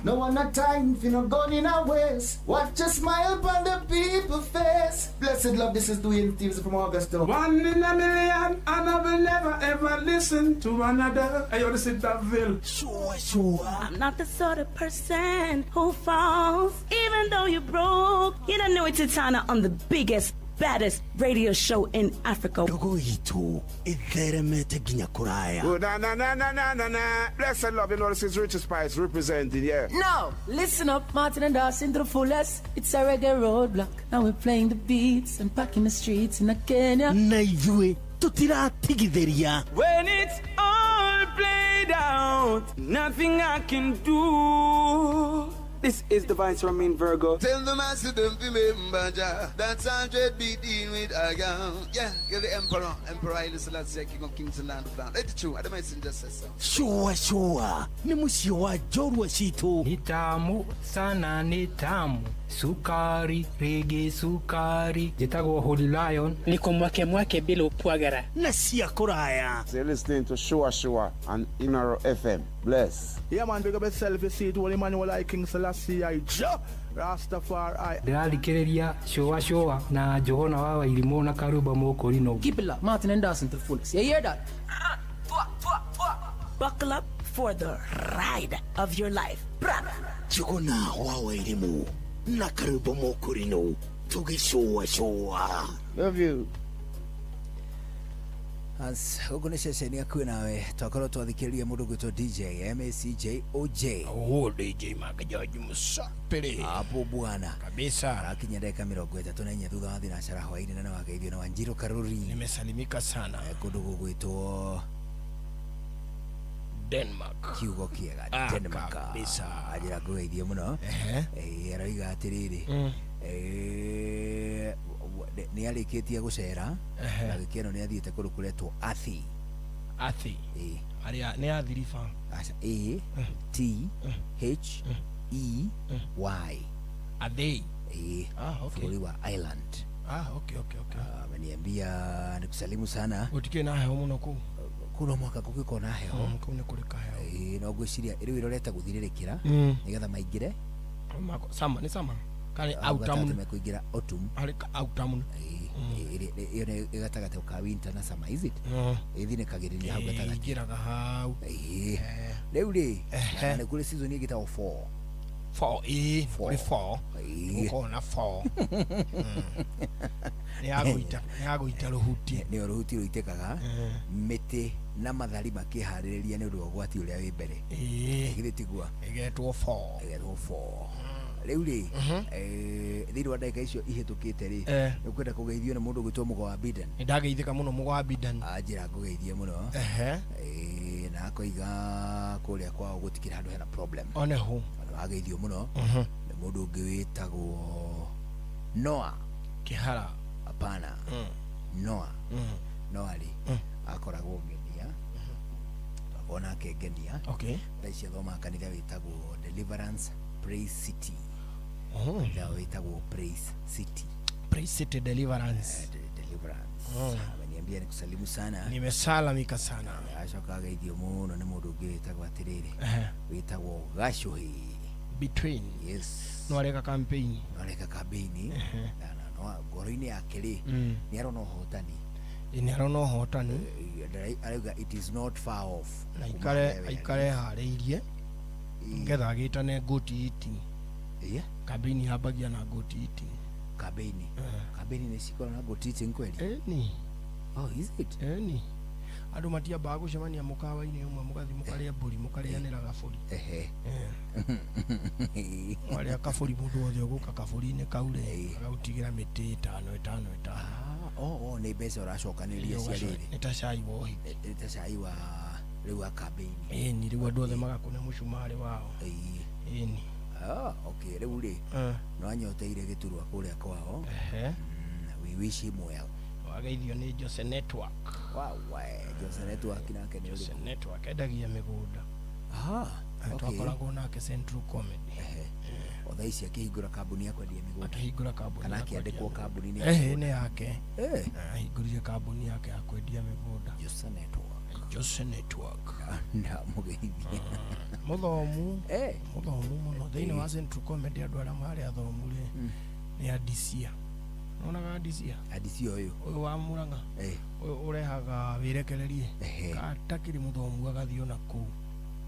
No one a time if you not gone in our ways. Watch a smile upon the people's face. Blessed love, this is Dwayne Stevenson from Augusta. 1 in a million, and I will never ever listen to another. I ought to sit that Ville. Sure. I'm not the sort of person who falls, even though you're broke. You don't know it's Tana on the biggest, baddest radio show in Africa. Dogo hito, itheremete ginya kuraya. Oh, na. Blessed love, you know, this is Richard Spice representing, yeah. No, listen up, Martin and Dawson to the fullest. It's a reggae roadblock. Now we're playing the beats and packing the streets in Kenya. Naijue, tutira tigitheria. When it's all played out, nothing I can do. This is the Vice Ramin Virgo. Tell the master don't remember that's 100 BD with Agam. Yeah, give the Emperor Haile Selassie, King of Kings and Land of Land. It's true, the messenger says so. Sure. Ni musio wa Jorwa Shito. Ni tamu sana, ni tamu. Sukari, reggae sukari. Jitagwo Holy Lion. Niko mwake bila upwagara. Na siya kuraya. So you're listening to Shua on Inaro FM. Bless. Yeah man, big up yourself, you see it, Holy Emmanuel I King Selassie I Rastafari. Ndirathikiriria Shua na Johona wa Irimo na Karuba Mokorino. Keep it up, Martin and Dawson to the fullest. You hear that? Buckle up for the ride of your life. Johona wa Irimo na Karuba Mokorino. Tugi Shua. Love you. As ogone ceceni akuwe nawe twakorwo twathikiria mundu gwitwo DJ MACJ OJ. Oh, DJ McGeorge Msapiri hapo bwana kabisa. Akinya dakika 34 thutha wa thinacara hwaini na wageithio na Wanjiru Karuri. Nimesalimika sana kundu gwitwo Denmark. Kiugo kiega Denmark kabisa. Ajira gweithio muno. Araiga atiriri ni arikitie gucera na gikeno ni athiete kundu kuretwo Athi aria ni athirifa A T H E Y Athei okay. Furi wa Island. Okay. Ameniambia nikusalimu sana. Utike na heho muno ku kuno mwaka kugiko na heho kuna kulika heho no gwiciria iri wiroreta guthiririkira nigetha maingire sama ni sama kani autumn tumekuingira autumn alika autumn iyo ne igatagate ka winter na summer is it ithine kagiriria hau gatagate igiraga hau riu ri na kuri season igita 4 uko na 4 ni ruhuti ruitekaga miti na mathari makihariria ni undu gwati uria wi mbere igithigwa igetwo 4 riu ri thiru wa ndagika icio ihitukite ri ukwenda kugeithio na mundu gwitwo Mugo wa Biden. Ndageithika muno Mugo wa Biden. Ajira kugeithie muno na akoiga kuria kwao gutikira handu hena problem oneho ageithio muno na mundu ungi witagwo Noah Kihara. Hapana Noah ri akoragwo ngenia ona akengenia ndaicia thoma kanitha witagwo Deliverance Praise City. Ndio witagwo Praise City Deliverance. Ameniambia nikusalimu sana. Nimesalamika sana. Ashoka gaithio muno ni mundu ungi witagwo atiriri witagwo Gashuhi Between. Yes. No areka campaign no ngoro-ini yake ri ni arona uhotani arauga it is not far off na ikare hariirie ngetha agitane ngoti iti Kambeni habagia na goat eating. Kambeni ni siko na goat eating kweli? Ni. Oh, is it? Ni. Andu matia bago shemania mukawa-ini umwe mugathi mukaria mburi mukarianira gaburi. Waria kaburi mundu wothe uguka kaburi-ini kaure agutigira miti 5 ni mbeca uracokanĩria cia rĩrĩ. Nĩ ta cai wa ũhiki. Nĩ ta cai wa rĩu wa kambeni. Ni rĩu andũ othe magakũne mũcumarĩ wao. Ni. Okay, rĩu rĩ no anyoteire gĩturwa kũrĩa kwao. We wish him well. Wageithio nĩ Jose Network. Jose Network nake nĩ Jose Network endagia mĩgũnda. Twakoragwo nake Central Comedy. Thaa ici akĩhingũra kambuni ya kwendia mĩgũnda. Akĩhingũra kambuni. Kana akĩandĩkwo kambuni-inĩ. Nĩ yake. Ahingũrire kambuni yake ya kwendia mĩgũnda. Jose Network. Na mũgeithia. Mũthomu mũno thĩinĩ wa Central Comedy andũ arĩa marĩ athomu rĩ nĩ Adisia. Onaga Adisia ũyũ wa Mũrang'a ũyũ ũrehaga wĩrekererie katakĩrĩ mũthomu agathiĩ ona kũu.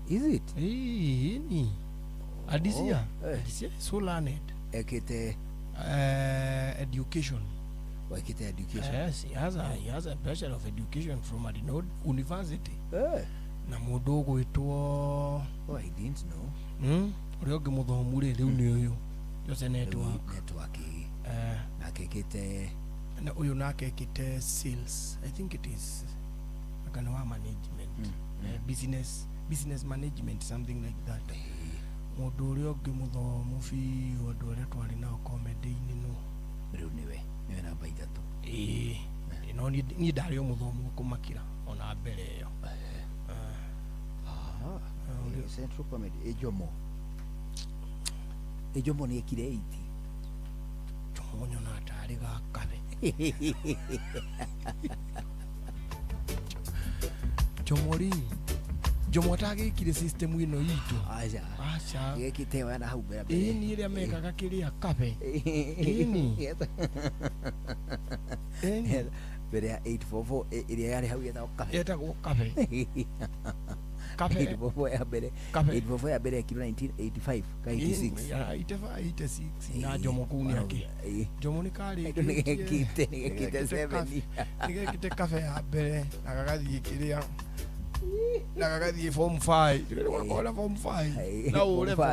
Is it? Ni Adisia so learned. Ekĩte education. Ekĩte education. Yes, he has a Bachelor of Education from Adinod University. Na mũndũ ũgwĩtwo I didn't know. Ũrĩa ũngĩ mũthomu rĩ rĩu nĩ ũyũ Jose Network. Nake ekĩte na ũyũ nake ekĩte sales. I think it is akana wa management. Business management, something like that. Mũndũ ũrĩa ũngĩ mũthomu biũ andũ arĩa twarĩ nao comedy-inĩ no rĩu nĩwe namba 3. No niĩ ndarĩ o mũthomu kũmakĩra ona mbere ĩyo. Central Comedy Ejomo nĩ ekire 8. Tũmonyona atarĩ gakabe. Jomo atagĩkire system ĩno itũ. Aca. Gĩkĩte wena hau mbere. Ni ĩrĩa mekaga kĩrĩa kabe. Ni. Mbere ya 844 ĩrĩa yarĩ hau yetagwo kabe. Yetagwo kabe. Kabe. 844 ya mbere. 844 ya mbere yakirwo 1985 ka 86. 86 na Jomo kuu nĩake. Jomo nĩ karĩ. Gĩkĩte 7. Nĩgĩkĩte kabe ya mbere na gagathiĩ kĩrĩa nagagathiĩ form 5 ndĩrĩkona form 5 na ũrevo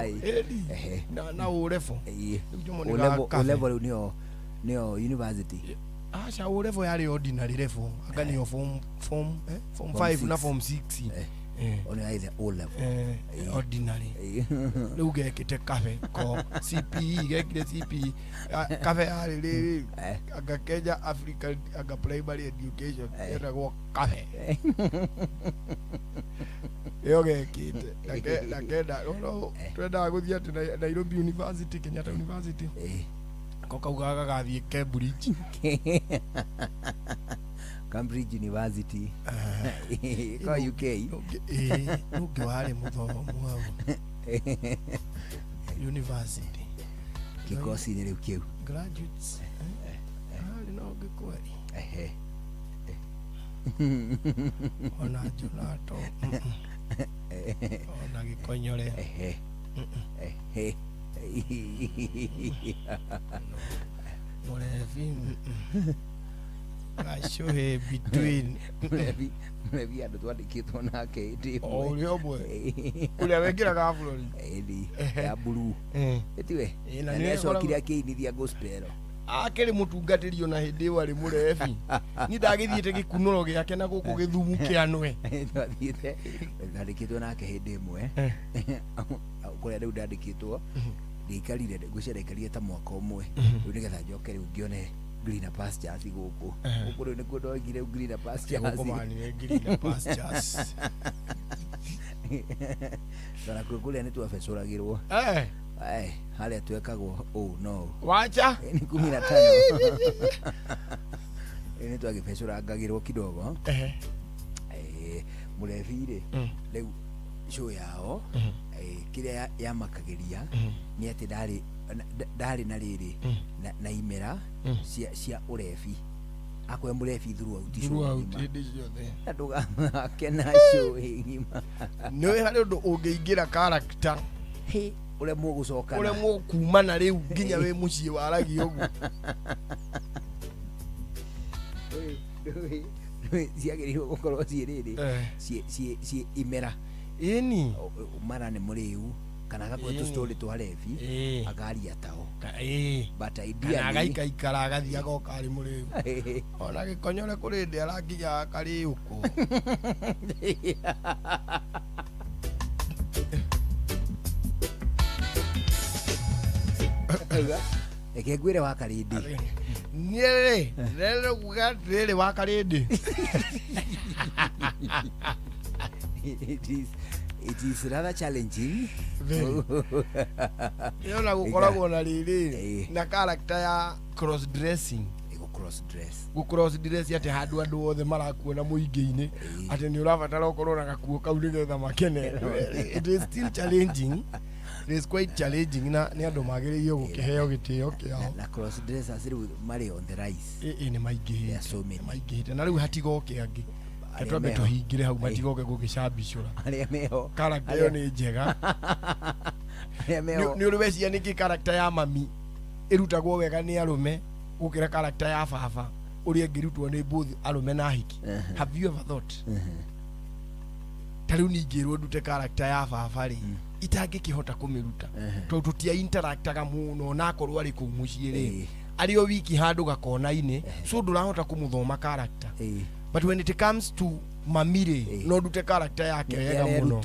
na ũrevo ũlevo rĩu nĩyo university. Aca ũrevo yarĩ ordinary level anga nĩyo form 5 na form 6 ona ile O level ordinary rĩu gekĩte kabe ko CPE gekire CPE kabe yarĩ rĩ anga Kenya African anga primary education etagwo kabe yo gekĩte na kenda no twendaga gũthiĩ atĩ Nairobi University Kenyatta University ko kauga gagathiĩ Cambridge University kwa UK nũngĩ warĩ mũthomu hau university kikosi-inĩ rĩu kĩu graduates no gĩkweri ona Jonato ona Gĩkonyore Mũrebi gashohe between Mũrebi andũ twandĩkĩtwo nake ũrĩa ũmwe ũrĩa wekĩraga burori ya blue ĩtiwe na nĩacokire akĩinithia gospel akĩrĩ mũtungatĩri ona hĩndĩ ĩyo arĩ Mũrebi niĩ ndagĩthiĩte gĩkunũro gĩake na gũkũ Gĩthumu kĩanwe twathiĩte ndandĩkĩtwo nake hĩndĩ ĩmwe kũrĩa rĩu ndandĩkĩtwo ndikarire ngũciarĩkarire ta mwaka ũmwe rĩu nĩgetha njoke rĩu ngĩone greener pastures gũkũ rĩu nĩkuo ndogire greener pastures na kũrĩa nĩ twabecũragĩrwo harĩa twekagwo no wacha ni 15 nĩ twagĩbecũrangagĩrwo kidogo Mũrebi-rĩ rĩu show yao kĩrĩa yamakagĩria nĩ atĩ ndarĩ na rĩrĩ na imera cia ũrebi akwe Mũrebi throughout hĩndĩ ciothe na ndũgakena show ng'ima nĩ harĩ ũndũ ũngĩingĩra character ule mugucokana ule mukumana riu nginya we mucii waragi uguo ciagĩrĩirwo gũkorwo ciĩ rĩrĩ ciĩ imera ĩni mara nĩ mũrĩu kana agakwĩra tũstory twa rebi akaria tao but idea kana agaikaikara agathiĩ agoka arĩ mũrĩu ona gĩkonyore kũrĩ ndĩ arakinya karĩ ũkũ eke ngwĩre wa karĩndĩ niĩ rĩrĩ kuga rĩrĩ wa karĩndĩ it is rather challenging yona gukoragwo na rĩrĩ na character ya cross dressing go cross dress ati handu andu othe marakuona muingi-ini ati ni urabatara ukorwo na gakuo kau nigetha makene it is still challenging. It is quite challenging na ni andu magiririo gukiheo gitio kiao na cross dressers riu mari on the rise ni maingihite na riu hatigoke angi Ketwa tuhingire hau matigoke gugicambicura aria meho character yo ni njega ni urweciria niki character ya mami irutagwo wega ni arume gukira character ya baba uria ngirutwo ni both arume na hiki have you ever thought tariu ningirwo ndute character ya baba ri itangikihota kumiruta tondu tutia interactaga muno na akorwo ari ku mucii ri ari o wiki handu gakona-ini so ndurahota kumuthoma character but when it comes to mamire no ndute character yake wega muno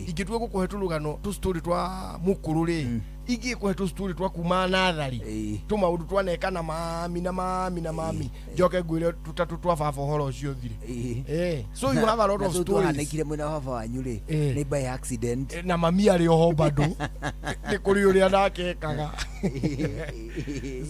ingitwe gukuhe turugano tu story twa mukuru ri igi kuhe tu story twa kuma nathari tu maundu twaneka na mami njoke ngwire tutatu twa baba horo ucio thire so you have a lot of stories hanekire mwena baba wanyu ri ni by accident na mami ari oho bado ni kuri uria ndakekaga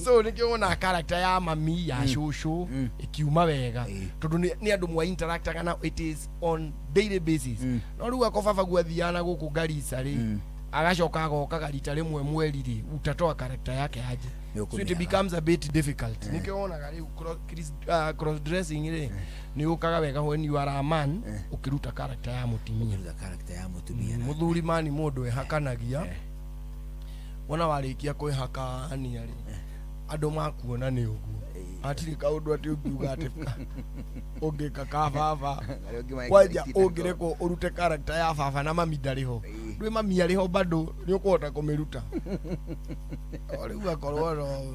so nikiona character ya mami ya shushu ikiuma wega tondu ni andu mwa interactaga na it is on daily basis no riu ako baba gwathiana guku Garissa ri agacoka agoka rita rimwe mweri ri utatoa character yake aje so it becomes a bit difficult nikiona riu cross dressing ri ni ukaga wega when you are a man ukiruta character ya mutumia muthuri mani mundu ehakanagia wona warikia kwihaka ani ari andu makuona ni uguo atiri kaundu ati ungiuga ati ungika ka baba kwanja ungireko urute character ya baba na mami ndariho ndwi mami ariho bado ni ukuhota kumiruta riu akorwo no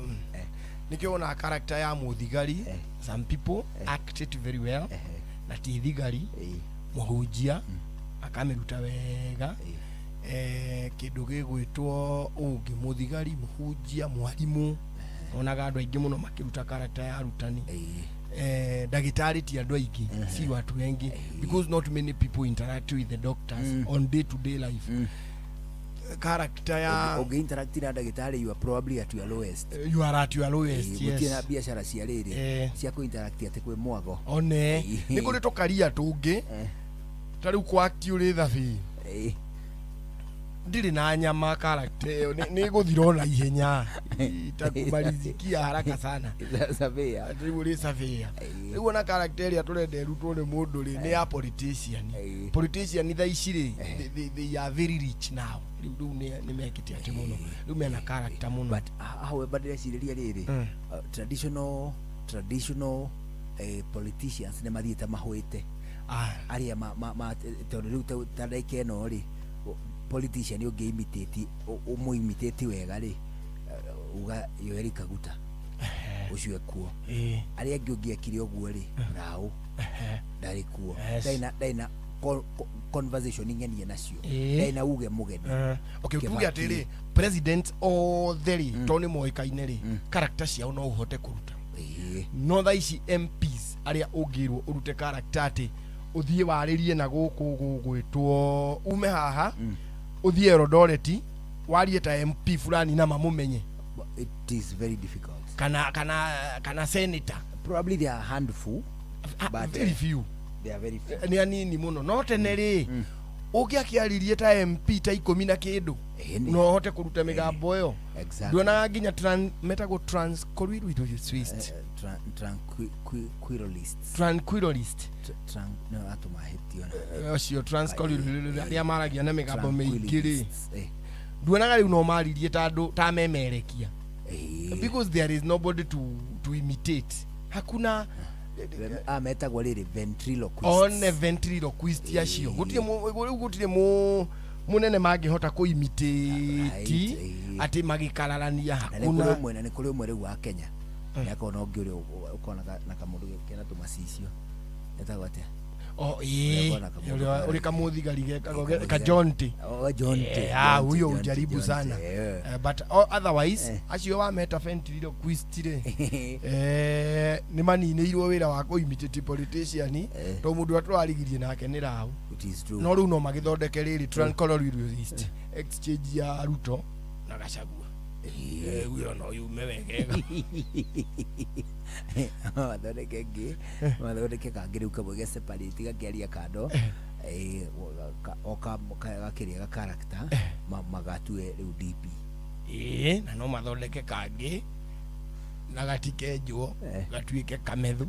nikiona character ya muthigari some people act it very well na ti thigari muhunjia akamiruta wega kindu gigwitwo ungi muthigari muhunjia mwarimu onaga andu aingi muno makiruta character ya arutani dagitari ti andu aingi si watu wengi because not many people interact with the doctors on day to day life character ya okay interact na dagitari you are probably at your lowest yes gutina biashara cia riri cia ku interact ate kwe mwago one ni kuri tokaria tungi tari ku act uri thabi ndiri na nyama character ni guthirona ihenya itakumalizikia haraka sana savia ndiri savia riu na character ya turende rutwo ni mundu ri ni ya politician tha iciri they are very rich now riu ni mekiti ati muno riu mena character muno but however ndĩreciria riri traditional politicians ne mathiĩte mahũĩte aria tondu riu tandaike no ri politician ungi imitate umuimitate wega ri uga Yoweri Kaguta ucio kuo aria angi ungiekire uguo ri rau ndari kuo daina conversation ingenie nacio daina uge mugeni okay tuge atiri president all the toni moikaine ri character ciao no uhote kuruta no tha ici MPs aria ungirwo urute character ati uthie waririe na guku gwitwo ume haha uthie Eldoret warie ta MP fulani na mamumenye it is very difficult kana senator probably they are handful but very few they are very few ni anini muno no teneri ugiakiaririe ta MP ta 10 na kindu no hote kuruta migambo yo ndona nginya metago tranquilist no atuma hetiona ocio tranquilist aria maragia na migambo meingiri nduonaga riu no maririe ta memerekia because there is nobody to imitate. Hakuna metagwo riri ventriloquist. On ventriloquist acio gutire munene mangihota kuimitate ati magikararania. Hakuna ni kuri umwe riu wa Kenya yakona ungi uri ukona na kamundu kena tumacicio etagwo atia uri kamuthigari ka Jonte. Jonte. Huyo ujaribu sana. But otherwise acio wa meta ventriloquist ni maninirwo wira wa kuimitate politician to mundu atwarigirie nake ni rau. No riu no magithondeke riri Trancolorist exchange ya Ruto na Gachagua. Huyo no yume wegega. Mathondeke kangi riu kabwe separate gakiaria kando oka gakiria character magatue riu DP. Na no mathondeke kangi na gatikenjwo gatuike kamethu.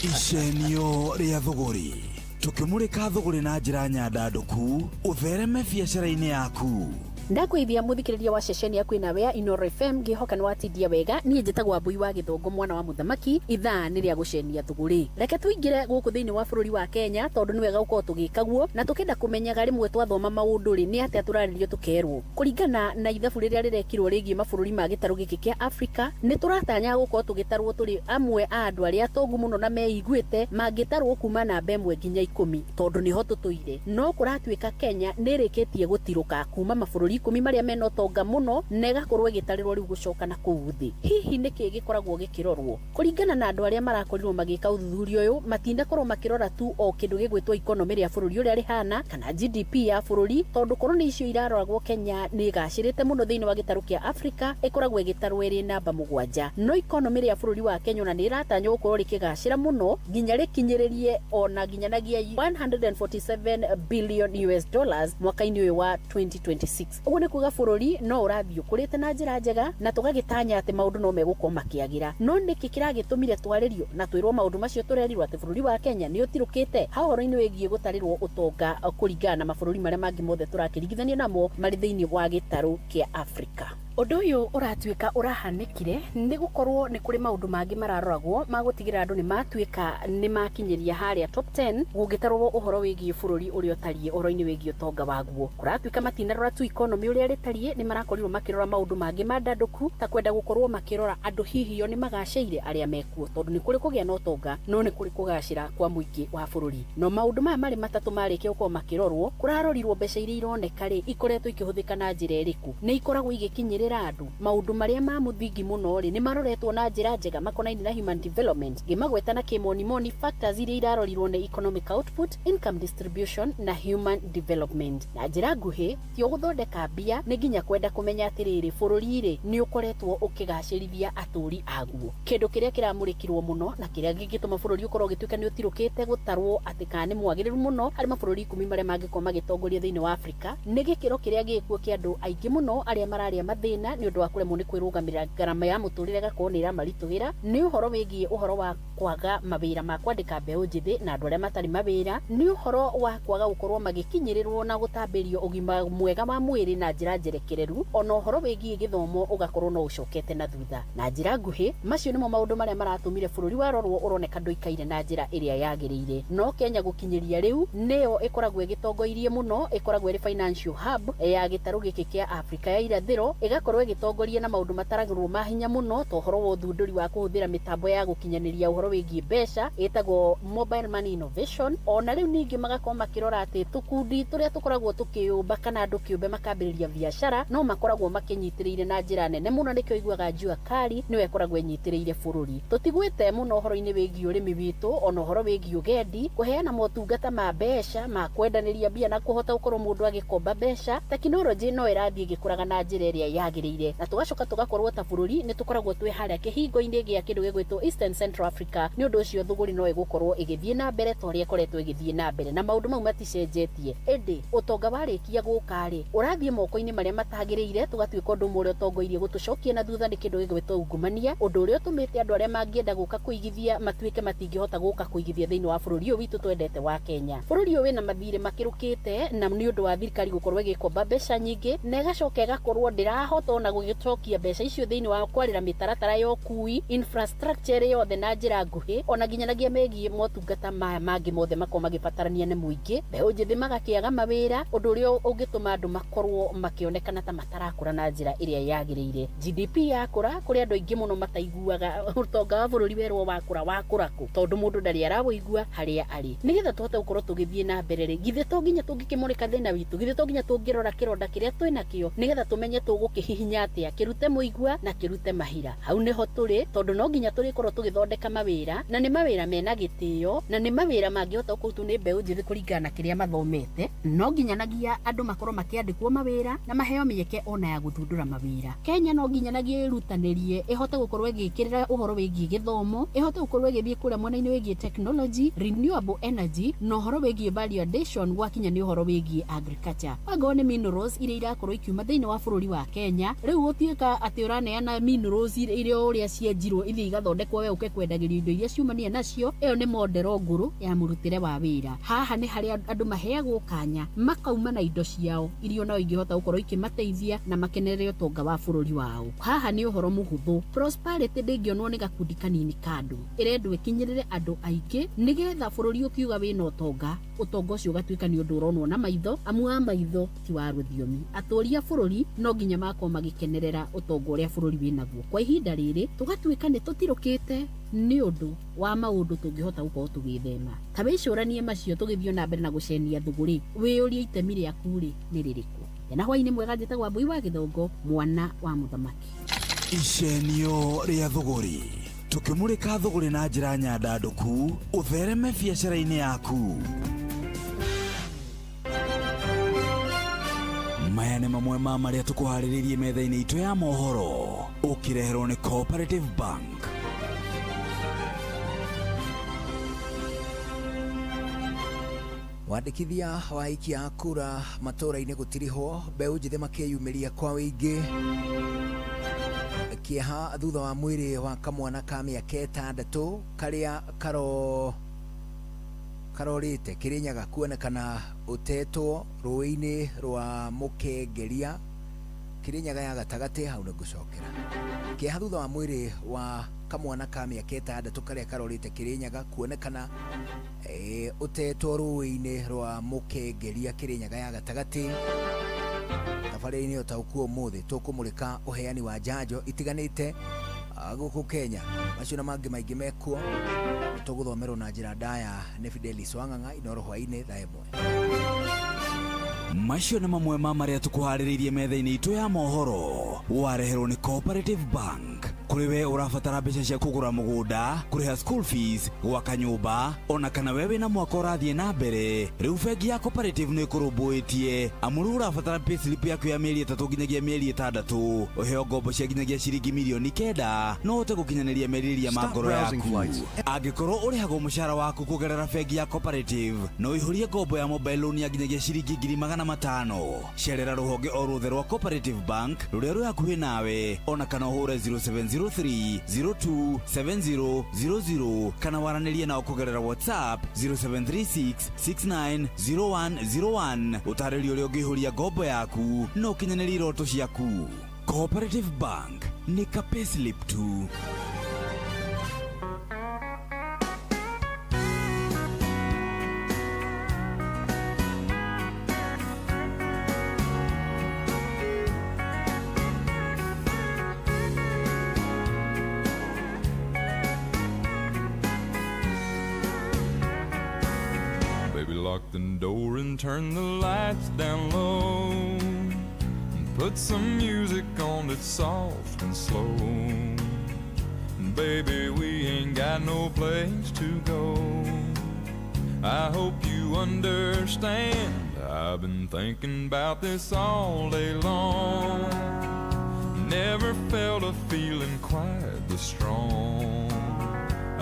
Icenio ria thogori tukimurika thogori na njira nyandanduku uthereme biacara-ini yaku. Ndakwithia muthikiriria wa ceceni yaku na wea Inoro FM ngihoka ni watindia wega nie njitagwa Mbui wa Githongo mwana wa muthamaki ithaa ni ria gucenia thuguri. Reke tuingire guku thiini wa bururi wa Kenya tondu ni wega gukorwo tugikaguo na tukenda kumenyaga rimwe twathoma maundu ri ni atia turaririo tukerwo kuringana na ithabu riria rirekirwo rigie mabururi ma gitaru giki kia Africa ni turatanya gukorwo tugitarwo turi amwe a andu aria tongu muno na meiguite mangitarwo kuma na bemwe nginya 10 tondu niho tutuire no kuratuika Kenya ni rikitie gutiruka kuma mabururi 10 maria meno tonga muno nega korwo gitarirwo riu gucoka na kuuthi. Hihi niki gikoragwo gikirorwo kuringana na andu aria marakorirwo magika uthuthuria uyu matinda korwo makirora tu o kindu gigwitwo economy ya bururi uria rihana kana GDP ya bururi tondu korwo ni icio iraroragwo Kenya ni gacirite muno thiini wa gitaru kia Africa ikoragwo igitarwo iri namba 7 no economy ya bururi wa Kenya na ni iratanya gukorwo rikigacira muno nginya rikinyiririe ona nginyanagia 147 billion US dollars mwaka-ini uyu wa 2026. Ugu ni kuga bururi no urathii ukurite na njira njega na tugagitanya ati maundu no megukwo makiagira no niki kiragitumire twaririo na twirwo maundu macio turerirwo ati bururi wa Kenya ni utirukite ha horo-ini wigie gutarirwo utonga kuringana na mabururi maria mangi mothe turakirigithania namo mari thiini wa gitaru kia Africa. Undu uyu uratuika urahanikire ni gukorwo ni kuri maundu mangi mararoragwo magutigira andu ni matuika ni makinyiria haria top 10 gugitarwo uhoro wigie bururi uria utarie uhoro-ini wigie utonga waguo. Kuratuika matinarora tu economy uria ritarie ni marakorirwo makirora maundu mangi mandanduku ta kwenda gukorwo makirora andu hihi yo ni magaceire aria mekuo tondu ni kuri kugia na utonga no ni kuri kugacira kwa muingi wa bururi. No maundu maya mari matatu marike uko makirorwo kurarorirwo mbeca iria ironeka ri ikoretwo ikihuthika na njira iriku ni ikoragwo igikinyira andu maundu maria ma muthingi muno ri ni maroretwo na njira njega makonaini na human development gimagweta na kimoni factors iria irarorirwo na economic output, income distribution na human development. Na njira nguhi ti guthondeka mbia ni nginya kwenda kumenya atiriri bururi ri ni ukoretwo ukigacirithia aturi aguo. Kindu kiria kiramurikirwo muno na kiria gigituma bururi ukorwo gituika ni utirukite gutarwo atika ni mwagiriru muno hari mabururi 10 maria mangikoma magitongoria thiini wa Africa ni gikiro kiria gikuo kia andu aingi muno aria mararia mathina ni undu wa kuremwo ni kwirugamira garama ya muturire gakorwo ni iramaritugira ni uhoro wigie uhoro wa kwaga mawira ma kwandika mbeu njithi na andu aria matari mawira ni uhoro wa kwaga gukorwo magikinyirirwo na gutambirio ugima mwega wa mwiri na njira njerekereru ona uhoro wigie githomo ugakorwo no ucokete na thutha. Na njira nguhi macio nimo maundu maria maratumire bururi warorwo uroneka nduikaire na njira iria yagirire. No Kenya gukinyiria riu niyo ikoragwo igitongoirie muno ikoragwo iri financial hub ya gitaru giki kia Africa ya irathiro igakorwo igitongoria na maundu mataragirwo mahinya muno to horo wa uthunduri wa kuhuthira mitambo ya gukinyaniria uhoro wigie mbeca itagwo mobile money innovation. Ona riu ningi magakorwo makirora ati tukundi turia tukoragwo tukiumba kana andu kiumbe makambiriria biashara no makoragwo makinyitiriire na njira nene muno nikio iguaga Jua Kali niwe koragwo enyitiriire bururi. Tutigwite muno uhoro-ini wigie urimi witu ona uhoro wigie ugendi kuheana motungata ma mbeca ma kwendaniria bia na kuhota gukorwo mundu agikomba mbeca. Teknology no irathie gikuraga na njira iria yagirire na tugacoka tugakorwo ta bururi ni tukoragwo twi haria kihingo-ini gia kindu gigwitwo Eastern Central Africa Africa nĩ ũndũ ũcio thũgũri no ĩgũkorwo ĩgĩthiĩ na mbere ta ũrĩa ĩkoretwo ĩgĩthiĩ na mbere na maũndũ mau maticenjetie ĩndĩ ũtonga warĩkia gũka-rĩ ũrathiĩ moko-inĩ marĩa matagĩrĩire tũgatuĩka ũndũ ũmwe ũrĩa ũtongoirie gũtũcokia na thutha nĩ kĩndũ gĩgwĩtwo ungumania ũndũ ũrĩa ũtũmĩte andũ arĩa mangĩenda gũka kũigithia matuĩke matingĩhota gũka kũigithia thĩinĩ wa bũrũri ũyũ witũ twendete wa Kenya. Bũrũri ũyũ wĩna mathirĩ makĩrũkĩte na nĩ ũndũ wa thirikari gũkorwo ĩgĩkomba mbeca nyingĩ na ĩgacoka ĩgakorwo ndĩrahota ona gũgĩcokia mbeca icio thĩinĩ wa kwarĩra mĩtaratara ya ũkui infrastructure yothe na njĩra nguhĩ ona nginyanagia megiĩ motungata maya mangĩ mothe makorwo magĩbatarania nĩ mũingĩ mbeũ njĩthĩ magakĩaga mawĩra ũndũ ũrĩa ũngĩtũma andũ makorwo makĩonekana ta matarakũra na njĩra ĩrĩa yagĩrĩire. GDP yakũra kũrĩ andũ aingĩ mũno mataiguaga ũtonga wa bũrũri werwo wakũra kũ tondũ mũndũ ndarĩ arawũigua harĩa arĩ. Nĩgetha tũhote gũkorwo tũgĩthiĩ na mbere rĩ githĩ to nginya tũngĩkĩmũrĩka thĩna witũ githĩ to nginya tũngĩrora kĩronda kĩrĩa twĩnakĩo nĩgetha tũmenye tũgũkĩhihinya atĩa kĩrute mũigua na kĩrute mahira. Hau nĩho tũrĩ tondũ no nginya tũrĩkorwo tũgĩthondeka mawĩra na nĩ mawĩra mena gĩtĩo na nĩ mawĩra mangĩhota kũrutwo nĩ mbeũ njĩthĩ kũringana na kĩrĩa mathomete. No nginyanagia andũ makorwo makĩandĩkwo mawĩra na maheo mĩeke ona ya gũthundũra mawĩra. Kenya no nginyanagia ĩrutanĩrie ĩhote gũkorwo ĩgĩkĩrĩra ũhoro wĩgiĩ gĩthomo ĩhote gũkorwo ĩgĩthiĩ kũrĩa mwena-inĩ wĩgiĩ technology renewable energy na ũhoro wĩgiĩ value addition gwakinya nĩ ũhoro wĩgiĩ agriculture. Angorwo nĩ minerals iria irakorwo ikiuma thĩinĩ wa bũrũri wa Kenya rĩu gũtuĩka atĩ ũraneana minerals iria ũrĩa cienjirwo ithiĩ igathondekwo we ũke kwendagĩrio indo iria ciumania nacio ĩyo nĩ modero ngũrũ ya mũrutĩre wa wĩra. Haha nĩ harĩa andũ maheagwo kanya makauma na indo ciao iria ona ingĩhota gũkorwo ikĩmateithia na makenerere ũtonga wa bũrũri wao. Haha nĩ ũhoro mũhũthũ. Prosperity ndĩngĩonwo nĩ gakundi kanini ka andũ ĩrendwo ĩkinyĩrĩre andũ aingĩ nĩgetha bũrũri ũkiuga wĩna ũtonga ũcio ũgatuĩka nĩ ũndũ ũronwo na maitho amu wa maitho ti wa rũthiomi. Atũria bũrũri no nginya makorwo magĩkenerera ũtonga ũrĩa bũrũri wĩnaguo. Kwa ihinda rĩrĩ tũgatuĩka nĩ tũtirũkĩte nĩ ũndũ wa maũndũ tũngĩhota gũkorwo tũgĩthema. Ta wĩcũranie macio tũgĩthiĩ na mbere na gũcenia thũgũrĩ wĩyũrie itemi rĩaku nĩ rĩrĩkũ. Na hwaĩ-inĩ mwega njĩtagwo Mbui wa Gĩthongo mwana wa mũthamaki. Icenio rĩa thũgũrĩ tũkĩmũrĩka thũgũrĩ na njĩra nyandandũku ũthereme biacara-inĩ yaku. Maya nĩ mamwe ma marĩa tũkũharĩrĩirie metha-inĩ itũ ya mohoro ũkĩreherwo nĩ Cooperative Bank. Wandĩkithia wa aikia kura matũra-inĩ gũtirĩho mbeũ njĩthĩ makĩyumĩria kwa wĩingĩ kĩeha thutha wa mwĩrĩ wa kamwana ka mĩaka 6 karĩa karorĩte Kĩrĩnyaga kuonekana ũtetwo rũĩ-inĩ rwa Mũkengeria Kĩrĩnyaga ya gatagatĩ. Hau nĩ ngũcokera kĩeha thutha wa mwĩrĩ wa kamwana ka mĩaka 6 karĩa karorĩte Kĩrĩnyaga kuonekana ũtetwo rũĩ-inĩ rwa Mũkengeria Kĩrĩnyaga ya gatagatĩ. Thabarĩ-inĩ ũtaũkuo ũmũthĩ tũkũmũrĩka ũheani wa njanjo itiganĩte gũkũ Kenya. Macio na mangĩ maingĩ mekuo tũgũthomerwo na njĩra ndaya nĩ Fidelis Wang'ang'a Inooro hwaĩ-inĩ thaa ĩmwe. Macio nĩ mamwe ma marĩa tũkũharĩrĩirie metha-inĩ itũ ya mohoro wareherwo nĩ Cooperative Bank. Kũrĩ we ũrabatara mbeca cia kũgũra mũgũnda, kũrĩha school fees, gwaka nyũmba, ona kana we wĩna mwaka ũrathiĩ na mbere, rĩu bengi ya Cooperative nĩ ĩkũrũmbũĩtie amu rĩu ũrabatara payslip yaku ya mĩeri 3 nginyagia mĩeri 6 ũheo ngombo cia nginyagia ciringi mirioni 9 no ũhote gũkinyanĩria merirĩria ma ngoro yaku. Angĩkorwo ũrĩhagwo mũcara waku kũgerera bengi ya Cooperative no ihũrie ngombo ya mobile loan ya nginyagia ciringi 500,000. Cerera rũhonge o ruothe rwa Cooperative Bank rũrĩa rwĩ hakuhĩ nawe ona kana ũhũre 0703027000 kana waranĩrie nao kũgerera WhatsApp 0736690101 ũtarĩrie ũrĩa ũngĩihũria ngombo yaku no ũkinyanĩrie iroto ciaku. Cooperative Bank nĩ ka payslip tu. Lock the door and turn the lights down low and put some music on that's soft and slow. And baby, we ain't got no place to go. I hope you understand. I've been thinking about this all day long. Never felt a feeling quite this strong.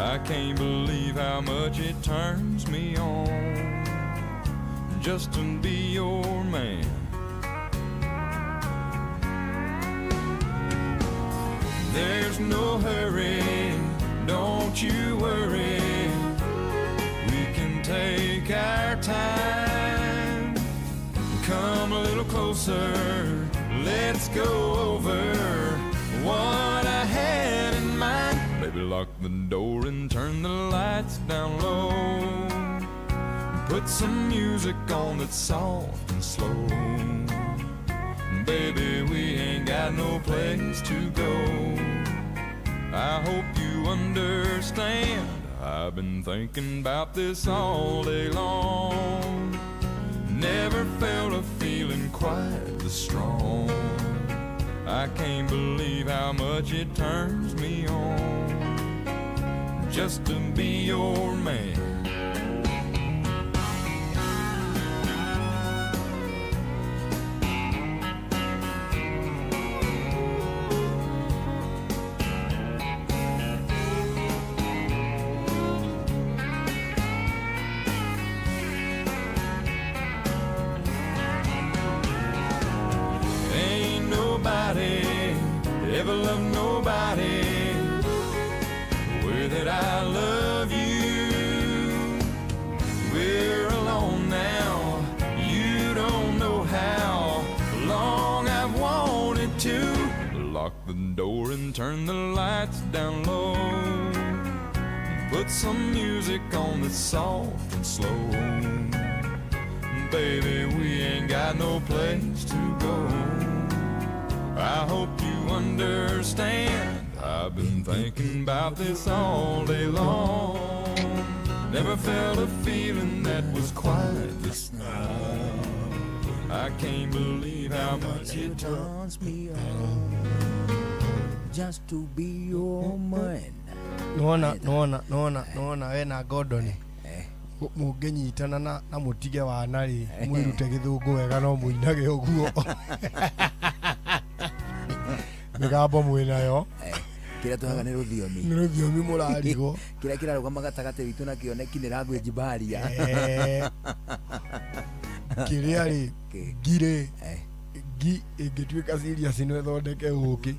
I can't believe how much it turns me on just to be your man. There's no hurry, don't you worry. We can take our time. Come a little closer, let's go over what I had in mind. Baby, lock the door and turn the lights down low. Put some music on that's soft and slow. Baby, we ain't got no place to go. I hope you understand. I've been thinking about this all day long. Never felt a feeling quite this strong. I can't believe how much it turns me on just to be your man. Ever love nobody the way that I love you. We're alone now, you don't know how long I've wanted to. Lock the door and turn the lights down low. Put some music on that's soft and slow. Baby, we ain't got no place to go. I hope you understand. I've been thinking about this all day long. Never felt a feeling that was quite this strong. I can't believe how much it turns me on just to be your man. Nona wena Gordon mugenyitana na mutige wana ri mwirute githungu wega no muinage uguo Megabo mwinayo kira tuhaga ni ruthiomi murarigo kira rugama gatagate witu na kioneki ni language barrier kira ri gire gi igituika serious no thondeke uki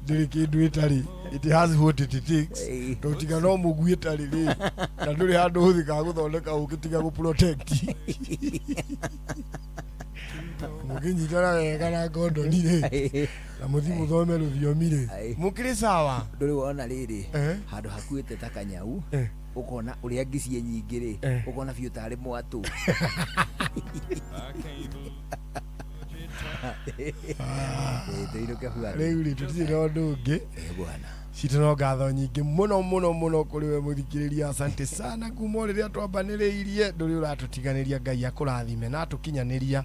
ndiri kindu itari it has what it takes to tiga no muguie tari ri na nduri handu huthika guthondeka uki tiga gu protect muginyi tara wega na Gordon ri na muthimu thome ruthiomi ri mukiri sawa nduri wona riri handu hakuite takanyau ukona uria ngicie nyingi ri ukona biu tari mwatu Reuli tutiro ndungi bwana citino ngatho nyingi muno kuri we muthikiriria. Asante sana kuma riria twambaniriirie nduri uratutiganiria. Ngai akurathime na tukinyaniria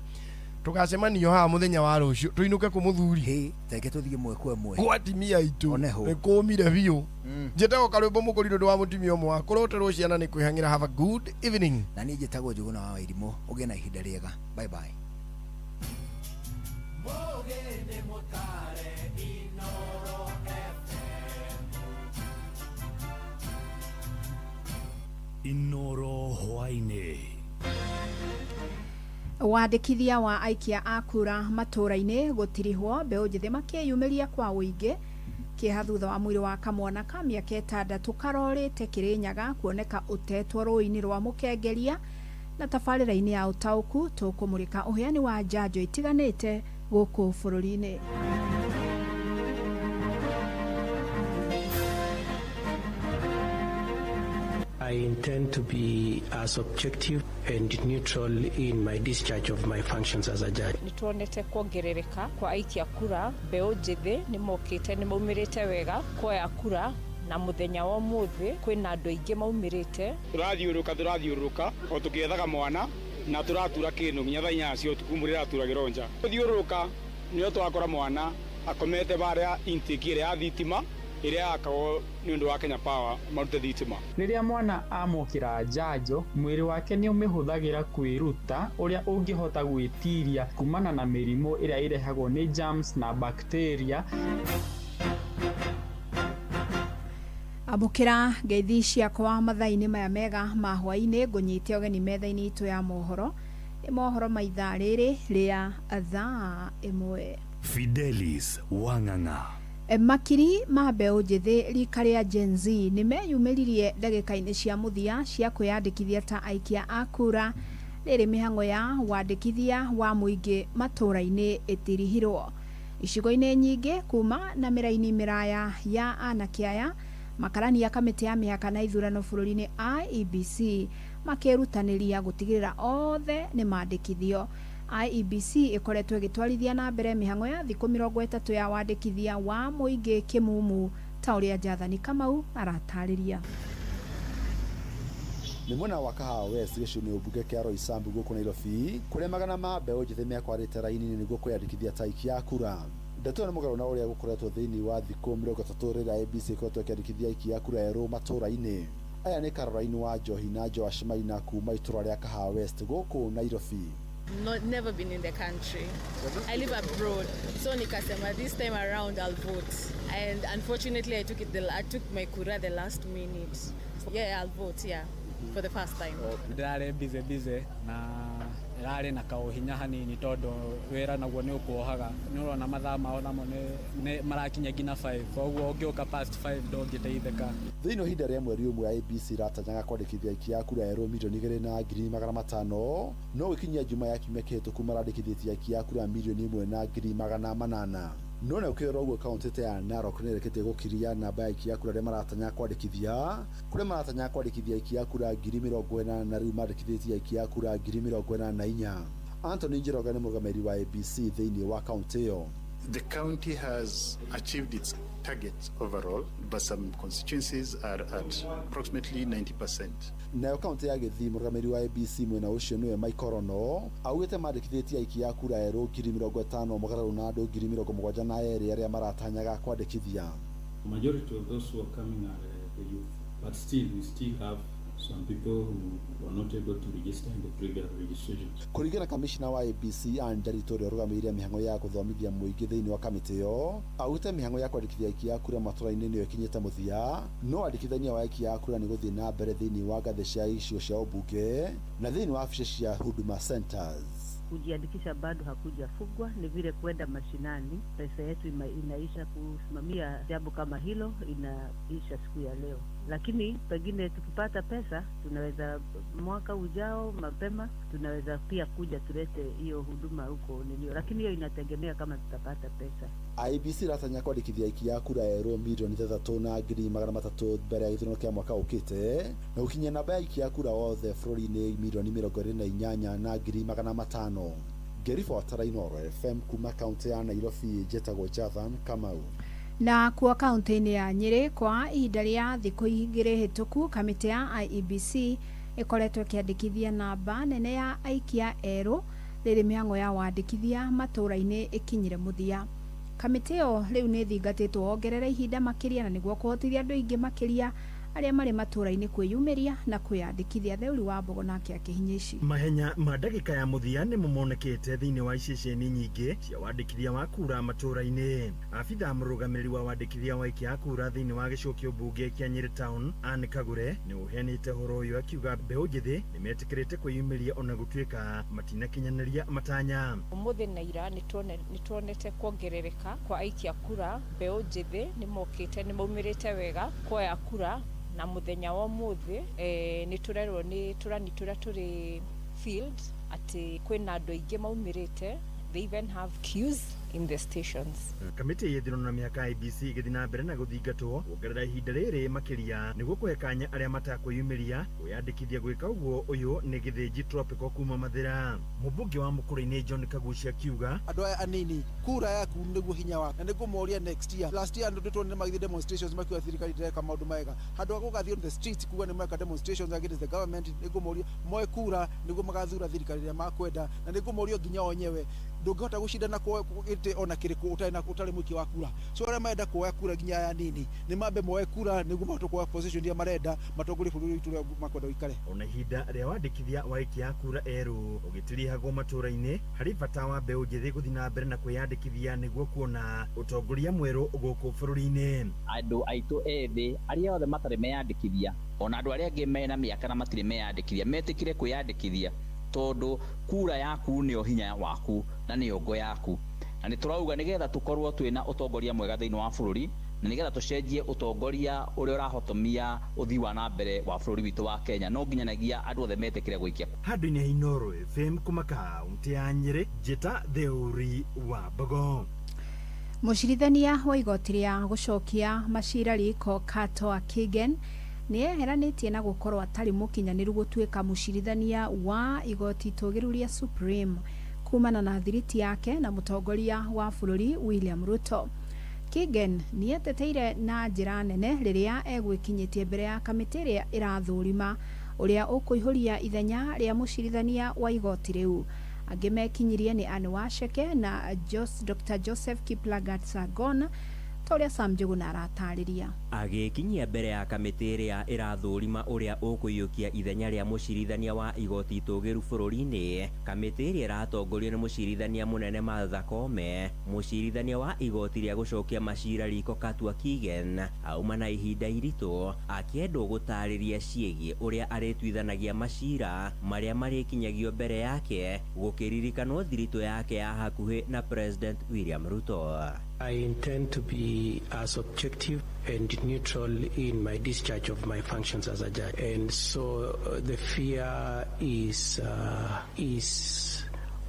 tugacemanio ha muthenya wa rucio tuinuke ku muthuri teke tuthie mwe kwa mwe kwa timia itu nikumire biu njetago karwimbo mukuri ndu wa mutimia omwe wa kuroterwo ciana ni kwihangira. Have a good evening. na ni njetago Njuguna wa Wairimu ugie na ihinda riega. Bye bye. Inoro hwaine. Wandĩkithia wa aikia a kura matũra-inĩ gũtirihwo mbeũ njĩthĩ makĩyumĩria kwa ũingĩ kĩeha thutha wa mwĩrĩ wa kamwana ka mĩaka 6 karorĩte Kĩrĩnyaga kuoneka ũtetwo rũĩ-inĩ rwa Mũkengeria. Na tabarĩra-inĩ ya ũtaũku tũkũmũrĩka ũheani wa njanjo itiganĩte gũkũ bũrũri-inĩ. I intend to be as objective and neutral in my discharge of my functions as a judge. Nituonete kuongerereka kwa aikia kura mbeũ njĩthĩ nimokite nimaumirite wega kuoya kura na muthenya wa muthi kwina andu aingi maumirite. Turathiuruka o tukiethaga mwana na turatura kinu nginya thaa 4 cia utuku murira turagirwo nja. Thiuruka nio twakora mwana akomete baria intake ire ya thitima iria akao ni undu wa Kenya Power marute thitima. Riria mwana amokira njanjo mwiri wake ni umihuthagira kwiruta uria ungihota gwitiria kumana na mirimo iria irehagwo ni germs na bacteria. Amukira ngeithi ciakwa mathaini maya mega ma hwaini ngunyite ogeni methaini itu ya mohoro mohoro maitha riri ria thaa imwe. Fidelis Wanganga. Makiri ma mbeũ njithi rika ria Gen Z nimeyumĩririe ndagĩka-inĩ cia mũthia cia kwĩyandĩkithia ta aikia a kura rĩrĩ mĩhang'o ya wandĩkithia wa mũingĩ matũra-inĩ ĩtirihirwo. Icigo-inĩ nyingĩ kuma na mĩraini mĩraya ya anake aya makarania kamĩtĩ ya mĩhaka na ithurano bũrũri-inĩ IEBC makĩrutanĩria gũtigĩrĩra othe nĩ mandĩkithio. IEBC ĩkoretwo ĩgĩtwarithia na mbere mĩhang'o ya thikũ 30 ya wandĩkithia wa mũingĩ kĩmumu ta ũrĩa Njathani Kamau aratarĩria. Nĩ mwena wa Kahawa West gĩcigo-inĩ ũmbunge kĩa Roysambu gũkũ Nairobi kũrĩa magana ma mbeũ njĩthĩ mekwarĩte raini nĩguo kwĩyandĩkithia ta aikia a kura. Ndeto nĩ mũgarũ na ũrĩa gũkoretwo thĩinĩ wa thikũ 30 rĩrĩa IEBC ĩkoretwo ĩkĩandĩkithia aikia a kura erũ matũra-inĩ. Aya nĩ Caroline Wanjohi na Joash Maina kuma itũra rĩa Kahawa West gũkũ Nairobi. Never been in the country. I live abroad, so nikasema this time around I'll vote. And unfortunately, I took my kura the last minute. Yeah, I'll vote. Yeah, for the first time. Ndare busy na rari na kauhinya hanini tondu wira naguo ni ukuohaga ni urona mathaa mao namo ni marakinya ngina 5 koguo ngioka past 5 ndongiteithika. Thĩinĩ ihinda rĩa mweri ũmwe IEBC ratanyaga kwandĩkithia aikia a kura erũ 2,500,000 no gũkinyia Juma ya kiumia kĩhĩtũku marandĩkithĩtie aikia a kura 1,800,000. No na ũkĩrora ũguo kaunti ya Narok nĩ ĩrĩkĩtie gũkiria namba ya aikia a kura arĩa maratanya kwandĩkithia kũrĩa maratanya kwandĩkithia aikia a kura 40,000 na rĩu mandĩkithĩtie aikia a kura 44,000. Anthony Njoroge nĩ mũrũgamĩrĩri wa IEBC thĩinĩ wa kaunti ĩyo. The county has achieved its targets overall, but some constituencies are at approximately 90%. Nayo kaunti ya Gĩthii mũrũgamĩrĩri wa IEBC mwena ũcio nĩwe Mike Rono augĩte mandĩkithĩtie aikia a kura erũ 50,000 mũgarũ na andũ 72,000 arĩa maratanyaga kwandĩkithia. The majority of those who are coming are the youth, but still we still have some people who were not able to register in the previous registrations. Kũringana kamishna wa IEBC Andarito ũrĩa ũrũgamĩrĩire mĩhang'o ya gũthomithia mũingĩ thĩinĩ wa kamĩtĩ ĩyo augĩte mĩhang'o ya kwandĩkithia aikia a kura matũra-inĩ nĩyo ĩkinyĩte mũthia no andĩkithania wa aikia a kura nĩ gũthiĩ na mbere thĩinĩ wa ngathĩ cia icigo cia ũmbunge na thĩinĩ wa wabici cia Huduma Centers. Kujiandikisha bado hakujafungwa, ni vile kwenda mashinani. Pesa yetu inaisha kusimamia jambo kama hilo, inaisha siku ya leo, lakini pengine tukipata pesa tunaweza mwaka ujao mapema tunaweza pia kuja tulete hiyo huduma huko nilio, lakini hiyo inategemea kama tutapata pesa. IEBC ratanya kwandĩkithia aikia a kura erũ 3,300,000 mbere ya gĩthurano kĩa mwaka ũkĩte na gũkinyia namba ya aikia a kura othe bũrũri-inĩ 28,500,000. Ngĩribotera Inooro FM kuma kaunti ya Nairobi, njĩtagwo Jathan Kamau. Na kwa kaunti-inĩ ya Nyĩrĩ kwa ihinda rĩa thikũ 2 hĩtũku kamĩtĩ ya IEBC ĩkoretwo ĩkĩandĩkithia namba nene ya aikia erũ rĩrĩ mĩhang'o ya wandĩkithia matũra-inĩ ĩkinyire mũthia. Kamĩtĩ ĩyo rĩu nĩ thingatĩtwo wongerera ihinda makĩria na nĩguo kũhotithia andũ aingĩ makĩria arĩa marĩ matũra-inĩ kwĩyumĩria na kwĩyandĩkithia. Theuri wa Mbogo nake akĩhinya ici. Mahenya ma ndagĩka ya mũthia nĩ monekete thĩinĩ wa iceceni nyingĩ cia wandĩkithia wa kura matũra-inĩ. Abitha mũrũgamĩrĩri wa wandĩkithia wa aikia a kura thĩinĩ wa gĩcigo kĩa ũmbunge kĩa Nyĩrĩ Town Anne Kagure nĩ ũheanĩte ũhoro ũyũ akiuga mbeũ njĩthĩ nĩ metĩkĩrĩte kwĩyumĩria ona gũtuĩka matinakinyanĩria matanya. Ũmũthĩ na ira nĩ tuonete kuongerereka kwa aikia kura. Mbeũ njĩthĩ nĩ mokĩte, nĩ maumĩrĩte wega kuoya kura na muthenya wa muthi ni turerwo ni turani turia turi field ati kwina andu aingi maumirite. They even have queues in the stations. Kamĩtĩ ya ithurano na mĩhaka IEBC ĩgĩthiĩ na mbere na gũthingatwo kuongerera ihinda rĩrĩ makĩria nĩguo kũhe kanya arĩa matakwĩyumĩria kwĩyandĩkithia gwĩka ũguo. Ũyũ nĩ Gĩthĩnji Tropical kuma Mathĩra. Mũmbunge wa Mũkũrũ-inĩ John Kagucia akiuga andũ aya anini kura yaku nĩguo hinya wa na nĩguo moria next year. Last year andũ twone magĩthiĩ demonstrations makiuga thirikari ndĩreka maũndũ mega. Handũ ha gũgathiĩ on the streets kuga nĩ meka demonstrations against the government, nĩguo moria moe kura nĩguo magathura thirikari ĩrĩa makwenda na nĩguo moria nginya onyewe ndũngĩhota gũcindana gĩtĩ ona kĩrĩkũ ũtarĩ mũiki wa kura. So arĩa marenda kuoya kura nginya ya nini nĩ mambe moe kura nĩguo mahote kuoya position iria marenda matongorie bũrũri witũ ũrĩa makwenda ũikare. Ona ihinda rĩa wandĩkithia wa aikia a kura erũ ũgĩtirihagwo matũũra-inĩ harĩ bata wa mbeũ njĩthĩ gũthiĩ na mbere na kwĩyandĩkithia nĩguo kuona ũtongoria mwerũ gũkũ bũrũri-inĩ. Andũ aitũ ethĩ arĩa othe matarĩ meyandĩkithia ona andũ arĩa angĩ mena mĩaka na matirĩ meyandĩkithia metĩkire kwĩyandĩkithia tondũ kura yaku nĩyo hinya waku na nĩyo ngo yaku. Na nĩ tũrauga nĩgetha tũkorwo twĩna ũtongoria mwega thĩinĩ wa bũrũri na nĩgetha tũcenjie ũtongoria ũrĩa ũrahotomia ũthii wa na mbere wa bũrũri witũ wa Kenya no nginyanagia andũ othe metĩkire gũikia. Handũ-inĩ ha Inooro FM kuma kaunti ya Nyĩrĩ, Njĩta Theũri wa Mbogo. Mũcirithania wa igoti rĩa gũcokia macira riko Kato Akigen nĩ eheranĩtie na gũkorwo atarĩ mũkinyanĩru gũtuĩka mũcirithania wa igoti tũgĩru rĩa Supreme kumana na thiriti yake na mũtongoria wa bũrũri William Ruto. Kigen nĩ eteteire na njĩra nene rĩrĩa egwĩkinyĩtie mbere ya kamĩtĩ ĩrĩa ĩrathũrima ũrĩa ũkũihũria ithenya rĩa mũcirithania wa igoti rĩu. Angĩ mekinyirie nĩ Anne Wacheke na Dr. Joseph Kiplagat Sagon toria Sam Njuguna aratarĩria. Agĩkinyia mbere ya kamĩtĩ ĩrĩa ĩrathũrima ũrĩa ũkũiyũkia ithenya rĩa mũcirithania wa igoti tũgĩru bũrũri-inĩ, kamĩtĩ ĩrĩa ĩratongorio nĩ mũcirithania mũnene Martha Koome, mũcirithania wa igoti rĩa gũcokia macira riko Kato Akigen auma na ihinda iritũ akĩendwo gũtarĩria ciĩgiĩ ũrĩa arĩtuithanagia macira marĩa marĩkinyagio mbere yake gũkĩririkanwo thiritũ yake ya hakuhĩ na President William Ruto. I intend to be as objective and neutral in my discharge of my functions as a judge. And so the fear is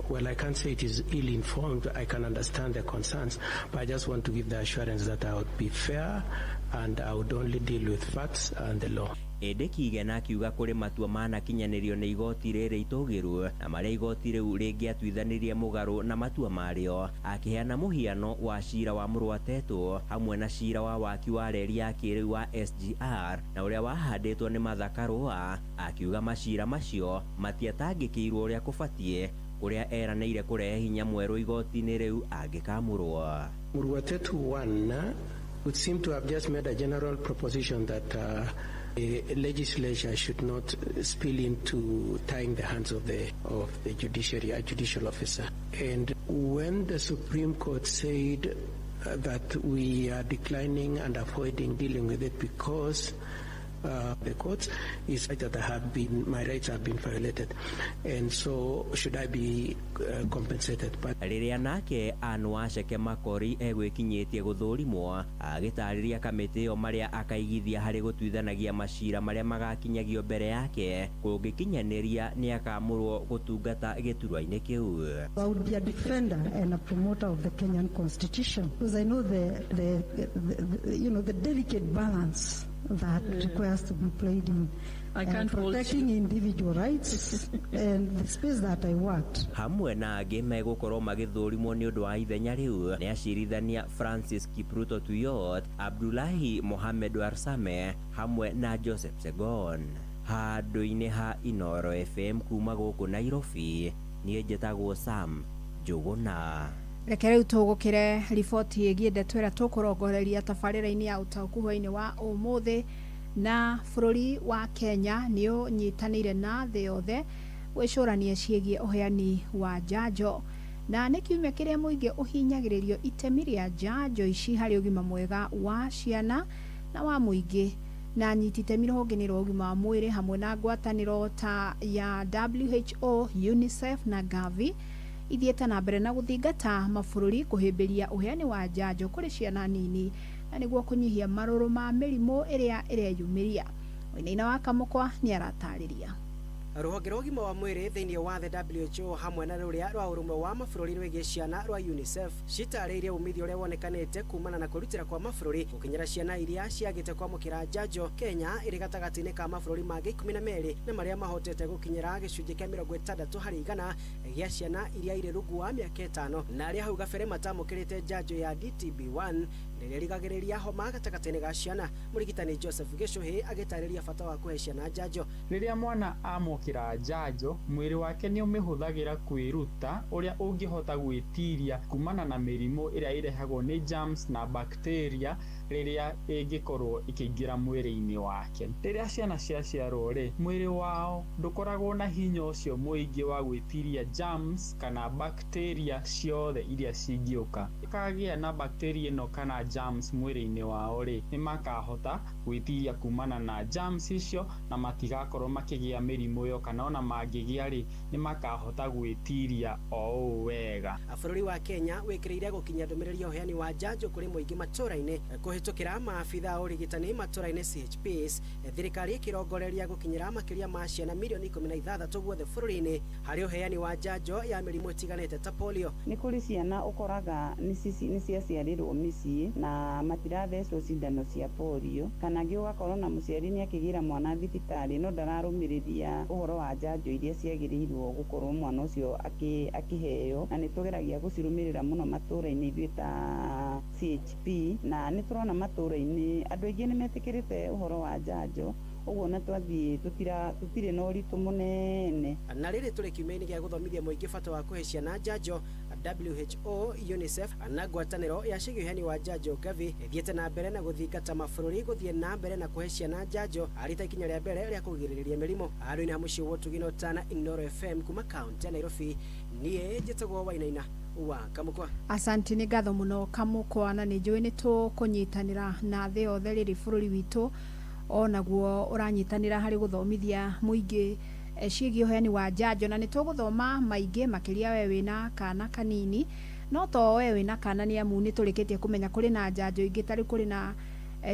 well, I can't say it is ill-informed. I can understand the concerns, but I just want to give the assurance that I would be fair and I would only deal with facts and the law. Ĩndĩ Kigen akiuga kũrĩ matua manakinyanĩrio nĩ igoti rĩrĩ itũgĩru na marĩa igoti rĩu rĩngĩatuithanirie mũgarũ na matua marĩo, akĩheana mũhiano wa cira wa Mũrũ wa Tetũ hamwe na cira wa waki wa reri ya kĩrĩu wa SGR na ũrĩa wahandĩtwo nĩ Martha Karũa, akiuga macira macio matiatangĩkĩirwo ũrĩa kũbatiĩ ũrĩa eranĩire kũrehe hinya mwerũ igoti-inĩ rĩu angĩkamũrwo. Mũrũ wa Tetũ 1 would seem to have just made a general proposition that the legislature should not spill into tying the hands of the judiciary, a judicial officer. And when the Supreme Court said that we are declining and avoiding dealing with it because the courts is that my rights have been violated, and so should I be compensated? But rĩrĩa nake Anne Wacheke Makori egwĩkinyĩtie gũthũrimwo agĩtarĩria kamĩtĩ ĩyo marĩa akaigithia harĩ gũtuithanagia macira marĩa magakinyagio mbere yake kũngĩkinyanĩria nĩ akamũrwo gũtungata gĩturwa-inĩ kĩu. I would be a defender and a promoter of the Kenyan Constitution because I know the delicate balance that requires to be played in protecting individual rights and the space that I worked. Hamwe na angĩ megũkorwo magĩthũrimwo nĩ ũndũ wa ithenya rĩu nĩ acirithania Francis Kipruto Tuyot, Abdullahi Mohamed Warsame hamwe na Joseph Segon. Handũ-inĩ ha Inooro FM kuma gũkũ Nairobi, niĩ njĩtagwo Sam Njuguna. Reke rĩu tũgũkĩre riboti ĩgiĩ ndeto ĩrĩa tũkũrongoreria tabarĩra-inĩ ya ũtaũkuhĩ-inĩ wa ũmũthĩ. Na bũrũri wa Kenya nĩ ũnyitanĩire na thĩ yothe gwĩcũrania ciĩgiĩ ũheani wa njanjo, na nĩ kiumia kĩrĩa mũingĩ ũhinyagĩrĩrio itemi rĩa njanjo ici harĩ ũgima mwega wa ciana na wa mũingĩ. Na nyiti itemi rũhonge-inĩ rwa ũgima wa mwĩrĩ hamwe na ngwatanĩro ta ya WHO, UNICEF na Gavi ithiĩte na mbere na gũthingata mabũrũri kũhĩmbĩria ũheani wa njanjo kũrĩ ciana nini na nĩguo kũnyihia marũrũ ma mĩrimũ ĩrĩa ĩreyumĩria. Wainaina wa Kamũkwa nĩ aratarĩria. Rũhonge rwa ũgima wa mwĩrĩ thĩinĩ wa the WHO hamwe na rũrĩa rwa ũrũmwe wa mabũrũri rwĩgiĩ ciana rwa UNICEF citarĩirie umithio ũrĩa wonekanĩte kumana na kwĩrutĩra kwa mabũrũri gũkinyĩra ciana iria ciagĩte kwamũkĩra njanjo. Kenya ĩrĩ gatagatĩ-inĩ ka mabũrũri mangĩ 12 na marĩa mahotete gũkinyĩra gĩcunjĩ kĩa 60% gĩa ciana iria irĩ rungu wa mĩaka 5 na arĩa hau gabere matamũkĩrĩte njanjo ya DTB1 rĩrĩa rigagĩrĩria homa gatagatĩ-inĩ ga ciana. Mũrigitani Joseph Gĩcũhĩ agĩtarĩria bata wa kũhe ciana njanjo. Rĩrĩa mwana amukira njanjo mwiri wake ni umihuthagira kwiruta uria ungihota gwitiria kumana na mirimo iria irehagwo ni germs na bacteria riria ingikorwo ikiingira mwiri-ini wake. Riria ciana ciaciarwo ri mwiri wao ndukoragwo na hinya ucio muingi wa gwitiria germs kana bacteria ciothe iria cingiuka. Kagia na bacteria ino kana germs mwiri-ini wao ri ni makahota gwitiria kumana na germs icio na matigakorwo makigia mirimu yo kana ona mangigia ri ni makahota gwitiria o wega. Bururi wa Kenya wikiriire gukinya ndumiriri uheani wa njanjo kuri muingi matura-ini kuhitukira maabitha urigitani matura-ini CHPs. Thirikari ikirongoreria gukinyira makiria ma ciana milioni 16 guothe bururi-ini hari uheani wa njanjo ya mirimu itiganite ta polio. Ni kuri ciana ukoraga ni ciaciarirwo micii na matirathecwo cindano cia polio, kana ngi ugakorwo na muciari ni akigira mwana thibitari no dararumiriria uhoro wa njanjo iria ciagirirwo gukorwo mwana ucio akiheo, na nitugeragia gucirumirira muno matura-ini ithuĩ ta CHP, na niturona matura-ini andu aingi ni metikirite uhoro wa njanjo, uguo na twathie tutire na uritu munene. Na riri turi kiumia-ini gia guthomithia muingi bata wa kuhe ciana njanjo, WHO, UNICEF na ngwataniro ya cigiuheani wa njanjo Gavi ithiete na mbere na guthingata mabururi guthie na mbere na kuhe ciana njanjo arita ikinya ria mbere ria kugiririria mirimo. Aru-ini hamuci wotugino tana Ignoro FM kuma kaunti ya Nairobi, nie njitagwo Wainaina wa Kamukwa. Asante ni gatho muno Kamukwa, na njui ni tukunyitanira na thi othe riri bururi witu onaguo uranyitanira hari guthomithia muingi ciĩgiĩ uheani wa njanjo, na nituguthoma maingi makiria we wina kana kanini, no to we wina kana ni amu ni turikitie kumenya kuri na njanjo ingi tari kuri na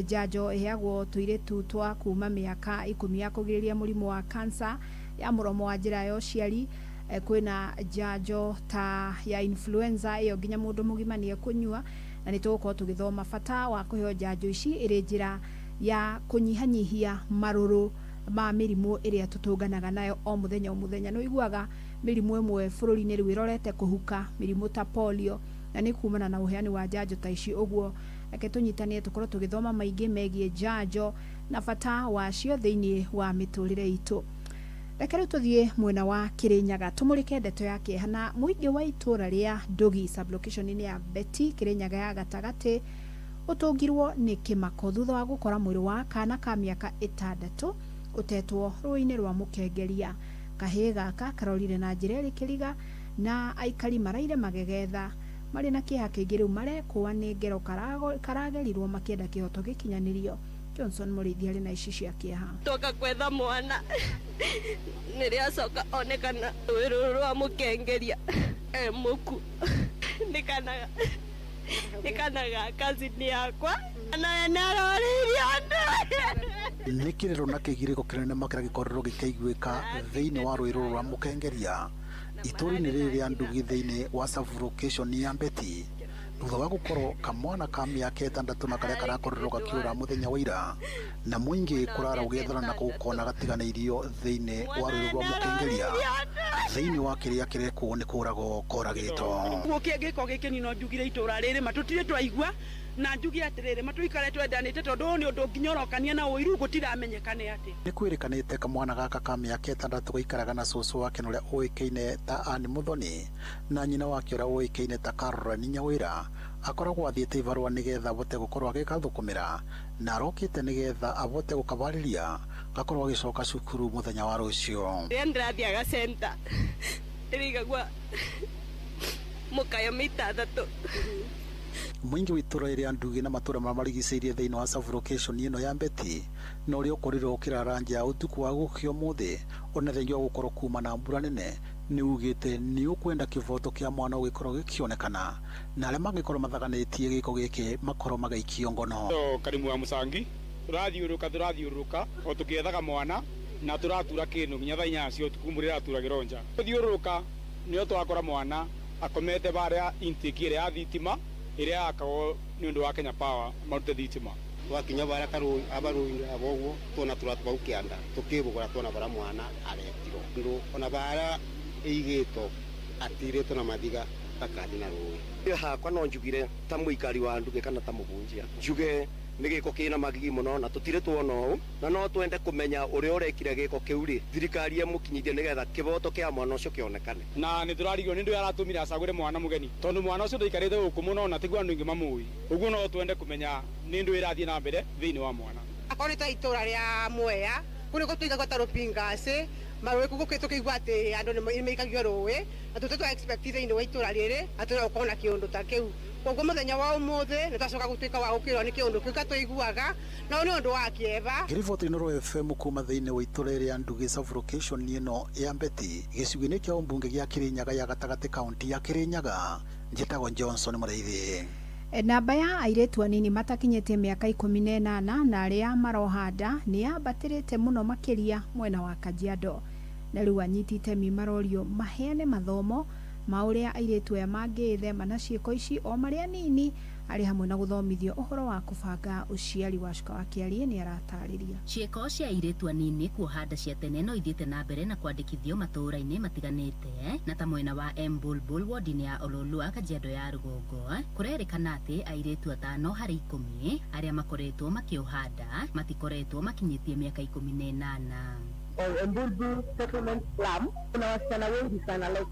njanjo iheagwo tuiritu twa kuma miaka 10 ya kugiriria murimu wa cancer ya muromo wa njira ya uciari. Kwina njanjo ta ya influenza iyo nginya mundu mugima ni ekunyua, na nitugukorwo tugithoma bata wa kuheo njanjo ici iri njira ya kunyihanyihia maruru ma mirimu iria tutunganaga nayo o muthenya. No iguaga mirimu imwe bururi-ini riu irorete kuhuka, mirimu ta polio, na ni kumana na uheani wa njanjo ta ici. Uguo reke tunyitanie tukorwo tugithoma maingi megie njanjo na bata wacio thiini wa miturire itu. Reke riu tuthie mwena wa Kirinyaga tumurike ndeto ya kiehana. Muingi wa itura ria Ndugi sublocation-ini ya Beti Kirinyaga ya gatagati utungirwo ni kimako thutha wa gukora mwiri wa kana ka miaka 6 utetwo rũĩ-inĩ rwa Mũkengeria. Kahĩĩ gaka karorire na njĩra ĩrĩ na aikari maraire magegetha marĩ na kĩeha kĩingĩ rĩu marekũa nĩ ngero karagerirwo makĩenda kĩhoto gĩkinyanĩrio. Johnson Mũrĩithi arĩ na ici cia kĩeha. Toka kwetha mwana nĩrĩacoka onekana rũĩ rũrũ rwa Mũkengeria mũku nikanaga kazini yakwa na naroririe andu ni kiriro na kigiriko kinene makira gikorero gikaiguika thiini wa rũĩ rũrũ rwa Mũkengeria itũũra-inĩ rĩrĩ rĩa Ndugi thiini wa sublocation ya Beti thutha wa gukorwo kamwana ka mĩaka 6 na karia karakorirwo gakiura muthenya wa ira na muingi kurara ugethana na gukona gatiganĩirio thiini wa rũĩ rwa Mũkengeria thiini wa kiria kirekwo ni kurago koragĩtwo gukia giko gikini no njugire itura rĩrĩ matutire twaigua na njugi atirĩrĩ matuikare twendanĩte tondu ni undu nginyorokania na ũiru gutiramenyekane ati ni kwĩrĩkanĩte kamwana gaka ka mĩaka 6 gaikaraga na cũcũ wake ũrĩa ũĩkaine ta Anne Muthoni na nyina wake ũrĩa ũĩkaine ta Caroline Nyawĩra akoragwo athiĩte ibarũa nĩgetha abote gũkorwo agĩgathũkũmĩra na arokĩte nĩgetha abote gũkabarĩria gakorwo agĩcoka cukuru mũthenya wa rũciũ. Ndĩrathiaga center ndĩrigagua mũkayo mĩtandatũ. Muingi w'itura rĩa Ndugi na matura marigicĩirie thĩinĩ wa sublocation ĩno ya Beti no rĩo ũkorirwo ũkĩrara nja ũtukũ wa gũkio mũthĩ ona thengia gũkorwo kuma na mbura nene ni ugĩte nĩ ũkwenda kĩvoto kĩa mwana ũgĩkorwo gĩkĩonekana na arĩa mangĩkorwo mathaganĩtie gĩko gĩkĩ makorwo magaikio ngono. Karimu wa Mũcangi turathiũrũrũka o tũkĩethaga mwana na tũratura kĩndũ nginya thaa 4 cia ũtukũ mũrĩra turagĩro nja. Gũthiũrũrũka nĩo twakora mwana akomete barĩa intake ĩrĩa ya thitima ĩrĩa akagwo nĩ ũndũ wa Kenya Power marute thitima. Twakinya bara abarũi aboguo tona turatwa ũkĩanda tũkĩbũgũra tona bara mwana aretirwo ndũ ona bara ĩigĩtwo atirĩtwo na mathiga takandi na rũĩ. Hakwa no njugire ta mũikari wa Ndugi kana ta mũhunjia njuge nĩ gĩko kĩna magigi mũno na tũtirĩ tuona ũũ na no twende kũmenya ũrĩa ũrekire gĩko kĩu rĩ thirikari ĩmũkinyithie nĩgetha kĩboto kĩa mwana ũcio kĩonekane na nĩ tũrarigwo nĩ ndũ aratũmire acagũre mwana mũgeni tondũ mwana ũcio ndaikarĩte gũkũ mũno na tiguo andũ aingĩ mamũĩ ũguo no twende kũmenya nĩ ndũ ĩrathiĩ na mbere thĩinĩ wa mwana akorwo nĩ ta itũra rĩa Mwea kũrĩ gũtũigaga ta rũpingasi marũĩ kũgũkĩ tũkĩigua atĩ andũ nĩ maikagio rũĩ na tũtũ expect thĩinĩ wa itũra rĩrĩ atĩ no gũkorwo na kĩũndũ ta kĩu koguo mũthenya wa ũmũthĩ nĩ twacoka gũtuĩka wa gũkĩrwo nĩ kĩũndũ kĩu tũiguaga na nĩ ũndũ wa kĩeba Ngiriboti nĩ FM kuma thĩinĩ wa itũra rĩa Ndugi Sub-location ĩno ya Mbeti gĩcigo-inĩ kĩa ũmbunge gĩa Kirinyaga ya gatagatĩ kaunti ya Kirinyaga njĩtagwo Johnson Mũrĩithi. Namba ya airĩtu anini matakinyĩtie mĩaka 18 na arĩa marohanda nĩ yambatĩrĩte mũno makĩria mwena wa Kajiado na rĩu anyitĩte marorio maheane mathomo ma ũrĩa airĩtu aya mangĩĩthema na ciĩko ici o marĩ anini arĩ hamwe na gũthomithio ũhoro wa kũbanga ũciari wa Cuka wa Kĩarie nĩ aratarĩria. Ciĩko cia airĩtu anini kuohanda cia tene no ithiĩte na mbere na kwandĩkithio matũũra-inĩ matiganĩte na ta mwena wa Mbulbul ward-inĩ ya Ololua Kajiado ya Rũgongo kũrerĩkana atĩ airĩtu 5 harĩ 10 arĩa makoretwo makĩohanda matikoretwo makinyĩtie mĩaka 18. Mbulbul settlement slum kuna wasichana wengi sana like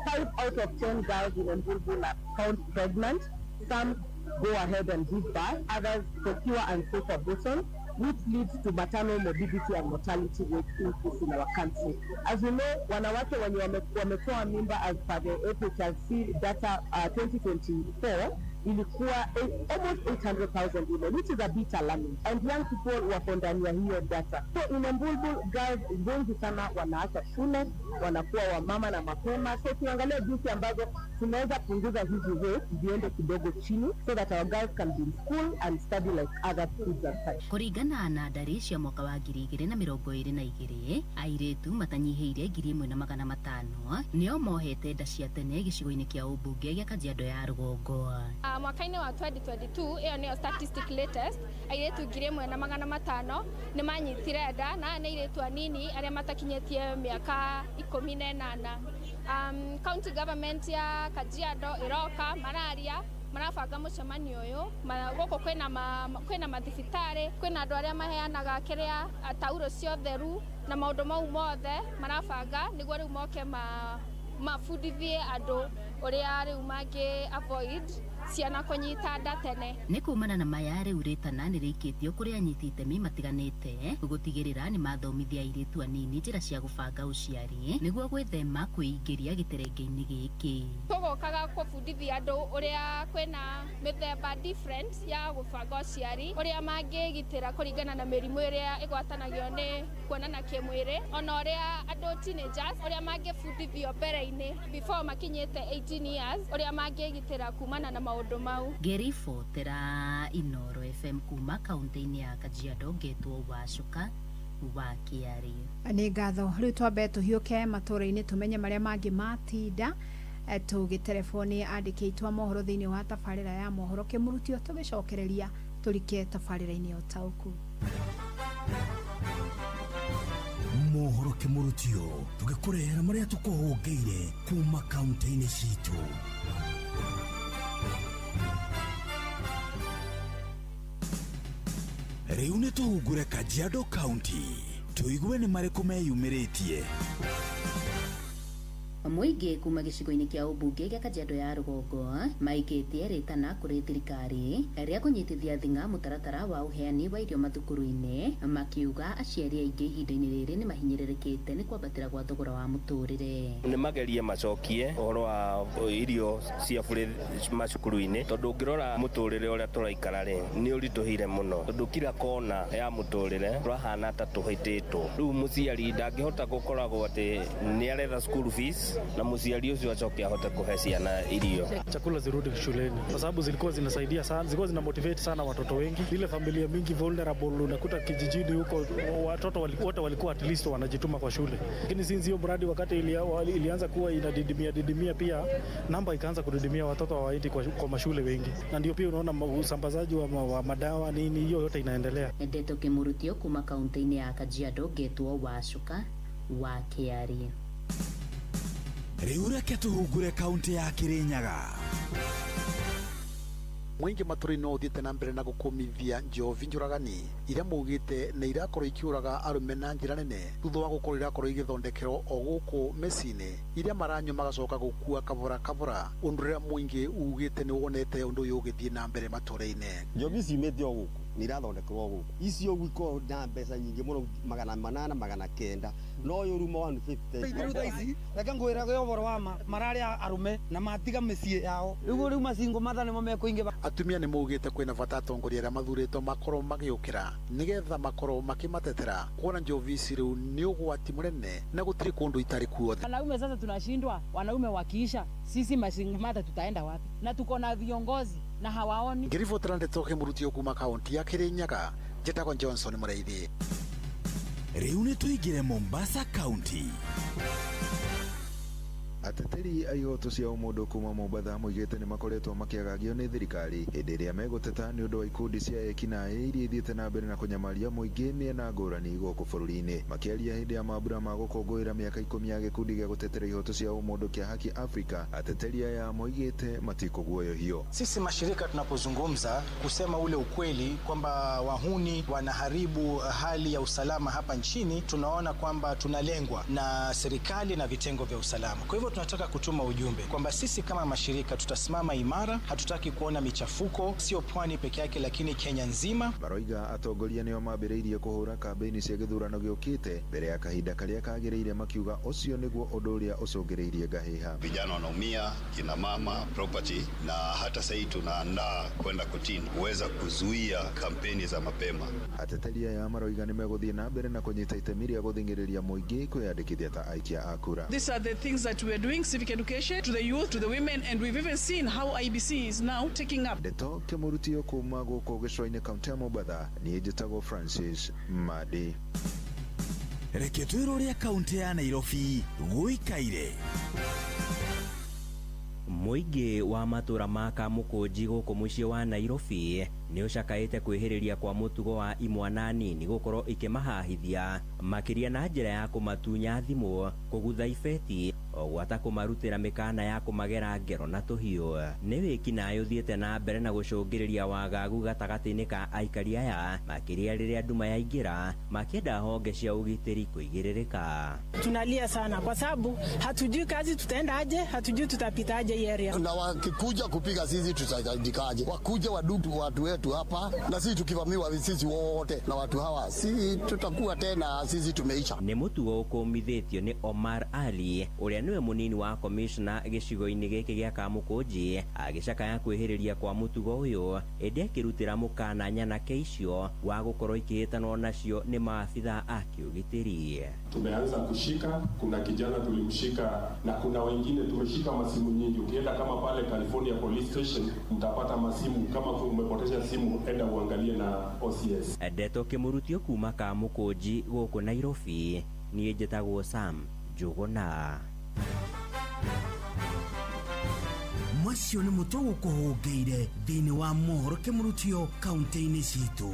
5 out of 10 girls in Mbulbul are found pregnant. Some go ahead and give birth, others secure unsafe abortion, which leads to maternal morbidity and mortality rate increase in our country. As we know, wanawake wenye wametoa mimba as per the FHRC data 2024 ilikuwa almost 800,000 women, which is a bit alarming. And young people wako ndani ya hiyo data. So in Mbulbul, girls wengi sana wanaacha shule, wanakuwa wamama na mapema. So tuangalie jinsi ambazo tunaweza punguza hizi rates ziende kidogo chini so that our girls can be in school and study like other kids outside. Kũringana na ndari cia mwaka wa 2022, airĩtu matanyihĩire 1,500 nĩo mohete nda cia tene gĩcigo-inĩ kĩa ũmbunge gĩa Kajiado ya Rũgongo. Mwaka-inĩ wa 2022 ĩyo nĩyo statistic latest airĩtu 1,500 nĩ manyitire nda na nĩ airĩtu anini arĩa matakinyĩtie mĩaka 18. County government ya Kajiado ĩroka marabanga mũcemanio ũyũ gũkũ kwĩna mathibitarĩ kwĩna andũ arĩa maheanaga kĩrĩa tauro cia ũtheru na maũndũ mau mothe marabanga nĩguo rĩu moke mabundithie andũ ũrĩa rĩu mangĩ avoid ciana kũnyita nda tene. Nĩ kumana na maya rĩu rĩtana nĩ rĩikĩtio kũrĩ anyiti itemi matiganĩte gũtigĩrĩra nĩ mathomithia airĩtu anini njĩra cia gũbanga ũciari nĩguo gwĩthema kwĩingĩria gĩterenge-inĩ gĩkĩ. Tũgũkaga kũbundithia andũ ũrĩa kwĩna mĩthemba different ya gũbanga ũciari ũrĩa mangĩgitĩra kũringana na mĩrimũ ĩrĩa ĩgwatanagio nĩ kuonana kĩmwĩrĩ ona ũrĩa andũ teenagers ũrĩa mangĩbundithio mbere-inĩ before makinyĩte 18 years ũrĩa mangĩgitĩra kumana na maũndũ mau. Ngĩribotera Inooro FM kuma kaunti-inĩ ya Kajiado ngetwo Cuka wa Kĩarie. Nĩ ngatho rĩu twambe tũhiũke matũũra-inĩ tũmenye marĩa mangĩ matinda tũgĩtelefoni andĩki aitũ a mohoro thĩinĩ wa tabarĩra ya mohoro kĩmurutio tũgĩcokereria tũrike tabarĩra-inĩ ya ũtaũku. Mohoro kĩmurutio tũgĩkũrehera marĩa tũkũhũngĩire kuma kaunti-inĩ citũ. Rĩu nĩ tũhungure Kajiado County tũigue nĩ marĩkũ meyumĩrĩtie. Mũingĩ kuma gĩcigo-inĩ kĩa ũmbunge gĩa Kajiado ya Rũgongo maikĩtie rĩtana kũrĩ thirikari rĩa kũnyitithia thing'a mũtaratara wa ũheani wa irio mathukuru-inĩ makiuga aciari aingĩ ihinda-inĩ rĩrĩ nĩ mahinyĩrĩrĩkĩte nĩ kwambatĩra gwa thogora wa mũtũrĩre. Nĩ magerie macokie ũhoro wa irio cia bũrĩ macukuru-inĩ tondũ ũngĩrora mũtũrĩre ũrĩa tũraikara rĩ nĩ ũritũhire mũno tondũ kila kona ya mũtũrĩre tũrahana ta tũhĩtĩtwo. Rĩu mũciari ndangĩhota gũkoragwo atĩ nĩ aretha school fees na mũciari ũcio acoke ahote kũhe ciana irio. Chakula zirudi shuleni kwa sababu zilikuwa zinasaidia sana, zilikuwa zina motivate sana watoto wengi. Zile familia mingi vulnerable unakuta kijijini huko watoto wote walikuwa at least wanajituma kwa shule. Lakini since hiyo mradi wakati ilianza kuwa inadidimia pia namba ikaanza kudidimia, watoto hawaendi kwa mashule wengi. Na ndio pia unaona usambazaji wa madawa nini hiyo yote inaendelea. Ndeto Kĩmurutio kuma kaunti-inĩ ya Kajiado ngetwo Cuka wa Kĩarie. Rĩu reke tũhungure kaunti ya Kirinyaga. mwingi maturi no thiete na mbere na gukumithia njovi njuragani iria mugite na irakorwo ikiuraga arume na njira nene thutha wa gukorwo irakorwo igithondekerwo o guku mecini iria maranywa magacoka gukua kabora undu riria mwingi ugite ni wonete undu uyu ugithie na mbere maturi-ini. Njovi cimite o guku nirathondekerwo guku icio guko na mbeca nyingi muno 800 900 no uyu ruma 150 reka ngwira gwe oboro wa mararia arume na matiga micii yao riu macingo matha nimo mekuinge. Atumia ni mugite kwina bata atongoria aria mathurito makorwo magiukira nigetha makorwo makimatetera kuona njovi ici riu ni ugwati munene na gutiri kundu itari kuothe. Wanaume sasa tunashindwa, wanaume wakiisha sisi macingo matha tutaenda wapi? Na tuko na viongozi na hawaoni. Ngiribotera ndetoke murutio kuma kaunti ya Kirinyaga, Njĩtagwo Johnson Mũraithi. Rĩu nĩ tũingĩre Mombasa County. Ateteri a ihoto cia ũmũndũ kuma Mombasa moigĩte nĩ makoretwo makĩagagio nĩ thirikari hĩndĩ ĩrĩa megũteta nĩ ũndũ wa ikundi cia ekinaĩ iria ithiĩte na mbere na kũnyamaria mũingĩ mĩena ngũrani gũkũ bũrũri-inĩ. Makĩaria hĩndĩ ya mambura ma gũkũngũĩra mĩaka 10 ya gĩkundi gĩa gũtetera ihoto cia ũmũndũ kĩa Haki Africa, ateteri aya moigĩte matikũguoyohio. Sisi mashirika tunapozungumza kusema ule ukweli kwamba wahuni wanaharibu hali ya usalama hapa nchini, tunaona kwamba tunalengwa na serikali na vitengo vya usalama. Kwa hivyo tunataka kutuma ujumbe kwamba sisi kama mashirika tutasimama imara, hatutaki kuona michafuko, sio pwani peke yake lakini Kenya nzima. Baroiga atongoria nĩo mambĩrĩirie kũhũra kambĩini cia gĩthurano gĩũkĩte mbere ya kahinda karĩa kagĩrĩire, makiuga ũcio nĩguo ũndũ ũrĩa ũcũngĩrĩirie ngahĩha. Vijana wanaumia, kina mama, property, na hata sasa tunaandaa kwenda kotini kuweza kuzuia kampeni za mapema. Ateteri aya maroiga nĩ megũthiĩ na mbere na kũnyita itemi rĩa gũthingĩrĩria mũingĩ kwĩyandĩkithia ta aikia a kura. These are the things that we are doing, civic education to the youth, to the women, and we've even seen how IBC is now taking up. Ndeto Kĩmũrutio kuma gũkũ gĩcũa-inĩ kaunti ya Mombasa, niĩ njĩtagwo Francis Madi. Reke twĩrore kaunti ya Nairobi gũikaire. Mũingĩ wa matũra ma Kamũkũnji gũkũ mũciĩ wa Nairobi nĩ ũcakaĩte kwĩhĩrĩria kwa mũtugo wa imwana nini gũkorwo ikĩmahahithia makĩria na njĩra ya kũmatunya thimũ, kũgutha ibeti, gwata kũmarutĩra mĩkana ya kũmagera ngero na tũhiũ. Nĩ wĩkinaĩ ũthiĩte na mbere na gũcũngĩrĩria wagagu gatagatĩ-inĩ ka aikari aya, makĩria rĩrĩa nduma yaingĩra makĩenda honge cia ũgitĩri kũigĩrĩrĩka. Tunalia sana kwa sababu hatujui kazi tutaenda aje, hatujui tutapita aje hii area. Na wakikuja kupiga sisi tutasaidikaje? Wakuja wadudu watu wetu hapa na sisi tukivamiwa sisi wote na watu hawa, si tutakuwa tena sisi tumeisha. Nĩ mũtugo ũkũmithĩtio nĩ Omar Ali ũrĩa nĩwe mũnini wa komishna gĩcigo-inĩ gĩkĩ gĩa Kamũkũnji, agĩcakaya kwĩhĩrĩria kwa mũtugo ũyũ ĩndĩ akĩrutĩra mũkana nyanake icio wa gũkorwo ikĩhĩtanwo nacio nĩ maabitha a kĩũgitĩri. Tumeanza kushika, kuna kijana tulimshika na kuna wengine tumeshika masimu nyingi. Ukienda kama pale California Police Station mtapata masimu, kama umepoteza simu enda uangalie na OCS. Ndeto Kĩmũrutio kuma Kamũkũnji gũkũ Nairobi, niĩ njĩtagwo Sam Njũgũna. Macio nĩ mũtugo kũhũngĩire thĩinĩ wa mohoro Kĩmũrutio kaunti-inĩ citũ.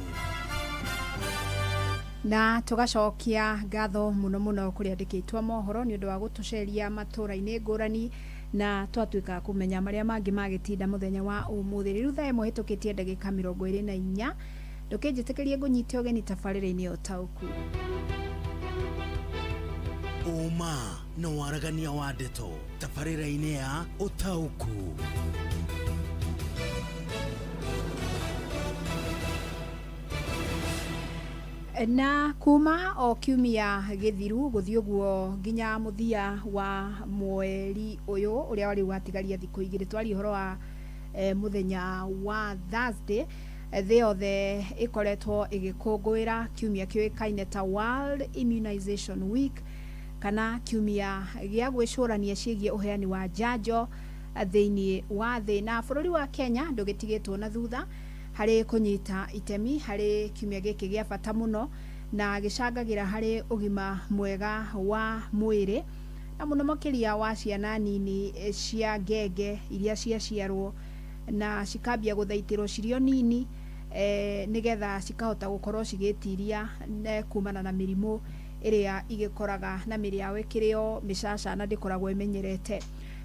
Na tugacokia ngatho muno muno kuri andĩkĩtwo mohoro nĩ ũndũ wa gũtũceria matũra-inĩ ngũrani na twatuĩka kũmenya marĩa mangĩ magĩtinda mũthenya wa ũmũthĩ. Rĩu thaa ĩmwe hĩtũkĩtie ndagĩka 24 ndũkĩnjĩtĩkĩrie ngũnyite ũgeni tabarĩra-inĩ Ũtaũku. Uma na waragania wa ndeto tabarĩra-inĩ ya Ũtaũku. Na kuma o kiumia gĩthiru gũthiĩ ũguo nginya mũthia wa mweri ũyũ ũrĩa wari watigaria thikũ igĩrĩ, twari ũhoro wa mũthenya wa Thursday, thĩ yothe ĩkoretwo ĩgĩkũngũĩra kiumia kĩũĩkaine ta World Immunization Week, kana kiumia gĩa gwĩcũrania ciĩgiĩ ũheani wa njanjo thĩinĩ wa thĩ. Na bũrũri wa Kenya ndũgĩtigĩtwo na thutha harĩ kũnyita itemi harĩ kiumia gĩkĩ gĩa bata mũno na gĩcangagĩra harĩ ũgima mwega wa mwĩrĩ, na mũno makĩria wa ciana nini cia ngenge iria ciaciarwo na cikambia gũthaitĩrwo cirio nini nĩgetha cikahota gũkorwo cigĩtiria kumana na mĩrimũ ĩrĩa igĩkoraga na mĩrĩ yao ĩkĩrĩ o mĩcaca na ndĩkoragwo ĩmenyerete.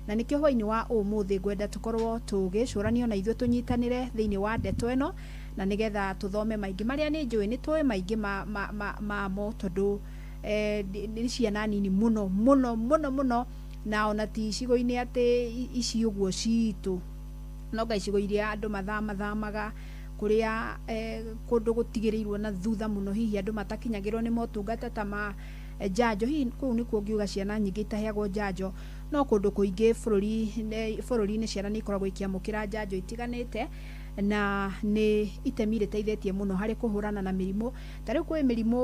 na nikio hwaini wa umuthi ngwenda tukorwo tugicũranio na ithuĩ tũnyitanĩre thĩinĩ wa ndeto ĩno na nigetha tuthome maingĩ marĩa nĩ njũĩ nĩ tũĩ maingĩ mamo tondũ nĩ ciana nini mũno na ona ti icigo-inĩ atĩ ici ũguo citũ no ga icigo iria andũ mathamaga kuria kundu gutigĩrĩirwo na thutha muno hihi andũ matakinyagĩrwo nĩ motungata ta ma njanjo hihi kũu nĩkuo ngiuga ciana nyingĩ itaheagwo njanjo no kundu kũingĩ bũrũri-inĩ ciana nĩ ikoragwo ikiamũkĩra njanjo itiganĩte na nĩ itemi rĩteithĩtie mũno harĩ kũhũrana na mĩrimũ ta rĩu kwĩ mĩrimũ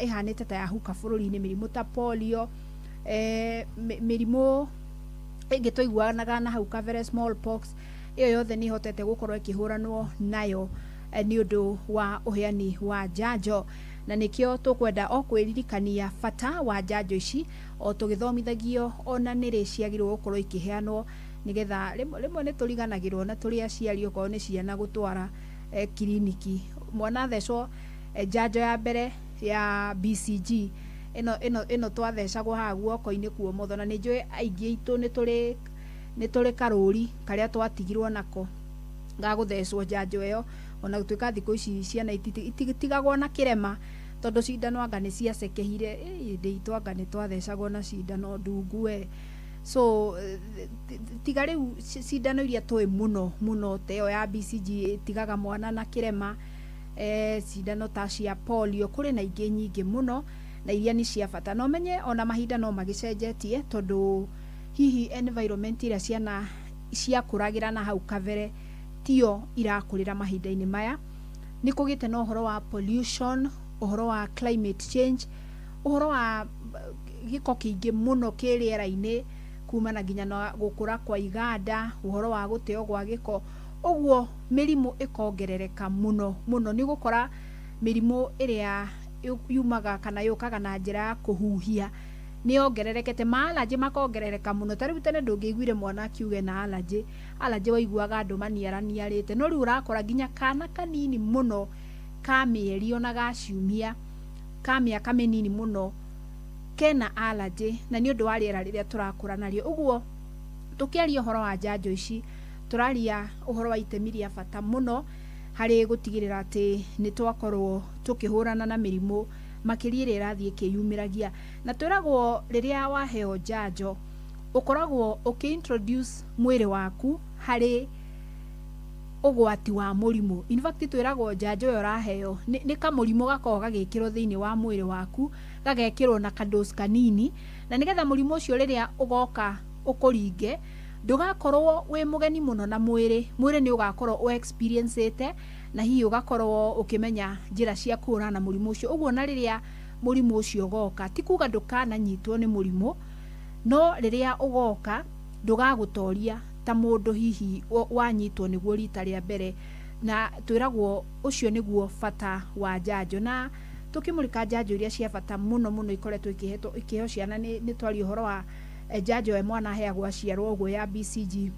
ihanĩte ta yahuka bũrũri-inĩ mĩrimũ ta polio mĩrimũ ĩngĩ tũiguanaga na hau kabere smallpox iyo yothe nĩ hotete gũkorwo ikĩhũranwo nayo nĩ ũndũ wa ũheani wa njanjo na nĩkĩo tũkwenda o kwĩririkania bata wa njanjo ici o tũgĩthomithagio ona nĩrĩ ciagĩrĩirwo gũkorwo ikĩheanwo nigetha rĩmwe nĩ tũriganagĩrwo na tũrĩ aciari okorwo nĩ ciana gũtwara kiriniki mwana thecwo njanjo ya mbere ya BCG ĩno twathecagwo haha guoko-inĩ kwa ũmotho na nĩ njũĩ aingĩ aitũ nĩ tũrĩ karũri karĩa twatigirwo nako ga gũthecwo njanjo ĩyo ona gũtuĩka thikũ ici ciana ititigagwo na kĩrema tondũ cindano anga nĩ ciacekehire itũ anga nĩ twathecagwo na cindano ndungu so tiga rĩu cindano iria tũĩ mũno ta ĩyo ya BCG tigaga mwana na kĩrema cindano ta cia polio kũrĩ na ingĩ nyingĩ mũno na iria nĩ cia bata no menye ona mahinda no magĩcenjetie tondũ hihi environment iria ciana ciakũragĩra na hau kabere tio irakũrĩra mahinda-inĩ maya nĩ kũgĩte na ũhoro wa pollution ũhoro wa climate change ũhoro wa gĩko kĩingĩ mũno kĩrĩera-inĩ kumana nginya na gũkũra kwa iganda ũhoro wa gũteo gwa gĩko ũguo mĩrimũ ĩkongerereka mũno nĩ gũkora mĩrimũ ĩrĩa yumaga kana yũkaga na njĩra ya kũhuhia nĩ ongererekete allergy makongerereka mũno ta rĩu tene ndũngĩiguire mwana akiuge na allergy waiguaga andũ maniaraniarĩte no rĩu ũrakora nginya kana kanini mũno ka mĩeri ona ga ciumia ka mĩaka mĩnini mũno kena allergy na nĩ ũndũ wa rĩera rĩrĩa tũrakũra narĩo ũguo tũkĩaria ũhoro wa njanjo ici tũraria ũhoro wa itemi rĩa bata mũno harĩ gũtigĩrĩra atĩ nĩ twakorwo tũkĩhũrana na mĩrimũ makĩria ĩrĩa ĩrathiĩ ĩkĩyumĩragia na twĩragwo rĩrĩa waheo njanjo ũkoragwo ũkĩ-introduce mwĩrĩ waku harĩ ũgwati wa mũrimũ in fact twĩragwo njanjo ĩyo ũraheo nĩ kamũrimũ gakoragwo gagĩkĩrwo thĩinĩ wa mwĩrĩ waku gagekĩrwo na kadosi kanini na nĩgetha mũrimũ ũcio rĩrĩa ũgoka ũkũringe ndũgakorwo wĩ mũgeni mũno na mwĩrĩ nĩ ũgakorwo experience na hihi ũgakorwo ũkĩmenya njĩra cia kũhũrana na mũrimũ ũcio ũguo na rĩrĩa mũrimũ ũcio ũgoka ti kuga ndũkananyitwo nĩ mũrimũ no rĩrĩa ũgoka ndũgagũtoria ta mũndũ hihi wanyitwo nĩguo rita rĩa mbere na twĩragwo ũcio nĩguo bata wa njanjo na tũkĩmũrĩka njanjo iria cia bata mũno ikoretwo ikĩheo ciana nĩ twaria ũhoro wa njanjo ya mwana aheagwo aciarwo ũguo ya BCG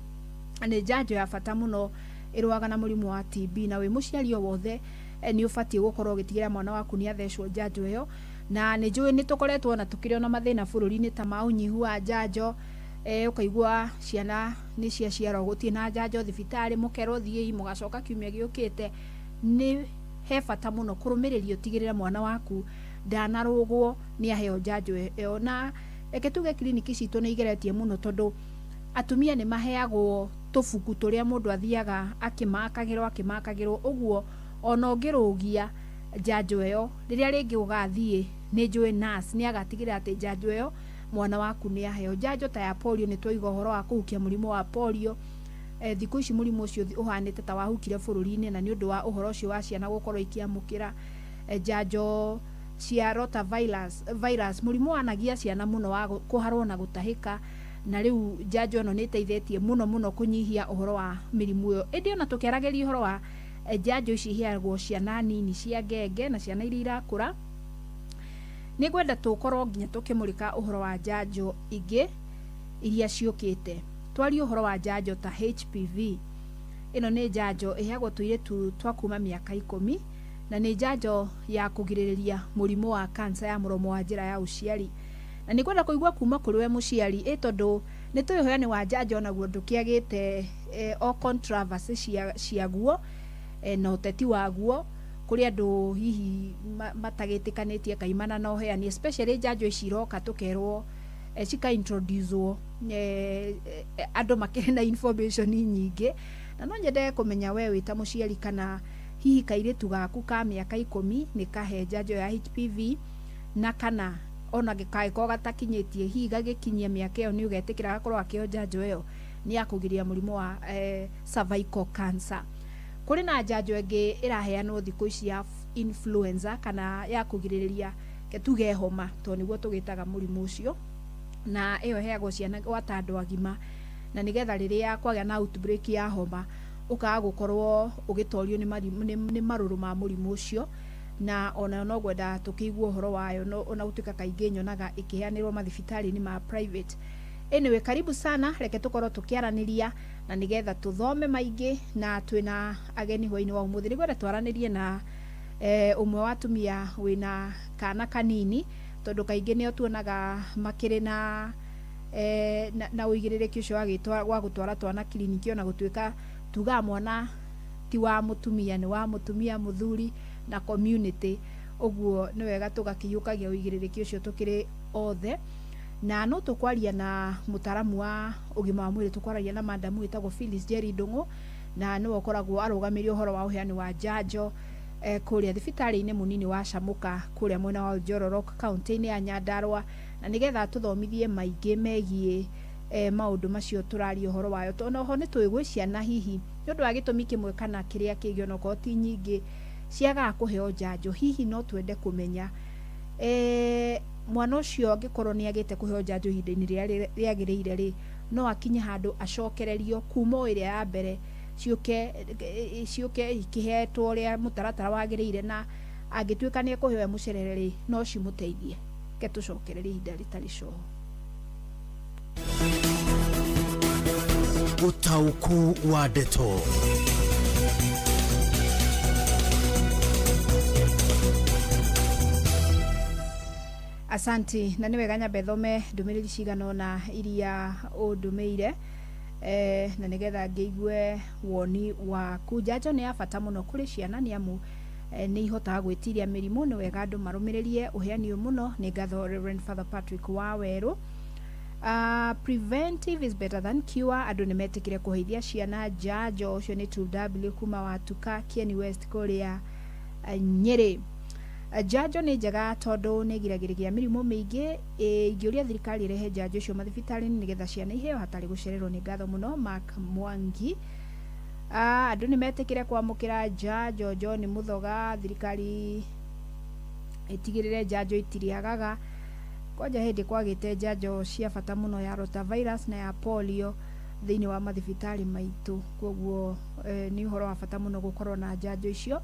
nĩ njanjo ya bata mũno ĩrũaga na mũrimũ wa TB na wĩ mũciari o wothe nĩ ũbatiĩ gũkorwo ũgĩtigĩra mwana waku nĩ athecwo njanjo ĩyo na nĩ njũĩ nĩ tũkoretwo na tũkĩrĩ na mathĩna bũrũri-inĩ ta ma ũnyihu wa njanjo ũkaigua ciana nĩ ciaciarwo gũtirĩ na njanjo thibitarĩ mũkero thiĩi mũgacoka kiumia gĩũkĩte nĩ he bata mũno kũrũmĩrĩria ũtigĩrĩre mwana waku ndanarũgwo nĩ aheo njanjo ĩyo na reke tuge kiriniki citũ nĩ igeretie mũno tondũ atumia nĩ maheagwo tũbuku tũrĩa mũndũ athiaga akĩmakagĩrwo ũguo ona ũngĩrũgia njanjo ĩyo rĩrĩa rĩngĩ ũgathiĩ nĩ njũĩ nurse nĩ agatigĩrĩra atĩ njanjo ĩyo mwana waku nĩ aheo njanjo ta ya polio nĩ twaiga ũhoro wa kũhukia mũrimũ wa polio thikũ ici mũrimũ ũcio ũhanĩte ta wahukire bũrũri-inĩ na nĩ ũndũ wa ũhoro ũcio wa ciana gũkorwo ikiamũkĩra njanjo cia rotavirus mũrimũ wanagia ciana mũno wa kũharwo na gũtahĩka na rĩu njanjo ĩno nĩ ĩteithĩtie mũno kũnyihia ũhoro wa mĩrimũ ĩyo ĩndĩ ona tũkĩaragĩria ũhoro wa njanjo ici iheagwo ciana nini cia ngenge na ciana iria irakũra nĩ ngwenda tũkorwo nginya tũkĩmũrĩka ũhoro wa njanjo ingĩ iria ciũkĩte twaria ũhoro wa njanjo ta HPV ĩno nĩ njanjo ĩheagwo tũirĩtu twa kuma mĩaka 10 na nĩ njanjo ya kũgirĩrĩria mũrimũ wa kansa ya mũromo wa njĩra ya ũciari na nĩ kwenda kũigua kuma kũrĩ we mũciari tondũ nä tå heani wa njanjo naguo ndũkĩagĩte o controversy ciaguo na ũteti waguo kũrĩ andũ hihi matagĩtĩkanĩtie kaimana na ũheani, especially njanjo ici iroka tũkerwo cika-introducewo andũ makĩrĩ na information nyingĩ, na no nyende kũmenya we wĩta mũciari kana hihi kairĩtu gaku ka mĩaka 10 nĩ kahe njanjo ya HPV, na kana ona gĩkaĩko gatakinyĩtie hihi gagĩkinyia mĩaka ĩyo nĩ ũgetĩkĩra gakorwo akĩo njanjo ĩyo nĩ ya kũgiria mũrimũ wa cervical cancer. Kũrĩ na njanjo ĩngĩ ĩraheanwo thikũ ici ya influenza kana ya kũgirĩrĩria tuge homa, to nĩguo tũgĩtaga mũrimũ ũcio, na ĩyo ĩheagwo ciana gwata andũ agima, na nĩgetha rĩrĩa kwagĩa na outbreak ya homa ũkaga gũkorwo ũgĩtorio nĩ marũrũ ma mũrimũ ũcio, na ona no gwenda tũkĩigua ũhoro wayo ona gũtuĩka kaingĩ nyonaga ĩkĩheanĩrwo mathibitarĩ-inĩ ma private. Anyway, karibu sana, reke tũkorwo tũkĩaranĩria na nĩgetha tũthome maingĩ, na twĩna ageni hwainĩ wa ũmũthĩ nĩgwenda twaranĩrie na ũmwe wa atumia wĩna kana kanini, tondũ kaingĩ nĩo tuonaga makĩrĩ na ũigĩrĩrĩki ũcio wa gũtwara twana kiriniki, ona gũtuĩka tuga mwana ti wa mũtumia, nĩ wa mũtumia mũthuri na community, ũguo nĩ wega tũgakĩiyũkagia ũigĩrĩrĩki ũcio tũkĩrĩ othe. Na no tũkwaria na mũtaramu wa ũgima wa mwĩrĩ, tũkwaragia na madamu wĩtagwo Phyllis Njeri Ndung'u, na nĩwe ũkoragwo arũgamĩrĩire ũhoro wa ũheani wa njanjo kũrĩa thibitarĩ-inĩ mũnini wa Shamuka kũrĩa mwena wa Njororok kaunti-inĩ ya Nyandarua, na nĩgetha tũthomithie maingĩ megiĩ maũndũ macio tũraria ũhoro wayo. Tondũ oho nĩ twĩgwĩ ciana hihi nĩ ũndũ wa gĩtũmi kĩmwe kana kĩrĩa kĩngĩ, ona okorwo ti nyingĩ, ciagaga kũheo njanjo. Hihi no twende kũmenya mwana ũcio angĩkorwo nĩ agĩte kũheo njanjo ihinda-inĩ rĩrĩa rĩagĩrĩire rĩ, no akinye handũ acokererio kuma ĩrĩa ya mbere ciũke ikĩhetwo ũrĩa mũtaratara wagĩrĩire, na angĩtuĩka nĩ ekũheo mũcerere rĩ, no cimũteithie. Ke tũcokererie ihinda rĩtarĩ coho. Ũtaũku wa ndeto. Asanti, na nĩ wega nyambe thome ndũmĩrĩri cigana ũna iria ũndũmĩire na nĩgetha ngĩigue woni waku. Njanjo nĩ ya bata mũno kũrĩ ciana nĩ amu nĩ ihotaga gwĩtiria mĩrimũ. Nĩ wega andũ marũmĩrĩrie ũheani ũyũ mũno. Nĩ ngatho Reverend Father Patrick Waweru. Preventive is better than cure. Andũ nĩ metĩkire kũheithia ciana njanjo. Ũcio nĩ 2W kuma wa Tuka Kieni West kũrĩa Nyeri. Njanjo nĩ njega tondũ nĩ igiragĩrĩria mĩrimũ mĩingĩ. Ingĩũria thirikari ĩrehe njanjo icio mathibitarĩ-inĩ nĩgetha ciana iheo hatarĩ gũcererwo. Nĩ ngatho mũno Mark Mwangi. Andũ nĩ metĩkire kwamũkĩra njanjo. John Muthoga, thirikari ĩtigĩrĩre njanjo itiriagaga. Kwanja hĩndĩ kwagĩte njanjo cia bata mũno ya rotavirus na ya polio thĩinĩ wa mathibitarĩ maitũ, koguo nĩ ũhoro wa bata mũno gũkorwo na njanjo icio.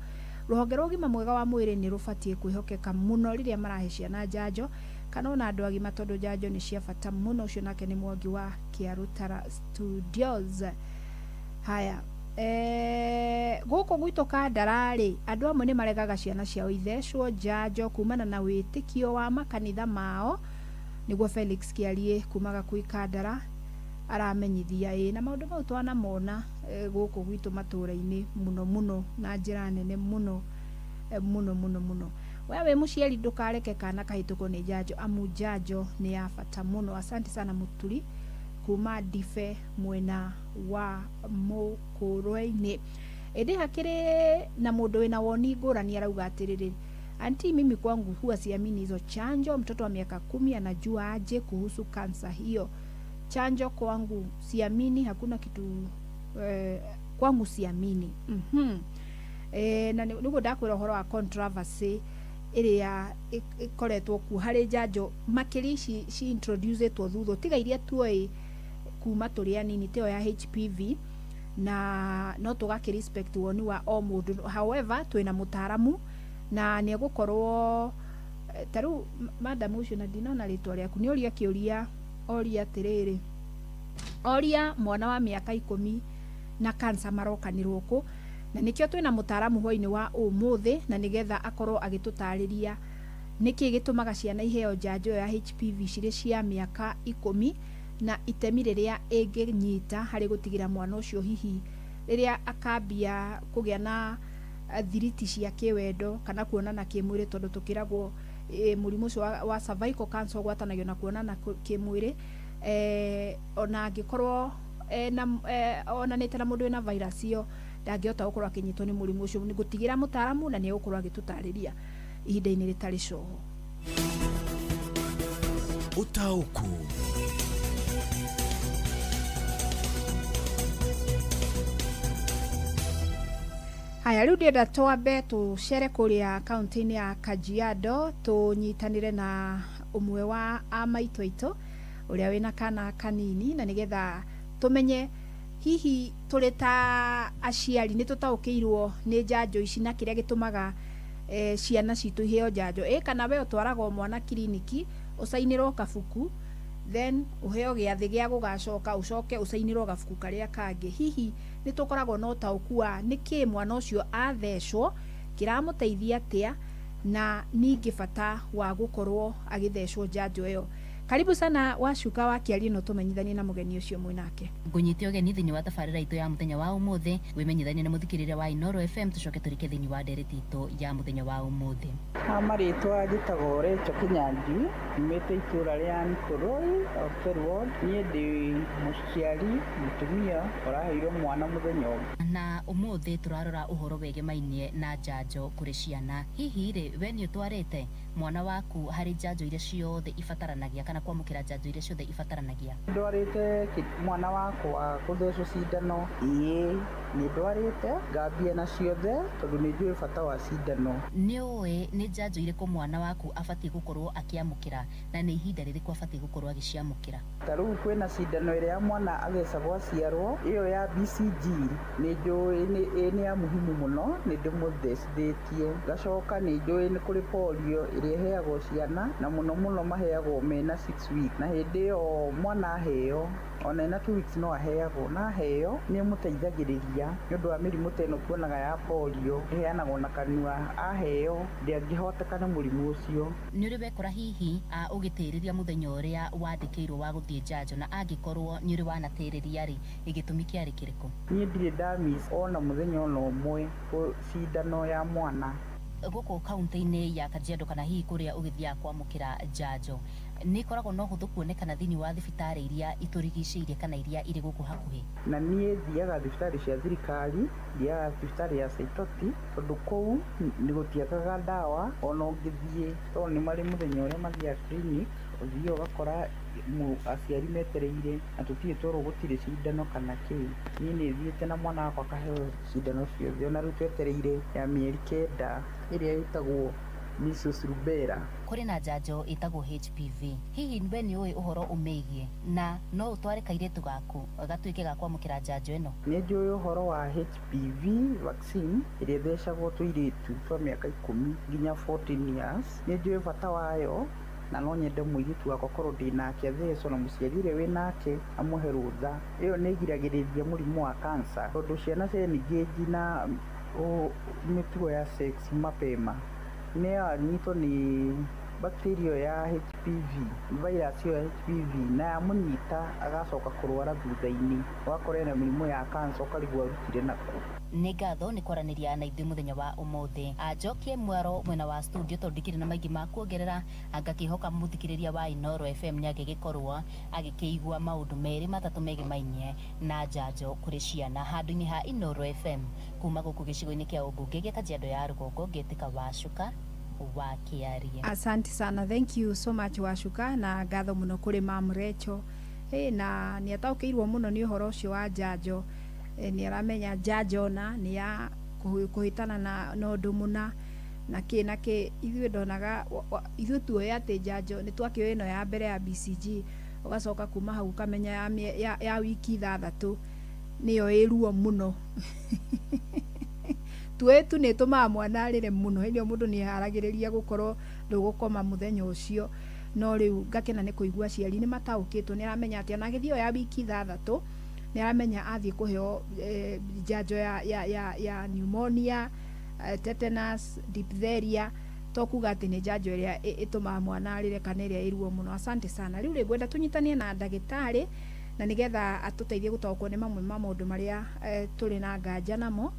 Rũhonge rwa ũgima mwega wa mwĩrĩ nĩ rũbatiĩ kwĩhokeka mũno rĩrĩa marahe ciana njanjo, kana ona andũ agima, tondũ njanjo nĩ cia bata mũno. Ũcio nake nĩ Mwangi wa Kĩarũtara Studios. Haya, gũkũ gwitũ Kandararĩ, andũ amwe nĩ maregaga ciana ciao ithecwo njanjo kumana na wĩtĩkio wa makanitha mao. Nĩguo Felix Kĩarie kumaga kwĩ Kandara aramenyithia na maũndũ mau twanamona gũkũ gwitũ matũra-inĩ mũno mũno na njĩra nene mũno mũno mũno mũno. Wewe wĩ mũciari ndũkareke kana kahĩtũkwo nĩ njanjo, amu njanjo nĩ ya bata mũno. Asante sana Muturi kuma Dife mwena wa Mũkũrwe-inĩ. Ĩndĩ hakĩrĩ na mũndũ wĩna woni ngũrani arauga atĩrĩrĩ, anti mimi kwangu huwa siamini hizo chanjo, mtoto wa miaka 10 anajua aje kuhusu kansa hiyo. Chanjo kwangu siamini, hakuna kitu kwangu siamini. Na nĩguo ndakwĩra ũhoro wa controversy ĩrĩa ĩkoretwo kuo harĩ njanjo makĩria ci introducetwo thutha, tiga iria tuoĩ kuma tũrĩ anini teo ya HPV, na no tũgakĩ respect woni wa o mũndũ. However, twĩna mũtaramu na nĩ egũkorwo tarĩu madam ũcio na ndinona rĩtwa rĩaku, nĩ ũria kĩũria oria atĩrĩrĩ, oria mwana wa mĩaka 10 na kansa marokanĩrwo kũ, na nĩkĩo twĩna mũtaramu hwainĩ wa ũmũthĩ, na nĩgetha akorwo agĩtũtarĩria nĩkĩ gĩtũmaga ciana iheo njanjo ya HPV cirĩ cia mĩaka 10 na itemi riria inginyita hari gutigira mwana ucio hihi riria akambia kugia na thiriti cia kiwendo kana kuonana kimwiri, tondu tukiragwo murimu ucio wa cervical cancer gwatanagio na kuonana kimwiri ona angikorwo onanite na mundu ena virus iyo ndangihota gukorwo akinyitwo ni murimu ucio. Ni gutigira mutaaramu na ni gukorwo agitutariria ihinda-ini ritari coho. Utauku haya riu ndienda twambe tucere kuria kaunti-ini ya Kajiado tunyitanire na umwe wa amaitu aitu uria wina kana kanini, na nigetha tumenye hihi turi ta aciari ni tutaukiirwo ni njanjo ici na kiria gitumaga ciana citu iheo njanjo kana we utwaragwo mwana kiriniki usainirwo kabuku then uheo giathi gia gugacoka ucoke usainirwo gabuku karia kangi. Hihi ni tukoragwo no taukua niki mwana ucio athecwo kiramuteithia atia na ningi bata wa gukorwo agithecwo njanjo iyo. Karibu sana Wacuka wakiaria no tumenyithanie na mugeni ucio mwinake. Ngunyite ogeni thini wa tabarira itu ya muthenya wa umuthi wimenyithanie na muthikirire wa Inoro FM tucoke turike thini wa ndereti itu ya muthenya wa umuthi. Amaritwa gitagore Chokinyanji imete itura ria Nikoroi Ward nie ndi muciari mutumia oraheirwo mwana muthenya na umuthi turarora uhoro wege mainie na njanjo kuri ciana. Hihi ri we ni utwarite mwana waku hari njanjo iria ciothe ifataranagia kana kwamukira njanjo iria ciothe ifataranagia? Ndwarite mwana wakwa kuthecwo cindano ni ndwarite ngambia na ciothe tondu ni njui bata wa cindano. Ni uwe ni njanjo iriku mwana waku abatie gukorwo akiamukira na ni ihinda ririku abatie gukorwo agiciamukira? Taru kwina cindano iria mwana athecagwo aciarwo iyo ya BCG ni njui ni ya muhimu muno ni ndimuthecithitie. Gacoka ni njui ni kuri polio iria iheagwo ciana na muno maheagwo mena 6 weeks, na hindi iyo mwana aheo ona ena 2 weeks no aheagwo, na aheo ni muteithagiriria ni undu wa mirimu teno kuonaga ya polio iheanagwo na kanua. Aheo ndiangihotekana murimu ucio. Ni uri wekora hihi ugitiriria muthenya uria wandikirwo wa guthie njanjo, na angikorwo ni uri wanatiriria ri igitumi kiari kiriku? Ni ndire damis ona muthenya ona umwe cindano ya mwana guku kaunti-ini ya Kajiado kana hihi kuria ugithia kwamukira njanjo ni koragwo no huthu kuonekana thini wa thibitari iria iturigiciirie kana iria iri guku hakuhi? Na nie thiaga thibitari cia thirikari, thiaga thibitari ya Saitoti tondu kou ni gutiagaga ndawa ona ungithie tondu ni mari muthenya uria mathia clinic uthio ugakora aciari metereire na tutie toro gutire cindano kana kii. Nie ni thiete na mwana wakwa kaheo cindano ciothe ona riu twetereire ya mieri 9 iria itagwo measles rubella. Kuri na njanjo itagwo HPV. Hihi we ni uwi uhoro umegie na no utware kairetu gaku gatuike ga kwamukira njanjo ino? Ni njui uhoro wa HPV vaccine iria thecagwo tuiritu twa miaka 10 nginya 14 years. Ni njui bata wayo na no nyende muiritu wakwa korwo ndinake athecwo na muciari uria winake amuhe rutha. Iyo ni igiragiriria murimu wa cancer tondu ciana cia engage na mitugo ya sex mapema ni anyitwo ni bacteria ya HPV, virus ya HPV na yamunyita agacoka kurwara thutha-ini wakora na mirimu ya cancer ukarigwa rutire nako. Ni ngatho ni kwaraniria na ithui muthenya wa umuthi. Njokie mwaro mwena wa studio tondikire na maingi ma kuongerera angakihoka muthikiriria wa Inoro FM ni agigikorwo agikigwa maundu meri matatu megi mainie na njanjo kuri ciana handu-ini ha Inoro FM kuma guku gicigo-ini kia ubunge gia Kajiado ya Rugongo ngetika Wacuka wakiaria. Asante sana, thank you so much Wacuka, na ngatho muno kuri Mam Recho. Na ni ataukiirwo muno ni uhoro ucio wa njanjo. Ni aramenya njanjo na ni ya kuhitana na undu muna na ki ithuĩ ndonaga ithuĩ tuoya ati njanjo ni twakĩoya ĩno ya mbere ya BCG ugacoka kuma hau kamenya ya wiki 6 niyo ĩruo muno twetu ni tuma mwana arire muno hĩndĩ mũndũ ni haragĩrĩria gukorwo ndũgũkoma muthenya ũcio, no rĩu ngakena ni kuigua aciari ni mataũkĩtwo ni aramenya ati ona agĩthio ya wiki 6 ni aramenya athie kuheo njanjo ya pneumonia, tetanus, diphtheria to kuga ati ni njanjo iria ituma mwana arire kana iria iruo muno. Asante sana. Riu ngwenda tunyitanie na ndagitari na nigetha atuteithie gutaukwo ni mamwe ma maundu maria turi na nganja namo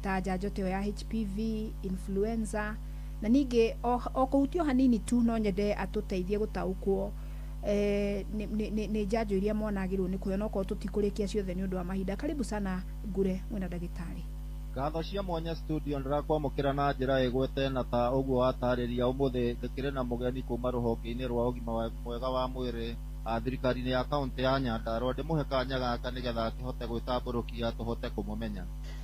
ta njanjo teo ya HPV, influenza na ningi o kuhutio hanini tu no nyende atuteithie gutaukwo ni njanjo iria monagirwo ni kuyo no ko tutikurikia ciothe ni undu wa mahinda. Karibu sana Ngure mwina ndagitari. Ngatho cia mwanya studio ndirakwamukira na njira igwete na ta uguo watariria umuthi ndikire na mugeni kuma ruhonge-ini rwa ugima mwega wa mwiri thirikari-ini ya kaunti ya Nyandarua. Ndimuhe kanya gaka nigetha atihote gwitamburukia tuhote kumumenya.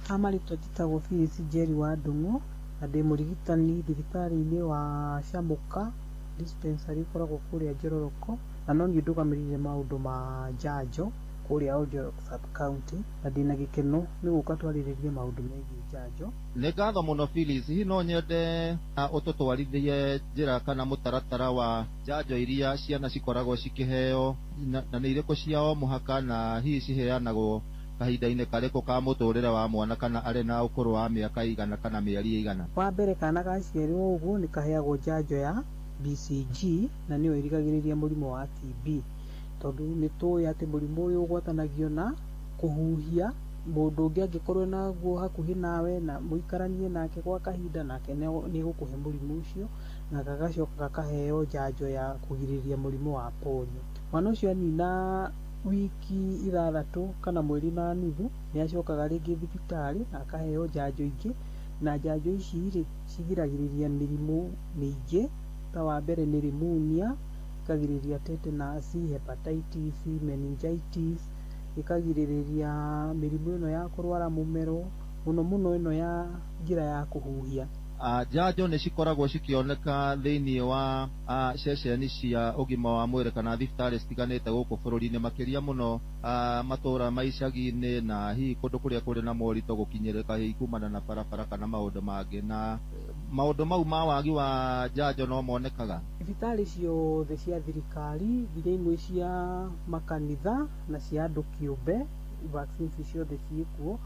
Amaritwo njitagwo Phyllis Njeri wa Ndung'u na ndi murigitani thibitari-ini wa Shamuka dispensary ikoragwo kuria Njororoko na no ni ndugamirire maundu ma njanjo kuria Oljoro sub county na ndina gikeno ni guka twariririe maundu megie njanjo. Ni ngatho muno Phyllis, hihi no nyende ututwarithie njira kana mutaratara wa njanjo iria ciana cikoragwo cikiheo na ni iriku ciao muhaka na hihi ciheanagwo kahinda-ini kariku ka muturire wa mwana kana ari na ukuru wa miaka igana kana mieri igana. Wa mbere kana gaciarirwo uguo ni kaheagwo njanjo ya BCG na niyo irigagiriria murimu wa TB tondu ni tuya ati murimu uyu ugwatanagio na kuhuhia mundu ungi angikorwo naguo hakuhi nawe na muikaranie nake gwa kahinda nake ni gukuhe murimu ucio na gagacoka gakaheo njanjo ya kugiriria murimu wa polio. Mwana ucio anina wiki 6 kana mweri na nuthu ni acokaga ringi thibitari na akaheo njanjo ingi na njanjo ici cigiragiriria mirimu mingi ta wa mbere ni pneumonia, ikagiriria tetanus, hepatitis, meningitis, ikagiriria mirimu ino ya kurwara mumero muno ino ya njira ya kuhuhia. Njanjo ni cikoragwo cikioneka thiini wa ceceni cia ugima wa mwiri kana thibitari citiganite guku bururi-ini makiria muno matura ma icagi-ini na hihi kundu kuria kuri na morito gukinyirika hihi kumana na barabara kana maundu mangi. Na maundu mau ma wagi wa njanjo no monekaga thibitari ciothe cia thirikari nginya imwe cia makanitha na cia andu kiumbe vaccines ciothe ciikuo.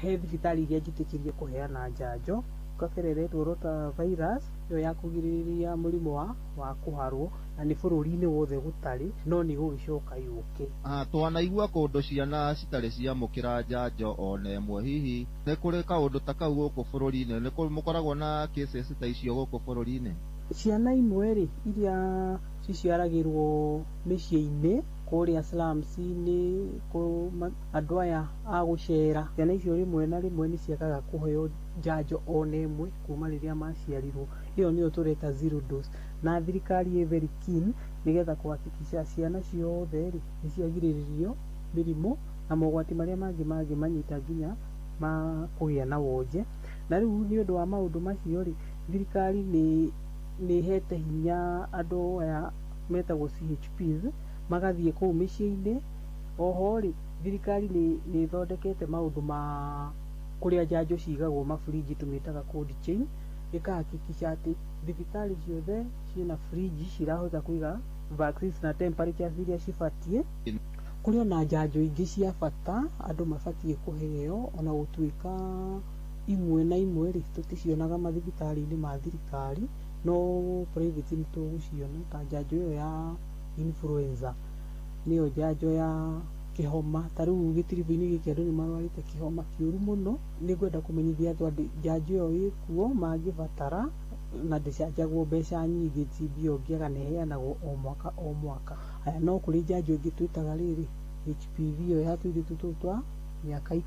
He thibitari iria njitikirie kuheana njanjo kakereretwo rota virus yo ya kugiriria murimu wa kuharwo na ni bururi-ini wothe gutari no ni gugicoka yuke. Twanaigua kundu ciana citari ciamukira njanjo ona imwe, hihi ni kuri kaundu ta kau guku bururi-ini ni mukoragwo na cases ta icio guku bururi-ini? Ciana imwe ri iria ciciaragirwo micii-ini kuria slums-ini andu aya a gucera, ciana icio rimwe na rimwe ni ciakaga kuheo njanjo ona imwe kuma riria maciarirwo. Iyo niyo tureta zero dose na thirikari very keen nigetha kuhakikisha ciana ciothe ri ni ciagiriririo mirimu na mogwati maria mangi manyita nginya ma kugia na wonje. Na riu ni undu wa maundu macio ri thirikari ni hete hinya andu aya metagwo CHPs magathie kuu micii-ini. Oho ri thirikari ni thondekete maundu ma kuria njanjo cigagwo mafriji tumitaga cold chain, ikahakikisha ati thibitari ciothe ciina friji cirahota kuiga vaccines na temperatures iria cibatie. Kuria na njanjo ingi cia bata andu mabatie kuheo ona gutuika imwe na imwe ri tuticionaga mathibitari-ini ma thirikari no private ni tuguciona ta njanjo iyo ya influenza, niyo njanjo ya kihoma. Tariu gitiribu-ini giki andu ni marwarite kihoma kiuru muno. Ni ngwenda kumenyithia andu njanjo iyo ikuo mangibatara na ndicanjagwo mbeca nyingi. TB ongiaga ni heanagwo o mwaka. Aya no kuri njanjo ingi twitaga riri HPV iyo ya tuiritu tutu twa miaka 10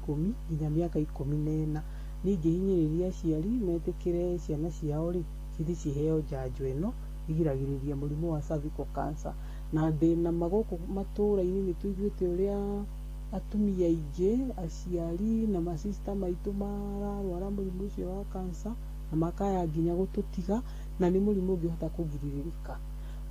nginya miaka 14. Ningi hinyiriria aciari metikire ciana ciao ri cithi ciheo njanjo ino igiragiriria murimu wa cervical cancer. Na thina maguku matura-ini ni tuiguite uria atumia aingi aciari na masista maitu mararwara murimu ucio wa cancer na makaya nginya gututiga na ni murimu ungihota kugiririka.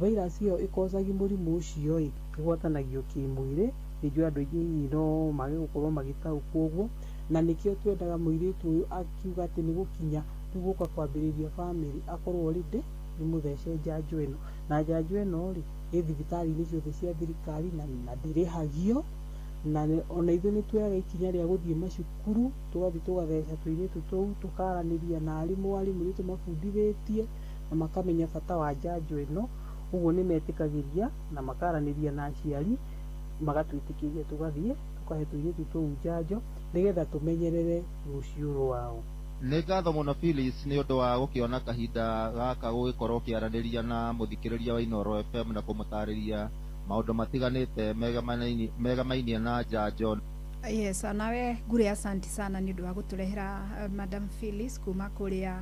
Virus iyo ikozagia murimu ucio igwatanagio kimwiri. Nijua andu aingi no mage gukorwo magitaukwo uguo na nikio twendaga muiritu uyu akiuga ati ni gukinya tuguka kwambiriria family akorwo ready ni muthece njanjo ino. Na njanjo ino ri thibitari-ini ciothe cia thirikari na ndirihagio na ona ithuĩ nĩ tuoyaga ikinya rĩa gũthiĩ macukuru tũgathiĩ tũgatheca tũirĩtu tũu tũkaranĩria na arimũ nĩ tũmabundithĩtie na makamenya bata wa njanjo ĩno, ũguo nĩ metĩkagĩria na makaranĩria na aciari magatwĩtĩkĩria tũgathiĩ tũkahe tũirĩtu tũu njanjo nĩgetha tũmenyerere rũciũ rwao. Nĩ ngatho mũno Phyllis nĩ ũndũ wa gũkĩona kahinda gaka gũgĩkorwo ũkĩaranĩria na mũthikĩrĩria wa Inooro FM na kũmũtarĩria maũndũ matiganĩte megamainie na njanjo. Yes, nawe ngure asanti sana nĩ ũndũ wa gũtũrehera Madam Phyllis kuma kũrĩa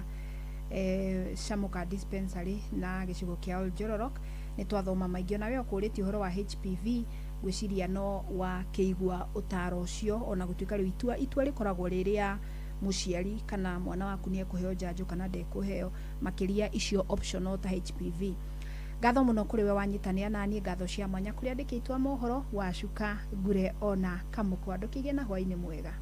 Shamuka Dispensary na gĩcigo kĩa Oljororok. Nĩ twathoma maingĩ nawe ũkũrĩtie ũhoro wa HPV gwĩciria no wa kĩigua ũtaro ũcio ona gũtuĩka rĩu itua rĩkoragwo rĩrĩa mũciari kana mwana waku nĩ ekũheo njanjo kana ndekũheo, makĩria icio optional ta HPV. Ngatho mũno kũrĩ we wanyitanĩra na niĩ, ngatho cia mwanya kũrĩ andĩki aitũ a mohoro Wacuka, Ngure ona Kamũkwa. Ndũkĩgĩe na hwaĩ-inĩ mwega.